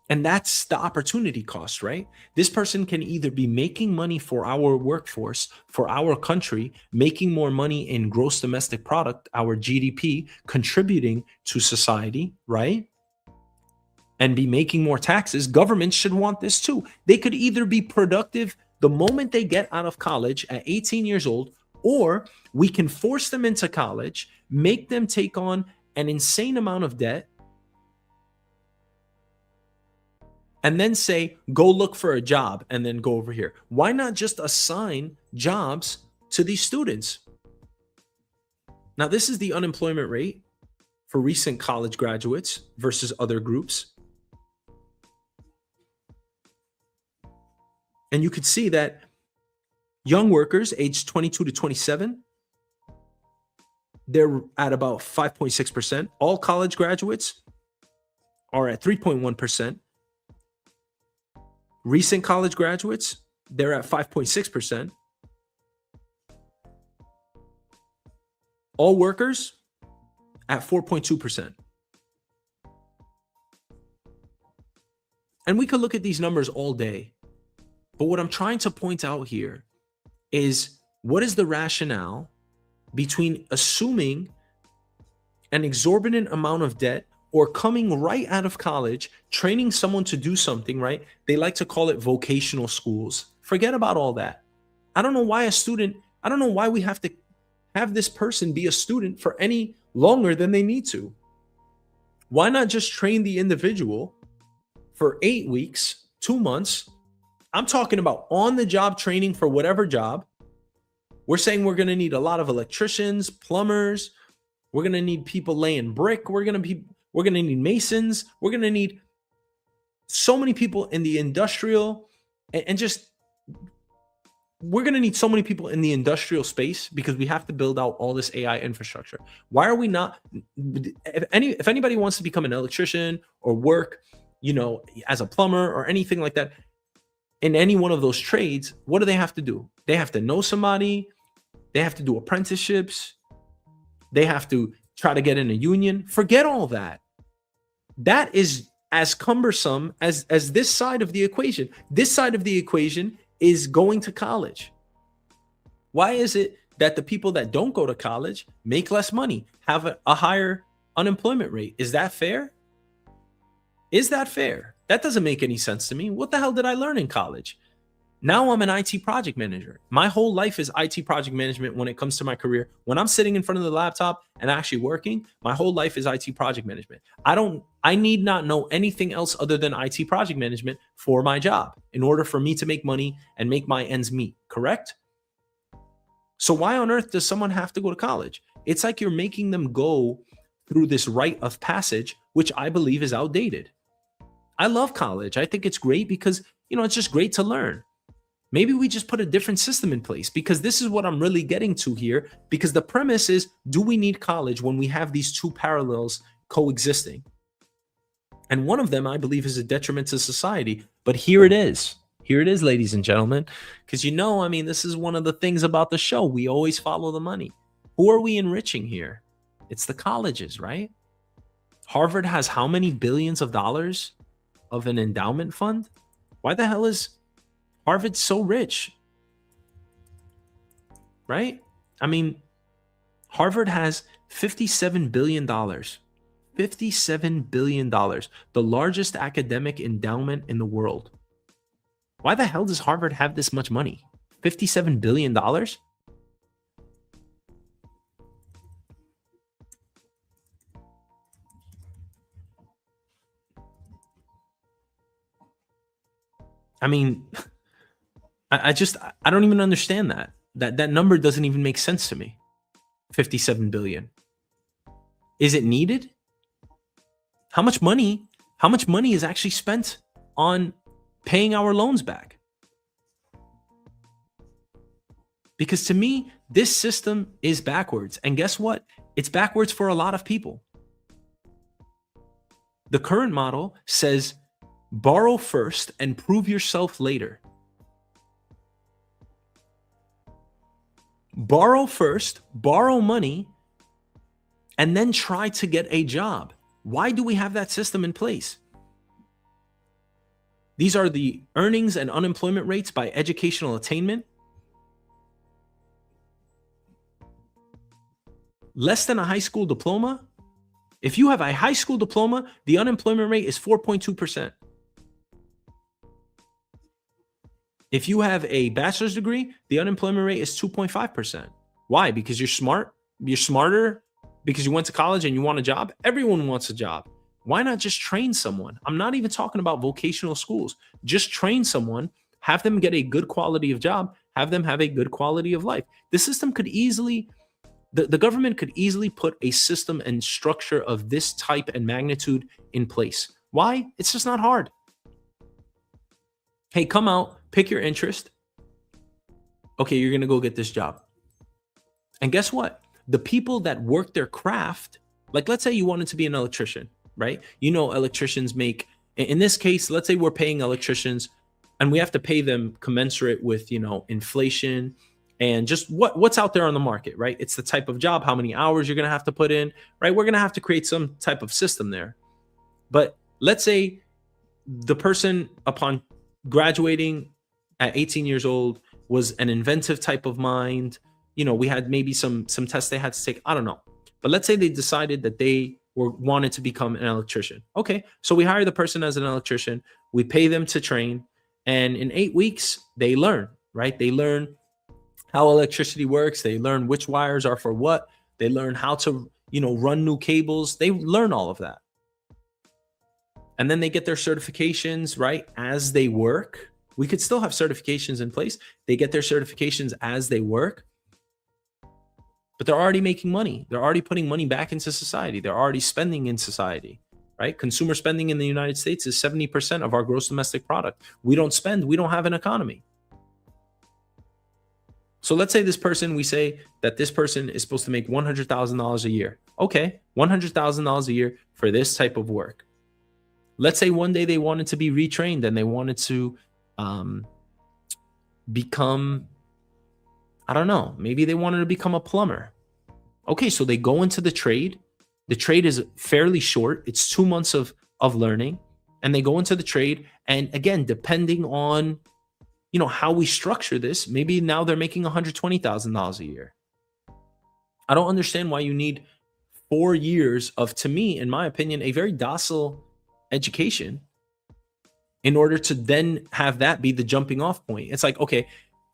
And that's the opportunity cost, right? This person can either be making money for our workforce, for our country, making more money in gross domestic product, our GDP, contributing to society, right? And be making more taxes. Governments should want this too. They could either be productive the moment they get out of college at 18 years old, or we can force them into college, make them take on an insane amount of debt, and then say, go look for a job and then go over here. Why not just assign jobs to these students? Now, this is the unemployment rate for recent college graduates versus other groups. And you could see that young workers aged 22 to 27, they're at about 5.6%. All college graduates are at 3.1%. Recent college graduates, they're at 5.6%. All workers at 4.2%. And we could look at these numbers all day. But what I'm trying to point out here is, what is the rationale between assuming an exorbitant amount of debt or coming right out of college, training someone to do something, right? They like to call it vocational schools. Forget about all that. I don't know why we have to have this person be a student for any longer than they need to. Why not just train the individual for 8 weeks, 2 months? I'm talking about on-the-job training for whatever job. We're saying we're going to need a lot of electricians, plumbers. We're going to need people laying brick. We're going to need masons. We're going to need so many people in the industrial we're going to need so many people in the industrial space because we have to build out all this AI infrastructure. Why are we not, if anybody wants to become an electrician or work, as a plumber or anything like that, in any one of those trades, what do they have to do? They have to know somebody. They have to do apprenticeships. They have to try to get in a union. Forget all that. That is as cumbersome as this side of the equation. This side of the equation is going to college. Why is it that the people that don't go to college make less money, have a higher unemployment rate? Is that fair? Is that fair? That doesn't make any sense to me. What the hell did I learn in college? Now I'm an IT project manager. My whole life is IT project management when it comes to my career. When I'm sitting in front of the laptop and actually working, my whole life is IT project management. I need not know anything else other than IT project management for my job in order for me to make money and make my ends meet, correct? So why on earth does someone have to go to college? It's like you're making them go through this rite of passage, which I believe is outdated. I love college. I think it's great because, it's just great to learn. Maybe we just put a different system in place, because this is what I'm really getting to here, because the premise is, do we need college when we have these two parallels coexisting? And one of them, I believe, is a detriment to society. But here it is. Here it is, ladies and gentlemen, because this is one of the things about the show. We always follow the money. Who are we enriching here? It's the colleges, right? Harvard has how many billions of dollars of an endowment fund? Why the hell is Harvard so rich? Right? Harvard has $57 billion. $57 billion. The largest academic endowment in the world. Why the hell does Harvard have this much money? $57 billion? I don't even understand that. That number doesn't even make sense to me. 57 billion. Is it needed? How much money is actually spent on paying our loans back? Because to me, this system is backwards. And guess what? It's backwards for a lot of people. The current model says, borrow first and prove yourself later. Borrow first, borrow money, and then try to get a job. Why do we have that system in place? These are the earnings and unemployment rates by educational attainment. Less than a high school diploma. If you have a high school diploma, the unemployment rate is 4.2%. If you have a bachelor's degree, the unemployment rate is 2.5%. Why? Because you're smart. You're smarter because you went to college and you want a job. Everyone wants a job. Why not just train someone? I'm not even talking about vocational schools. Just train someone, have them get a good quality of job, have them have a good quality of life. The system could easily, the government could easily put a system and structure of this type and magnitude in place. Why? It's just not hard. Hey, come out, pick your interest. Okay, you're going to go get this job. And guess what? The people that work their craft, like let's say you wanted to be an electrician, right? You know, electricians make, in this case, let's say we're paying electricians and we have to pay them commensurate with, you know, inflation and just what's out there on the market, right? It's the type of job, how many hours you're going to have to put in, right? We're going to have to create some type of system there. But let's say the person upon graduating at 18 years old was an inventive type of mind. You know, we had maybe some tests they had to take. I don't know. But let's say they decided that they wanted to become an electrician. Okay, so we hire the person as an electrician. We pay them to train. And in 8 weeks, they learn, right? They learn how electricity works. They learn which wires are for what. They learn how to, you know, run new cables. They learn all of that. And then they get their certifications, right, as they work. We could still have certifications in place. They get their certifications as they work. But they're already making money. They're already putting money back into society. They're already spending in society, right? Consumer spending in the United States is 70% of our gross domestic product. We don't spend. We don't have an economy. So let's say this person, we say that this person is supposed to make $100,000 a year. Okay, $100,000 a year for this type of work. Let's say one day they wanted to be retrained and they wanted to become, I don't know, maybe they wanted to become a plumber. Okay, so they go into the trade. The trade is fairly short. It's 2 months of learning. And they go into the trade. And again, depending on, you know, how we structure this, maybe now they're making $120,000 a year. I don't understand why you need 4 years of, to me, in my opinion, a very docile education in order to then have that be the jumping off point. It's like, okay,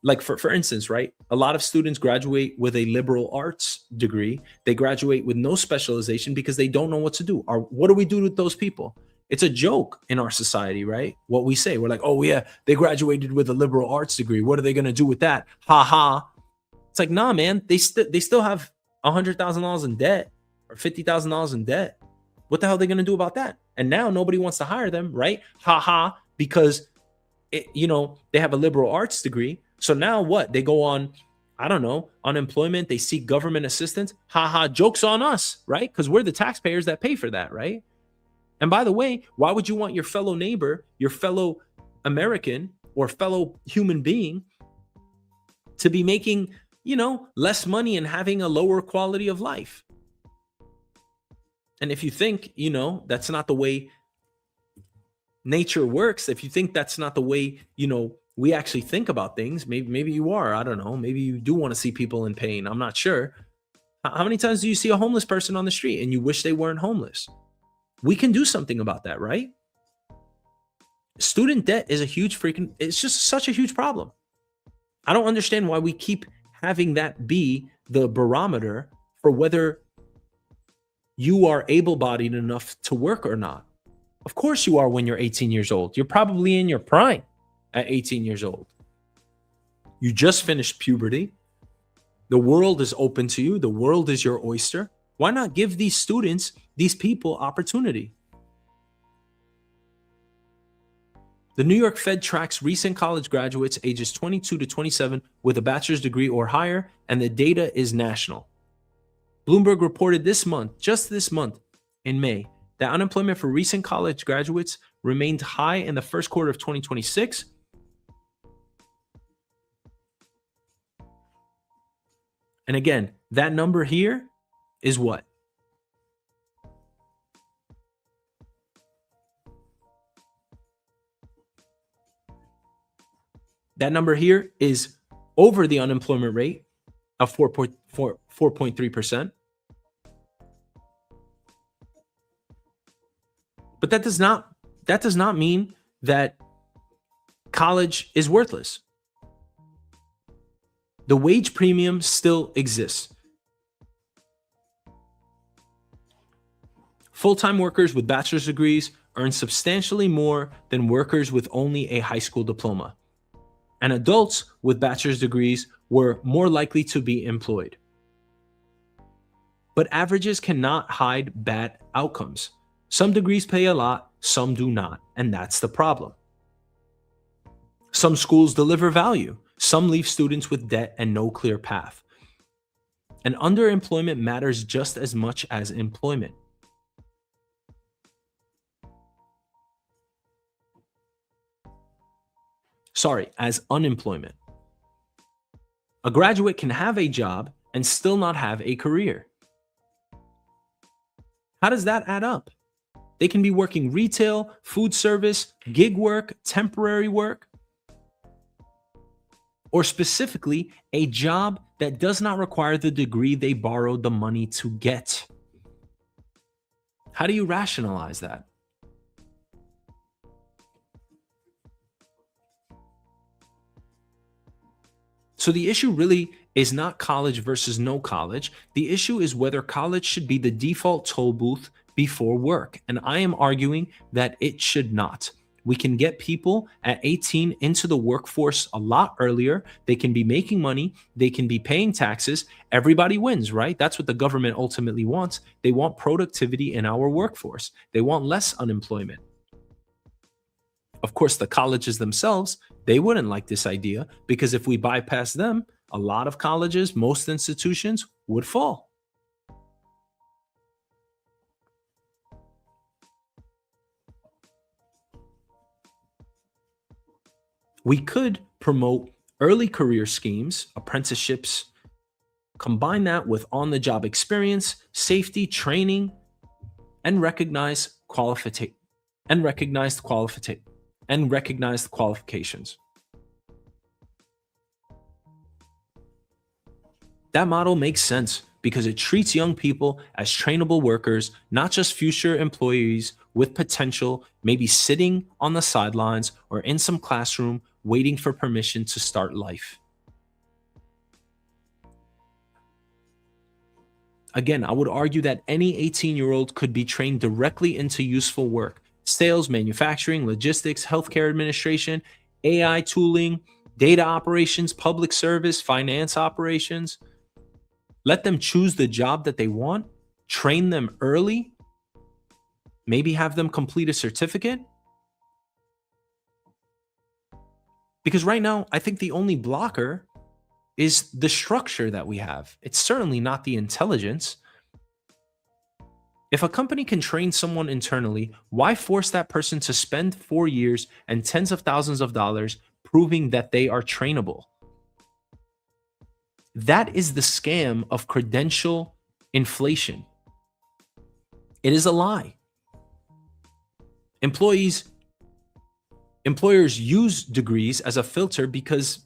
like for instance, right? A lot of students graduate with a liberal arts degree. They graduate with no specialization because they don't know what to do. Or what do we do with those people? It's a joke in our society, right? What we say, we're like, oh yeah, they graduated with a liberal arts degree. What are they going to do with that? Ha ha. It's like, nah, man, they still have $100,000 in debt or $50,000 in debt. What the hell are they going to do about that? And now nobody wants to hire them, right? Ha ha, because you know, they have a liberal arts degree. So now what? They go on, I don't know, unemployment. They seek government assistance. Ha ha, joke's on us, right? Because we're the taxpayers that pay for that, right? And by the way, why would you want your fellow neighbor, your fellow American or fellow human being to be making, you know, less money and having a lower quality of life? And if you think, you know, that's not the way nature works, if you think that's not the way, you know, we actually think about things, maybe you are, I don't know, maybe you do want to see people in pain. I'm not sure. How many times do you see a homeless person on the street and you wish they weren't homeless? We can do something about that, right? Student debt is a huge it's just such a huge problem. I don't understand why we keep having that be the barometer for whether you are able-bodied enough to work or not. Of course you are when you're 18 years old. You're probably in your prime at 18 years old. You just finished puberty. The world is open to you. The world is your oyster. Why not give these students, these people, opportunity? The New York Fed tracks recent college graduates ages 22 to 27 with a bachelor's degree or higher, and the data is national. Bloomberg reported this month, just this month, in May, that unemployment for recent college graduates remained high in the first quarter of 2026. And again, that number here is what? That number here is over the unemployment rate of 4.3%. But that does not mean that college is worthless. The wage premium still exists. Full-time workers with bachelor's degrees earn substantially more than workers with only a high school diploma. And adults with bachelor's degrees were more likely to be employed. But averages cannot hide bad outcomes. Some degrees pay a lot, some do not, and that's the problem. Some schools deliver value, some leave students with debt and no clear path. And underemployment matters just as much as employment. As unemployment. A graduate can have a job and still not have a career. How does that add up? They can be working retail, food service, gig work, temporary work, or specifically a job that does not require the degree they borrowed the money to get. How do you rationalize that? So the issue really is not college versus no college. The issue is whether college should be the default toll booth before work. And I am arguing that it should not. We can get people at 18 into the workforce a lot earlier. They can be making money. They can be paying taxes. Everybody wins, right? That's what the government ultimately wants. They want productivity in our workforce. They want less unemployment. Of course, the colleges themselves, they wouldn't like this idea, because if we bypass them, a lot of colleges, most institutions would fall. We could promote early career schemes, apprenticeships, combine that with on-the-job experience, safety, training, and recognized qualifications. That model makes sense because it treats young people as trainable workers, not just future employees with potential, maybe sitting on the sidelines or in some classroom waiting for permission to start life. Again, I would argue that any 18-year-old could be trained directly into useful work: sales, manufacturing, logistics, healthcare administration, AI tooling, data operations, public service, finance operations. Let them choose the job that they want, train them early, maybe have them complete a certificate. Because right now, I think the only blocker is the structure that we have. It's certainly not the intelligence. If a company can train someone internally, why force that person to spend 4 years and tens of thousands of dollars proving that they are trainable? That is the scam of credential inflation. It is a lie. Employers use degrees as a filter because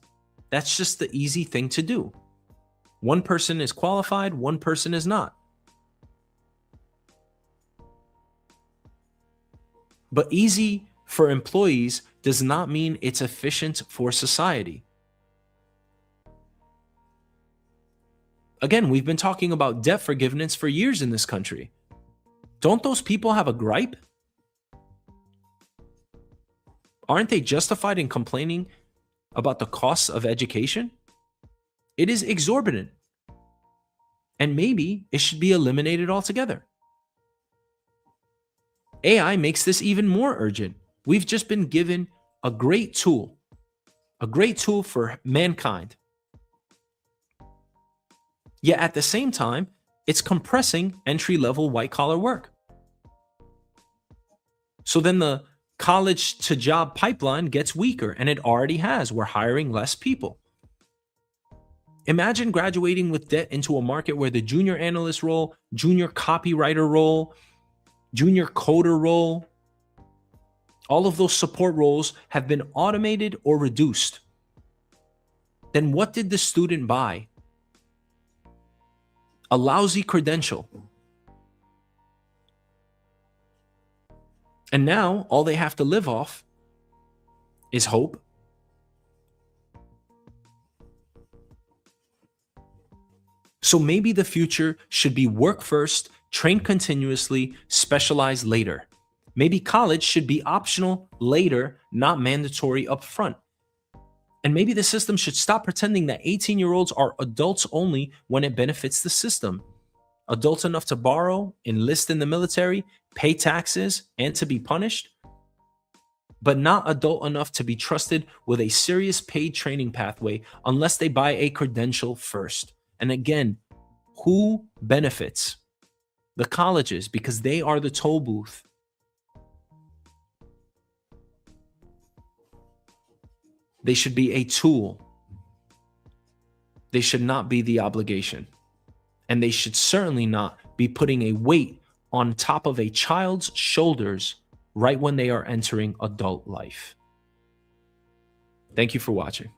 that's just the easy thing to do. One person is qualified, one person is not. But easy for employees does not mean it's efficient for society. Again, we've been talking about debt forgiveness for years in this country. Don't those people have a gripe? Aren't they justified in complaining about the costs of education? It is exorbitant. And maybe it should be eliminated altogether. AI makes this even more urgent. We've just been given a great tool for mankind. Yet at the same time, it's compressing entry-level white-collar work. So then the college to job pipeline gets weaker, and it already has. We're hiring less people. Imagine graduating with debt into a market where the junior analyst role, junior copywriter role, junior coder role, all of those support roles have been automated or reduced. then what did the student buy? A lousy credential. And now all they have to live off is hope. So maybe the future should be work first, train continuously, specialize later. Maybe college should be optional later, not mandatory up front. And maybe the system should stop pretending that 18-year-olds are adults only when it benefits the system. Adults enough to borrow, enlist in the military, pay taxes, and to be punished, but not adult enough to be trusted with a serious paid training pathway unless they buy a credential first. And again, who benefits? The colleges, because they are the toll booth. They should be a tool. They should not be the obligation. And they should certainly not be putting a weight on top of a child's shoulders right when they are entering adult life. Thank you for watching.